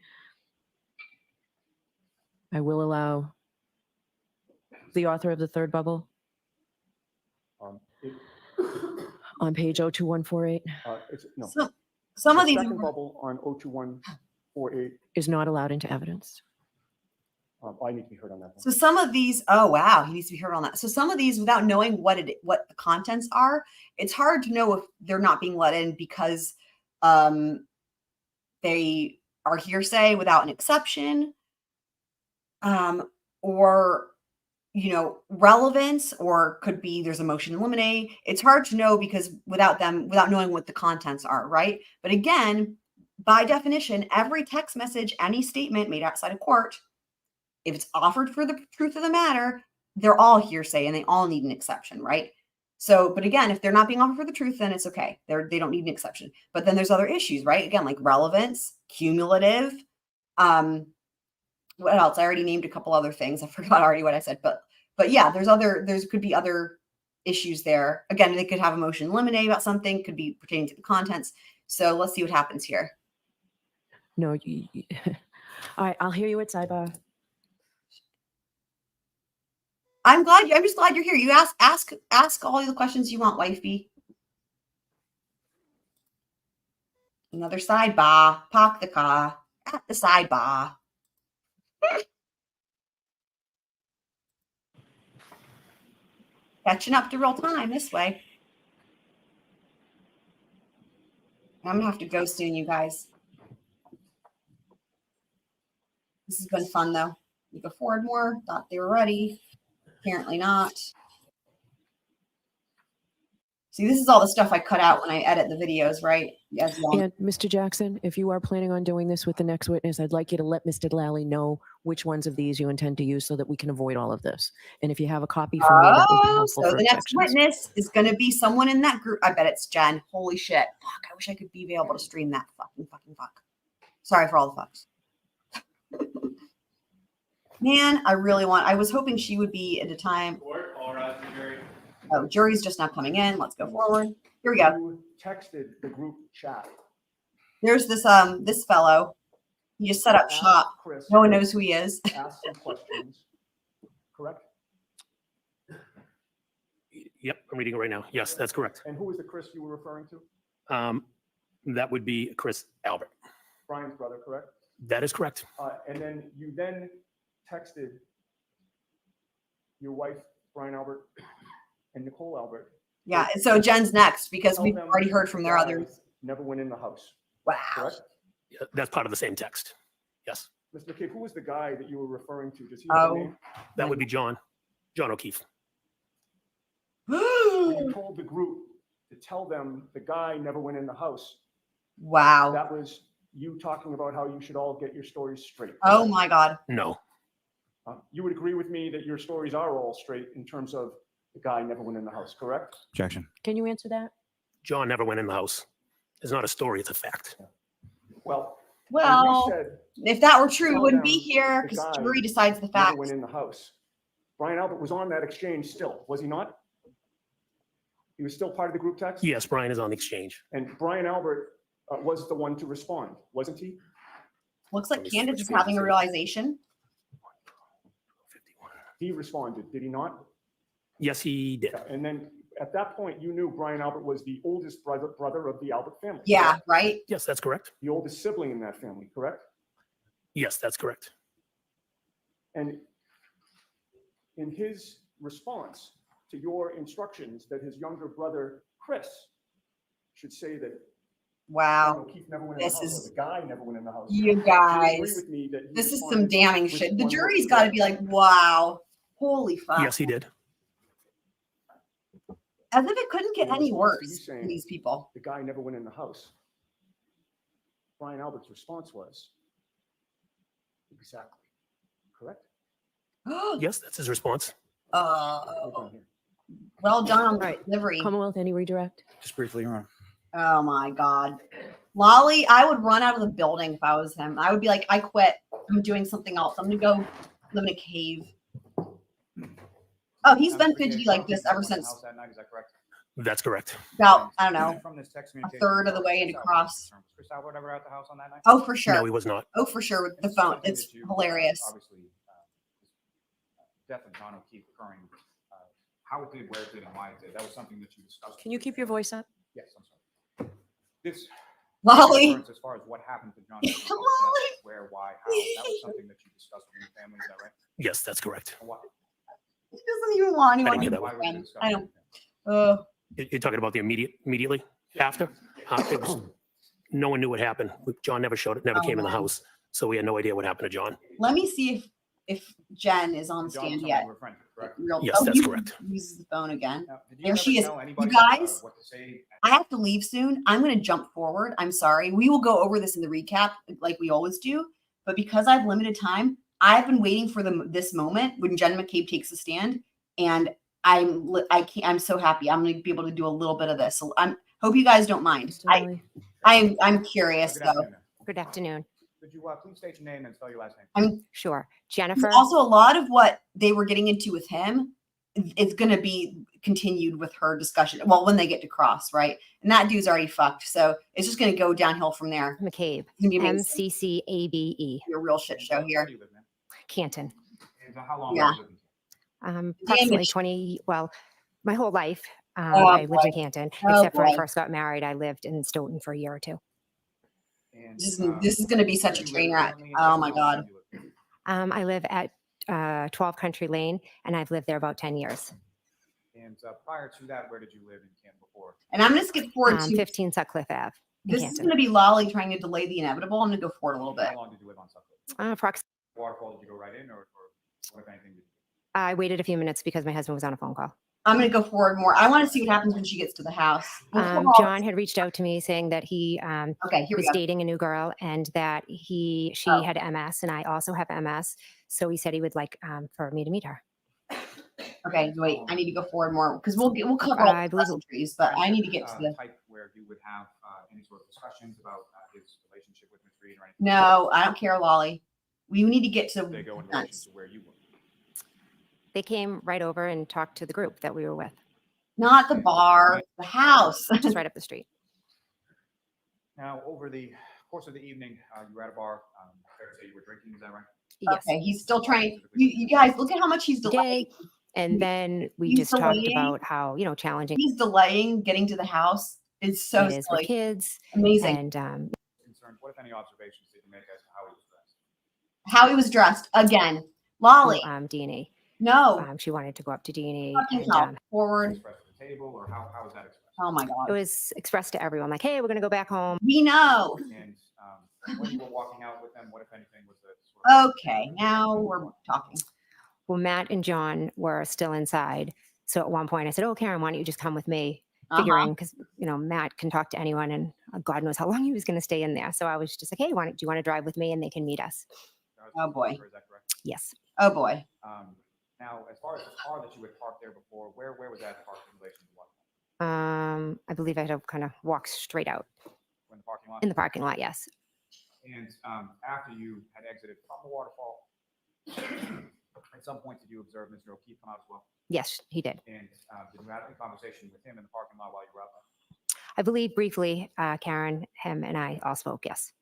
I will allow the author of the third bubble
It,
on page 02148
no.
Some
The
of these
second bubble on 02148.
is not allowed into evidence.
I need to be heard on that one.
So some of these, oh wow, he needs to be heard on that. So some of these, without knowing what the contents are, it's hard to know if they're not being let in because they are hearsay without an exception, or relevance, or could be there's a motion to eliminate. It's hard to know because without knowing what the contents are, right? But again, by definition, every text message, any statement made outside of court, if it's offered for the truth of the matter, they're all hearsay and they all need an exception, right? So, but again, if they're not being offered for the truth, then it's okay. They don't need an exception. But then there's other issues, right? Again, like relevance, cumulative. What else? I already named a couple other things. I forgot already what I said, but yeah, there could be other issues there. Again, they could have a motion to eliminate about something, could be pertaining to the contents. So let's see what happens here.
No, all right, I'll hear you at sidebar.
I'm just glad you're here. You ask all the questions you want, wifey. Another sidebar. Park the car at the sidebar. Catching up to real time this way. I'm gonna have to go soon, you guys. This has been fun though. You go forward more. Thought they were ready. Apparently not. See, this is all the stuff I cut out when I edit the videos, right? Yes.
And Mr. Jackson, if you are planning on doing this with the next witness, I'd like you to let Mr. Lally know which ones of these you intend to use so that we can avoid all of this. And if you have a copy for me, that would be helpful
So
for
the next
objections.
witness is going to be someone in that group. I bet it's Jen. Holy shit. Fuck, I wish I could be able to stream that. Fuck. Sorry for all the fucks. Man, I was hoping she would be at a time. Oh, jury's just not coming in. Let's go forward. Here we go.
You texted the group chat.
There's this fellow. He just set up
Ask
shop.
Chris,
No one knows who he is.
ask some questions. Correct?
Yep, I'm reading it right now. Yes, that's correct.
And who is the Chris you were referring to?
That would be Chris Albert.
Brian's brother, correct?
That is correct.
And then you texted your wife, Brian Albert, and Nicole Albert.
Yeah. So Jen's next because
Tell
we've
them
already heard from their
guys
others.
Never went in the house,
Wow.
correct?
Yeah, that's part of the same text. Yes,
Ms. McCabe, who was the guy that you were referring to? Does he have a
Oh.
name?
that would be John O'Keefe.
You told the group to tell them the guy never went in the house.
Wow.
That was you talking about how you should all get your stories straight.
Oh
correct?
my God.
No,
You would agree with me that your stories are all straight in terms of the guy never went in the house, correct?
Objection.
Can you answer that?
John never went in the house. It's not a story, it's a fact.
Well, when
Well,
we said
if that were true, we
tell
wouldn't be
them
here
the
because
guy
jury decides the
never
facts.
went in the house, Brian Albert was on that exchange still, was he not? He was still part of the group text?
Yes, Brian is on the exchange.
And Brian Albert was the one to respond, wasn't he?
Looks like
Let me
Candace
switch
is having
pages
a
here.
realization.
He responded, did he not?
Yes, he did.
And then at that point, you knew Brian Albert was the oldest brother of the Albert family.
Yeah,
correct?
right?
Yes, that's correct.
The oldest sibling in that family, correct?
Yes, that's correct.
And in his response to your instructions that his younger brother, Chris, should say that
Wow.
O'Keefe never went in the
This
house,
is-
or the guy never went in the house.
You
Do you agree
guys,
with me that he
this is some
responded
damning
with
shit. The
one
jury's
word?
got to be like, wow, holy fuck.
Yes, he did.
As if it couldn't get
In
any
response to you
worse
saying-
for these people.
The guy never went in the house. Brian Albert's response was, exactly, correct?
Yes, that's his response.
Hold on here.
Well done on the
Right.
delivery.
Commonwealth, any redirect?
Just briefly, Your Honor.
Oh my God. Lolly, I would run out of the building if I was him. I would be like, I quit. I'm doing something else. I'm going to go live in a cave. Oh, he's
Now,
been
Mr. Chair,
fidgety
John
like this
O'Keefe
ever
was in the
since
house that night, is that correct?
That's correct.
about, I don't know,
From this text
a
communication,
third of the
was
way
Chris
into
Albert
cross.
concerned? Was Chris Albert ever at the house on that night?
Oh, for
No,
sure.
he was not.
Oh, for sure. With the
This is
phone.
something
It's
that you,
hilarious.
Obviously, death of John O'Keefe occurring, how it did, where it did, and why it did. That was something that you discussed.
Can you keep your voice up?
Yes, I'm sorry. This.
Lolly.
reference As far as what happened to John O'Keefe,
Lolly.
where, why, how, that was something that you discussed with your family, is that right?
Yes, that's correct.
Why?
He doesn't even want anyone.
I didn't hear that
Why
to
was it
friend.
discussed
I
with
don't.
your family?
You're talking about the immediately after? It was, no one knew what happened. John never showed it, never
Oh,
came in the
man.
house. So we had no idea what happened to John.
Let me see if Jen is on
John was
stand
someone
yet.
you were friends with, correct?
Real.
Yes, that's
he
correct.
Uses the phone again.
Now, did you
There
ever
she is.
tell
You
anybody,
guys?
what to say?
I have to leave soon. I'm going to jump forward. I'm sorry. We will go over this in the recap like we always do. But because I have limited time, I've been waiting for this moment when Jen McCabe takes a stand, and I'm so happy. I'm going to be able to do a little bit of this. So hope you guys don't mind.
Mr. Lally?
I'm curious
Good
though.
afternoon, ma'am.
Good afternoon.
Could you please state your name and spell your last name?
I mean,
Sure.
'cause
Jennifer.
also a lot of what they were getting into with him, it's going to be continued with her discussion. Well, when they get to cross, right? And that dude's already fucked. So it's just going to go downhill from there.
McCabe.
It's going to be amazing.
MCCABE.
Be a real shit show
Where
here.
do you live, ma'am?
Canton.
And how long
Yeah.
have you lived in Canton?
Approximately
Damage.
20, well, my whole life.
Oh,
I lived in
boy.
Canton,
Oh,
except for when I
boy.
first got married. I lived in Stoughton for a year or two.
And,
This is going to be such a
where do you
train
live
wreck.
currently, and
Oh
how
my
long
God.
have you lived there?
I live at 12 Country Lane, and I've lived there about 10 years.
And prior to that, where did you live in Canton before?
And I'm going to skip forward to
15 Sutcliffe Ave in
this is
Canton.
going to be Lolly trying to delay the inevitable. I'm going to go forward a little bit.
How long did you live on Sutcliffe?
Approximately.
Waterfall, did you go right in, or what if anything? Did you do?
I waited a few minutes because my husband was on a phone call.
I'm going to go forward more. I want to see what happens when she gets to the house. We'll
John had reached out to me saying that he
Okay, here we
was
go.
dating a new girl and that she
Oh.
had MS and I also have MS. So he said he would like for me to meet her.
Okay, wait. I need to go forward more because we'll cover all
I
the
believe
pleasantries, but I need to get to the.
Type where you would have any sort of discussions about his relationship with Ms. Reed or anything?
No, I don't care, Lolly. We need to get to
They go in relation
nuts.
to where you were.
They came right over and talked to the group that we were with,
Not the bar, the house.
just right up the street.
Now, over the course of the evening, you were at a bar. Fair to say you were drinking, is that right?
Yes.
Okay, he's still trying. You guys, look at how much he's delaying.
Yay. And then we
He's
just talked
delaying.
about how, challenging
He's delaying getting to the house. It's so
it is with
silly.
kids.
Amazing.
And
Concerns. What, if any, observations did you make as to how he was dressed?
How he was dressed again. Lolly.
D&E.
No.
She wanted to go up to D&E.
Fucking
And,
hell. Forward.
Expressed at the table, or how was that expressed?
Oh my
it
God.
was expressed to everyone like, hey, we're going to go back home.
We know.
And when you were walking out with them, what, if anything, was the sort of?
Okay, now we're talking.
Well, Matt and John were still inside. So at one point I said, "Oh, Karen, why don't you just come with me?" Figuring, because, Matt can talk to anyone and God knows how long he was going to stay in there. So I was just like, "Hey, do you want to drive with me?" And they can meet us.
Oh, boy.
Is that correct?
Yes.
Oh, boy.
Now, as far as the car that you had parked there before, where was that parked in relation to what?
I believe I had to kind of walk straight out
In the parking lot?
in the parking lot. Yes.
And after you had exited from the waterfall, at some point did you observe Mr. O'Keefe come out as well?
Yes, he did.
And did you have any conversation with him in the parking lot while you were out there?
I believe briefly, Karen, him, and I all spoke. Yes.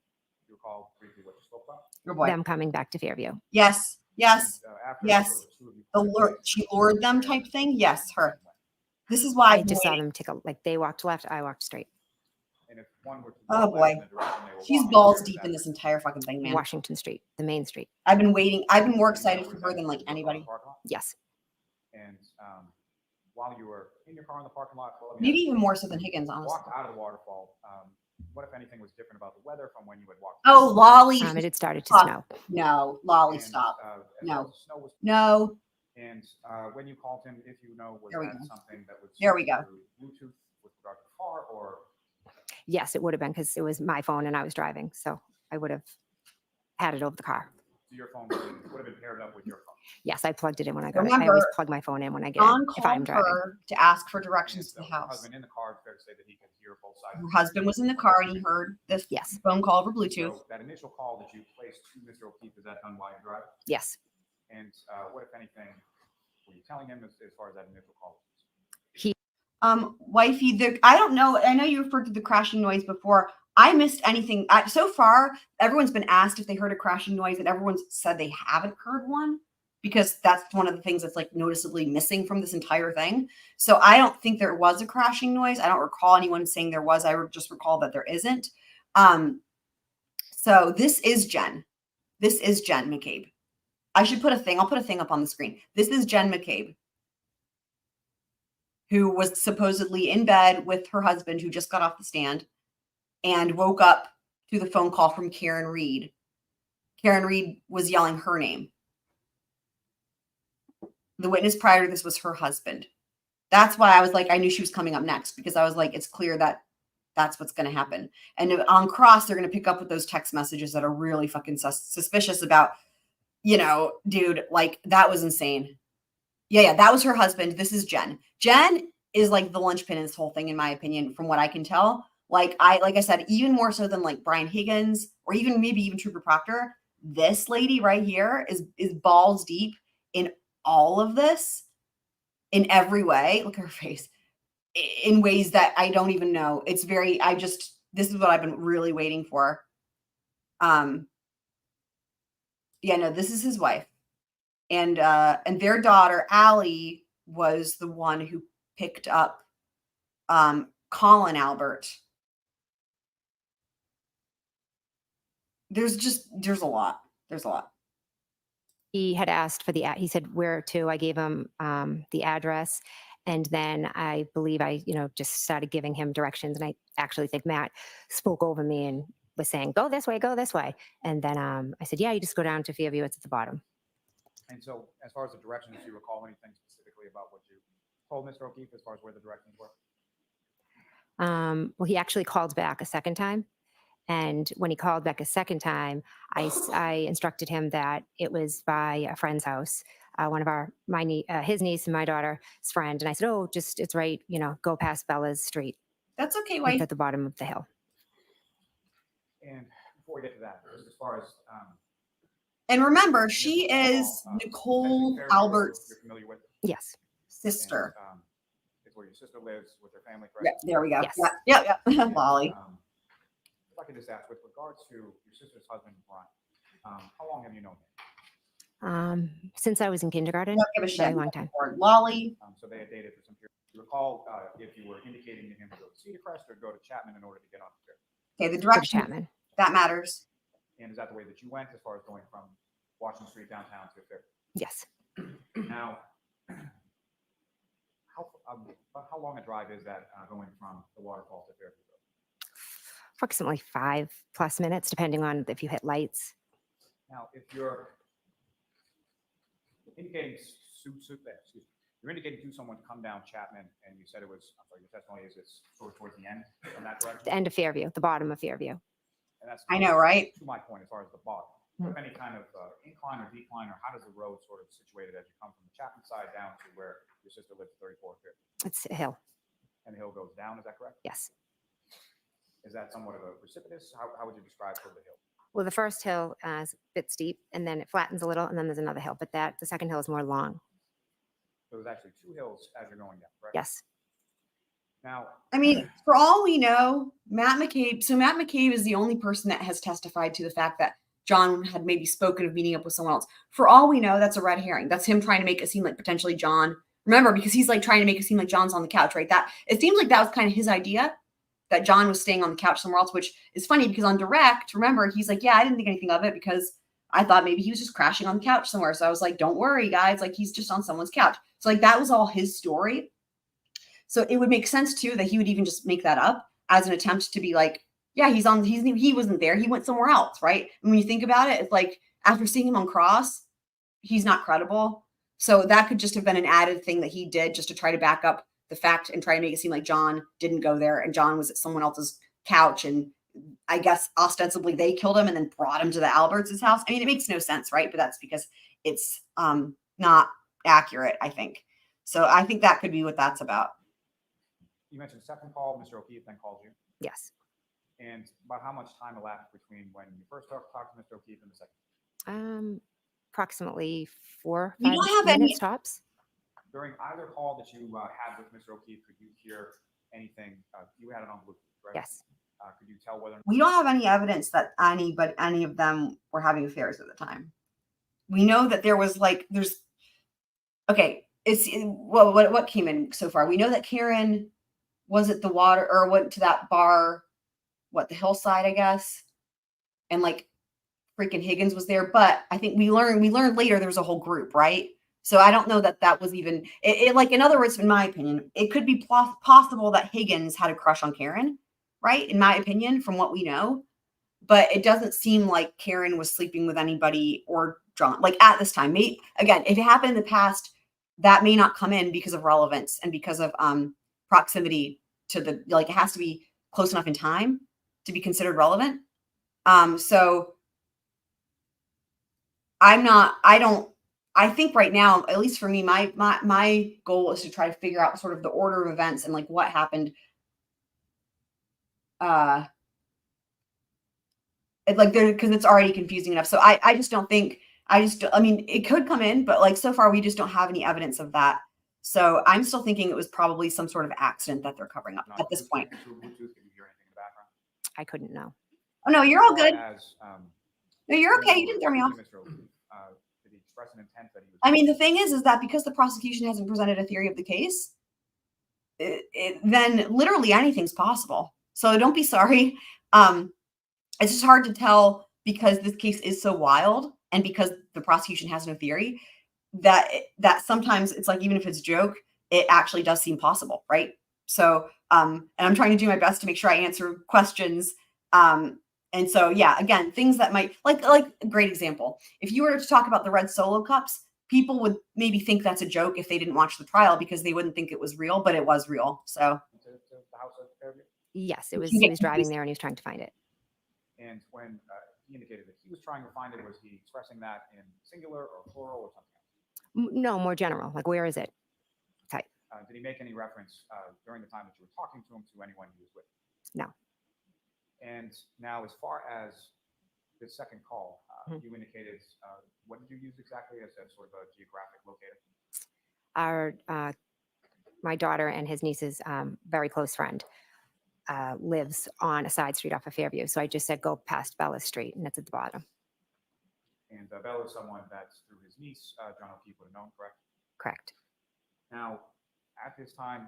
Do you recall briefly what you spoke about?
Your boy.
Them coming back to Fairview.
Yes. Yes.
And, after
Yes.
sort of the two of you
The
parted
lure,
ways,
she lured them type thing. Yes, her. This is why
I
I've been
just saw
waiting.
them take they walked left, I walked straight.
And if one were to
Oh,
go left
boy.
in the direction they were
She's
walking,
balls
where is
deep
that?
in this entire fucking thing, man.
Washington Street, the main street.
I've been waiting. I've been more
Do you know
excited for
where
her
that
than like
is? Was it on the
anybody.
parking lot?
Yes.
And while you were in your car in the parking lot, well, let me
Maybe
ask you
even
this.
more so than Higgins,
You
honestly.
walked out of the waterfall. What, if anything, was different about the weather from when you had walked?
Oh, Lolly.
It had started to
Fuck.
snow.
No, Lolly,
And,
stop.
as
No.
far as the snow was
No.
And when you called him, if you know, was
There we
that
go.
something that was
There we go.
through Bluetooth with regard to the car, or
Yes, it would have been because it was my phone and I was driving. So I would have had it over the car.
so your phone would have been paired up with your phone?
Yes, I plugged it in when I got it. I
Remember,
always plug my phone in when I get in
John
if I'm
called
driving.
her to ask for
And
directions to the
your
house.
husband in the car, it's fair to say that he could hear both sides.
Her husband was in the car and he heard this
Yes.
phone call over Bluetooth.
So that initial call that you placed to Mr. O'Keefe, is that done while you're driving?
Yes.
And what, if anything, were you telling him as far as that initial call?
Wifey, I don't know. I know you referred to the crashing noise before. I missed anything. So far, everyone's been asked if they heard a crashing noise, and everyone's said they haven't heard one because that's one of the things that's like noticeably missing from this entire thing. So I don't think there was a crashing noise. I don't recall anyone saying there was. I just recall that there isn't. So this is Jen. This is Jen McCabe. I should put a thing. I'll put a thing up on the screen. This is Jen McCabe, who was supposedly in bed with her husband, who just got off the stand and woke up to the phone call from Karen Reed. Karen Reed was yelling her name. The witness prior to this was her husband. That's why I was like, I knew she was coming up next, because I was like, it's clear that that's what's going to happen. And on cross, they're going to pick up with those text messages that are really fucking suspicious about, dude, like that was insane. Yeah, that was her husband. This is Jen. Jen is like the linchpin in this whole thing, in my opinion, from what I can tell. Like I said, even more so than like Brian Higgins or maybe even Trooper Proctor. This lady right here is balls deep in all of this, in every way. Look at her face, in ways that I don't even know. It's very. This is what I've been really waiting for. Yeah, no, this is his wife. And their daughter, Allie, was the one who picked up Colin Albert. There's a lot. There's a lot.
He had asked for he said where to. I gave him the address. And then I believe I, just started giving him directions. And I actually think Matt spoke over me and was saying, go this way, go this way. And then I said, yeah, you just go down to Fairview. It's at the bottom.
And so, as far as the directions, do you recall anything specifically about what you told Mr. O'Keefe as far as where the directions were?
Well, he actually called back a second time. And when he called back a second time, I instructed him that it was by a friend's house, one of his niece and my daughter's friend. And I said, oh, it's right, go past Bella's Street.
That's okay,
It's
wife.
at the bottom of the hill.
And before we get to that, just as far as
And remember, she is Nicole Albert's
you're familiar with,
Yes.
sister.
and, it's where your sister lives with her family,
Yeah,
correct?
there we go.
Yes.
Yeah.
And,
Lolly.
if I could just ask, with regards to your sister's husband, Brian, how long have you known him?
Since I was in kindergarten,
Don't give a shit.
very long time.
Lolly.
So they had dated for some period. Do you recall if you were indicating to him to go to Cedar Crest or go to Chapman in order to get on the trip?
Okay, the
Go to
direction
Chapman.
that matters.
And is that the way that you went as far as going from Washington Street downtown to Fairview?
Yes.
Now, how long a drive is that going from the waterfall to Fairview?
approximately 5+ minutes, depending on if you hit lights.
Now, if you're indicating you're indicating to someone to come down Chapman, and you said it was, I'm sorry, your testimony is it's sort of towards the end from that direction?
The end of Fairview, the bottom of Fairview.
And that's
I know, right?
to my point as far as the bottom. Do you have any kind of incline or decline, or how does the road sort of situated as you come from the Chapman side down to where your sister lives, 34th here?
It's a hill.
And the hill goes down, is that correct?
Yes.
Is that somewhat of a precipitous? How would you describe sort of the hill?
Well, the first hill is a bit steep, and then it flattens a little, and then there's another hill. But the second hill is more long.
So there's actually two hills as you're going down, correct?
Yes.
Now,
I mean, for all we know, Matt McCabe is the only person that has testified to the fact that John had maybe spoken of meeting up with someone else. For all we know, that's a red herring. That's him trying to make it seem like potentially John. Remember, because he's like trying to make it seem like John's on the couch, right? That it seems like that was kind of his idea, that John was staying on the couch somewhere else, which is funny because on direct, remember, he's like, yeah, I didn't think anything of it because I thought maybe he was just crashing on the couch somewhere. So I was like, don't worry, guys. Like, he's just on someone's couch. So like that was all his story. So it would make sense too that he would even just make that up as an attempt to be like, yeah, he wasn't there. He went somewhere else, right? And when you think about it, it's like after seeing him on cross, he's not credible. So that could just have been an added thing that he did just to try to back up the fact and try to make it seem like John didn't go there and John was at someone else's couch. And I guess ostensibly they killed him and then brought him to the Alberts' house. I mean, it makes no sense, right? But that's because it's not accurate, I think. So I think that could be what that's about.
you mentioned second call, Mr. O'Keefe then called you.
Yes.
And about how much time elapsed between when you first talked to Mr. O'Keefe and the second?
Approximately 4
We
5
don't have
minutes
any-
tops.
During either call that you had with Mr. O'Keefe, could you hear anything? You had it on Bluetooth, right?
Yes.
Could you tell whether?
We don't have any evidence that any of them were having affairs at the time. We know that there was what came in so far. We know that Karen was at the water or went to that bar, the hillside, I guess. And like freaking Higgins was there. But I think we learned later there was a whole group, right? So I don't know that was even like, in other words, in my opinion, it could be possible that Higgins had a crush on Karen, right? In my opinion, from what we know, but it doesn't seem like Karen was sleeping with anybody or John, like at this time. Maybe, again, if it happened in the past, that may not come in because of relevance and because of proximity to it has to be close enough in time to be considered relevant. So I think right now, at least for me, my goal is to try to figure out sort of the order of events and like what happened. Because it's already confusing enough. So I just don't think, I mean, it could come in, but like so far we just don't have any evidence of that. So I'm still thinking it was probably some sort of accident that they're covering up at this point.
Could you hear anything in the background?
I couldn't know.
Oh no, you're all good.
As,
No, you're okay. You didn't throw me off.
Mr. O'Keefe, did he express an intent that he was?
I mean, the thing is that because the prosecution hasn't presented a theory of the case, then literally anything's possible. So don't be sorry. It's just hard to tell because this case is so wild and because the prosecution has no theory that sometimes it's like, even if it's a joke, it actually does seem possible. Right. So, and I'm trying to do my best to make sure I answer questions. And so, yeah, again, things that might like a great example. If you were to talk about the red Solo cups, people would maybe think that's a joke if they didn't watch the trial because they wouldn't think it was real, but it was real. So
To the house of Fairview?
Yes, it was. He was driving there and he was trying to find it.
And when he indicated that he was trying to find it, was he expressing that in singular or plural or something else?
No, more general. Like, where is it? Type.
Did he make any reference during the time that you were talking to him to anyone he was with?
No.
And now, as far as the second call, you indicated, what did you use exactly as a sort of a geographic locator?
My daughter and his niece's very close friend lives on a side street off of Fairview. So I just said, go past Bella Street, and it's at the bottom.
And Bella is someone that's through his niece, John O'Keefe would have known, correct?
Correct.
Now, at this time,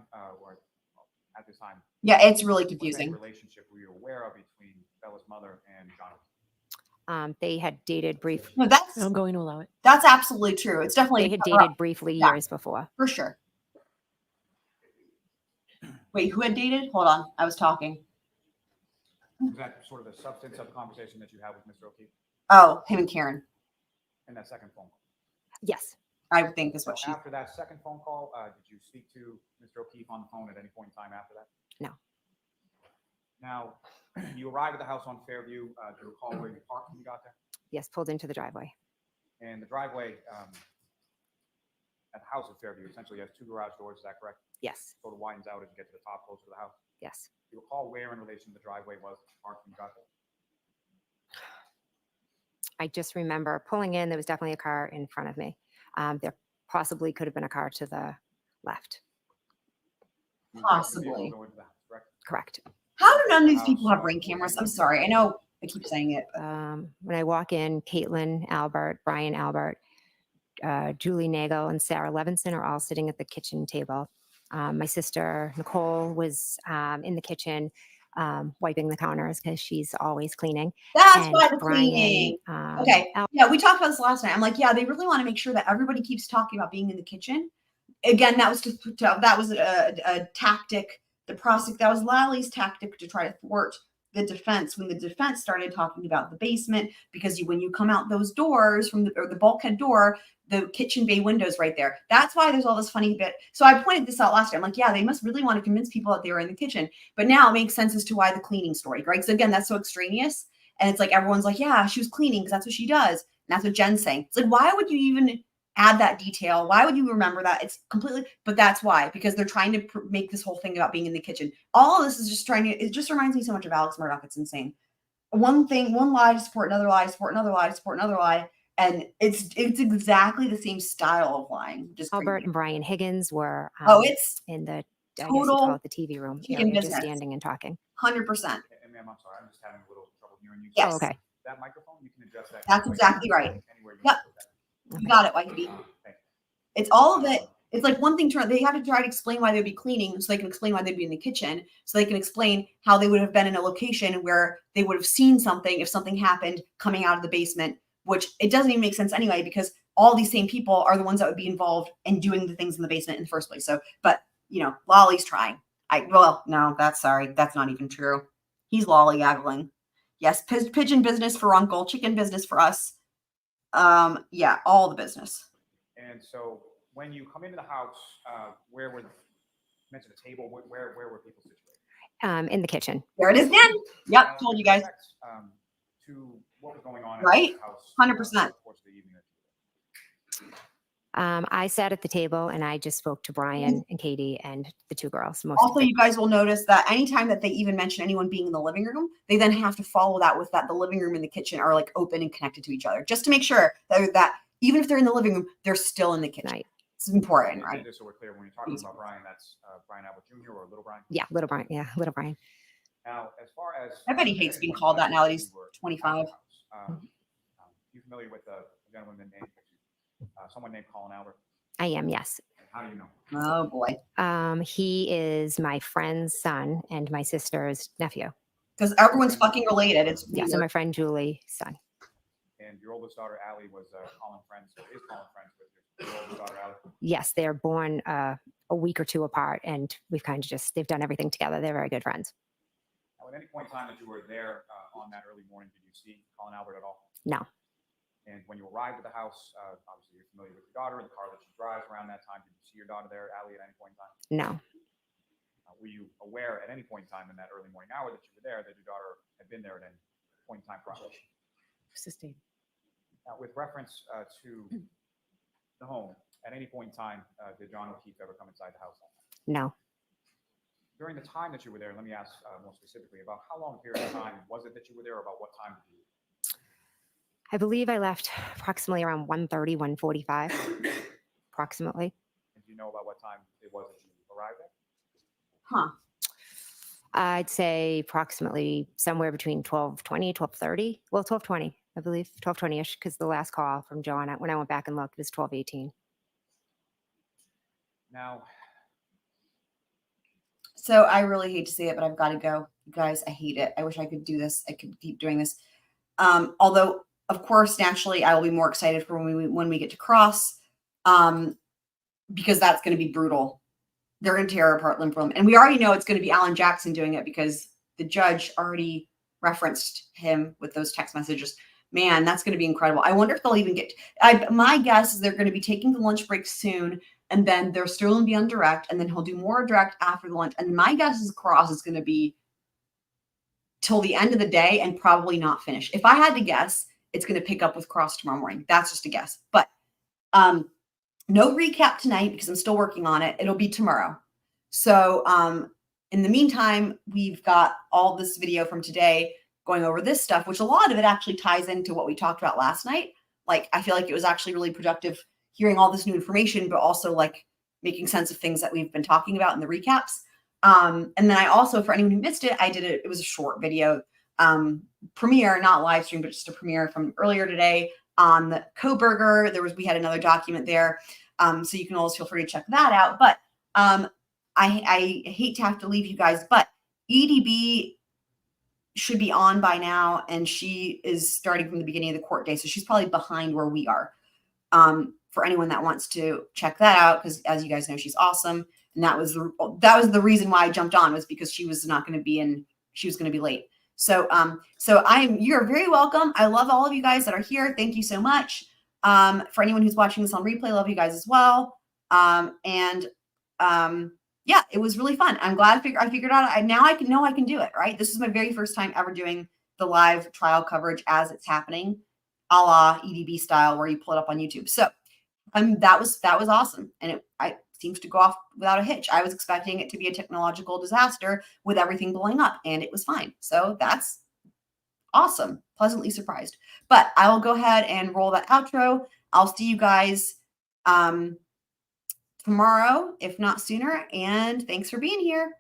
yeah, it's really
what
confusing.
relationship were you aware of between Bella's mother and John O'Keefe?
They had dated briefly.
No, that's
I'm going to allow it.
That's absolutely true. It's definitely
They had
a cover-up,
dated briefly
Yeah.
years before.
for sure. Wait, who had dated? Hold on, I was talking.
Was that sort of the substance of the conversation that you had with Mr. O'Keefe
Oh, him and Karen,
in that second phone call?
Yes.
I would think is
So
what she.
after that second phone call, did you speak to Mr. O'Keefe on the phone at any point in time after that?
No.
Now, you arrived at the house on Fairview. Do you recall where you parked when you got there?
Yes, pulled into the driveway.
And the driveway at the house at Fairview essentially has 2 garage doors. Is that correct?
Yes.
Sort of widens out as you get to the top closer to the house.
Yes.
Do you recall where in relation to the driveway was parked when you got there?
I just remember pulling in, there was definitely a car in front of me. There possibly could have been a car to the left.
You were able to
Possibly.
go into the house, correct?
Correct.
How do none of these people have ring cameras? I'm sorry. I know I keep saying it. But
When I walk in, Caitlin Albert, Brian Albert, Julie Nagel, and Sarah Levinson are all sitting at the kitchen table. My sister Nicole was in the kitchen wiping the counters because she's always cleaning.
that's
And
why the
Brian,
cleaning. Okay. Yeah, we talked about this last night. I'm like, yeah, they really want to make sure that everybody keeps talking about being in the kitchen. Again, that was that was a tactic. That was Lally's tactic to try to thwart the defense when the defense started talking about the basement, because when you come out those doors from the bulkhead door, the kitchen bay windows right there. That's why there's all this funny bit. So I pointed this out last time. I'm like, yeah, they must really want to convince people that they were in the kitchen. But now it makes sense as to why the cleaning story, right? So again, that's so extraneous. And it's like, everyone's like, yeah, she was cleaning because that's what she does. And that's what Jen's saying. It's like, why would you even add that detail? Why would you remember that? It's completely, but that's why, because they're trying to make this whole thing about being in the kitchen. All of this is just it just reminds me so much of Alex Murdoch. It's insane. One lie to support another lie, support another lie, support another lie. And it's exactly the same style of lying. Just
Albert and Brian Higgins were
it's
in the, I guess you
total
call it the TV room area, just
business.
standing and talking.
100%.
And ma'am, I'm sorry, I'm just having a little trouble hearing you.
Yes.
Oh, okay.
That microphone, you can adjust that.
That's exactly right.
Anywhere you
Yep.
want to put that.
You got it, Whitey.
Thank you.
It's all of it. It's like one thing they have to try to explain why they'd be cleaning so they can explain why they'd be in the kitchen, so they can explain how they would have been in a location where they would have seen something if something happened coming out of the basement, which it doesn't even make sense anyway, because all these same people are the ones that would be involved in doing the things in the basement in the first place. So, but Lolly's trying. No, that's not even true. He's lollygaggling. Yes, pigeon business for Uncle, chicken business for us. Yeah, all the business.
And so when you come into the house, where were, you mentioned a table, where were people situated?
In the kitchen.
There it is again. Yep, told you guys.
To what was going on
Right?
at the house,
100%.
over the course of the evening that you were there?
I sat at the table and I just spoke to Brian and Katie and the 2 girls.
Also, you guys will notice that anytime that they even mention anyone being in the living room, they then have to follow that with that the living room and the kitchen are like open and connected to each other, just to make sure that even if they're in the living room, they're still in the kitchen.
Right.
It's important,
And
right?
just so we're clear, when you're talking about Brian, that's Brian Albert Jr. or Little Brian?
Yeah, little Brian. Yeah, little Brian.
Now, as far as
I bet he hates being called that now that he's 25.
You familiar with a gentleman named someone named Colin Albert?
I am, yes.
How do you know?
Oh boy.
He is my friend's son and my sister's nephew.
Because everyone's fucking related. It's
Yeah, so my friend Julie's son.
And your oldest daughter, Allie, was Colin friends, or is Colin friends with your oldest daughter, Allie?
Yes, they're born a week or 2 apart, and we've kind of they've done everything together. They're very good friends.
Now, at any point in time that you were there on that early morning, did you see Colin Albert at all?
No.
And when you arrived at the house, obviously you're familiar with your daughter and the car that she drives around that time. Did you see your daughter there, Allie, at any point in time?
No.
Were you aware at any point in time in that early morning hour that you were there that your daughter had been there at any point in time prior?
Sustained.
Now, with reference to the home, at any point in time, did John O'Keefe ever come inside the house?
No.
During the time that you were there, let me ask more specifically, about how long a period of time was it that you were there, or about what time did you leave?
I believe I left approximately around 1:30, 1:45, approximately.
And do you know about what time it was that you arrived there?
Huh.
I'd say approximately somewhere between 12:20, 12:30. Well, 12:20, I believe, 12:20-ish, because the last call from John, when I went back and looked, was 12:18.
Now,
So I really hate to say it, but I've got to go. You guys, I hate it. I wish I could do this. I could keep doing this. Although, of course, naturally, I will be more excited for when we get to cross, because that's going to be brutal. They're going to tear apart limb from limb. And we already know it's going to be Alan Jackson doing it because the judge already referenced him with those text messages. Man, that's going to be incredible. I wonder if they'll even get, my guess is they're going to be taking the lunch break soon, and then they're still going to be on direct, and then he'll do more direct after the lunch. And my guess is Cross is going to be till the end of the day and probably not finish. If I had to guess, it's going to pick up with Cross tomorrow morning. That's just a guess. But no recap tonight because I'm still working on it. It'll be tomorrow. So in the meantime, we've got all this video from today going over this stuff, which a lot of it actually ties into what we talked about last night. Like, I feel like it was actually really productive hearing all this new information, but also like making sense of things that we've been talking about in the recaps. And then I also, for anyone who missed it, it was a short video premiere, not live stream, but just a premiere from earlier today on the Coburger. We had another document there. So you can always feel free to check that out. But I hate to have to leave you guys, but EDB should be on by now, and she is starting from the beginning of the court day, so she's probably behind where we are. For anyone that wants to check that out, because as you guys know, she's awesome, and that was the reason why I jumped on, was because she was not going to be in. She was going to be late. So you're very welcome. I love all of you guys that are here. Thank you so much. For anyone who's watching this on replay, love you guys as well. Yeah, it was really fun. I'm glad I figured out. Now I can do it, right? This is my very first time ever doing the live trial coverage as it's happening, a la EDB style, where you pull it up on YouTube. So that was awesome. And it seems to go off without a hitch. I was expecting it to be a technological disaster with everything blowing up, and it was fine. So that's awesome. Pleasantly surprised. But I will go ahead and roll that outro. I'll see you guys tomorrow, if not sooner. And thanks for being here.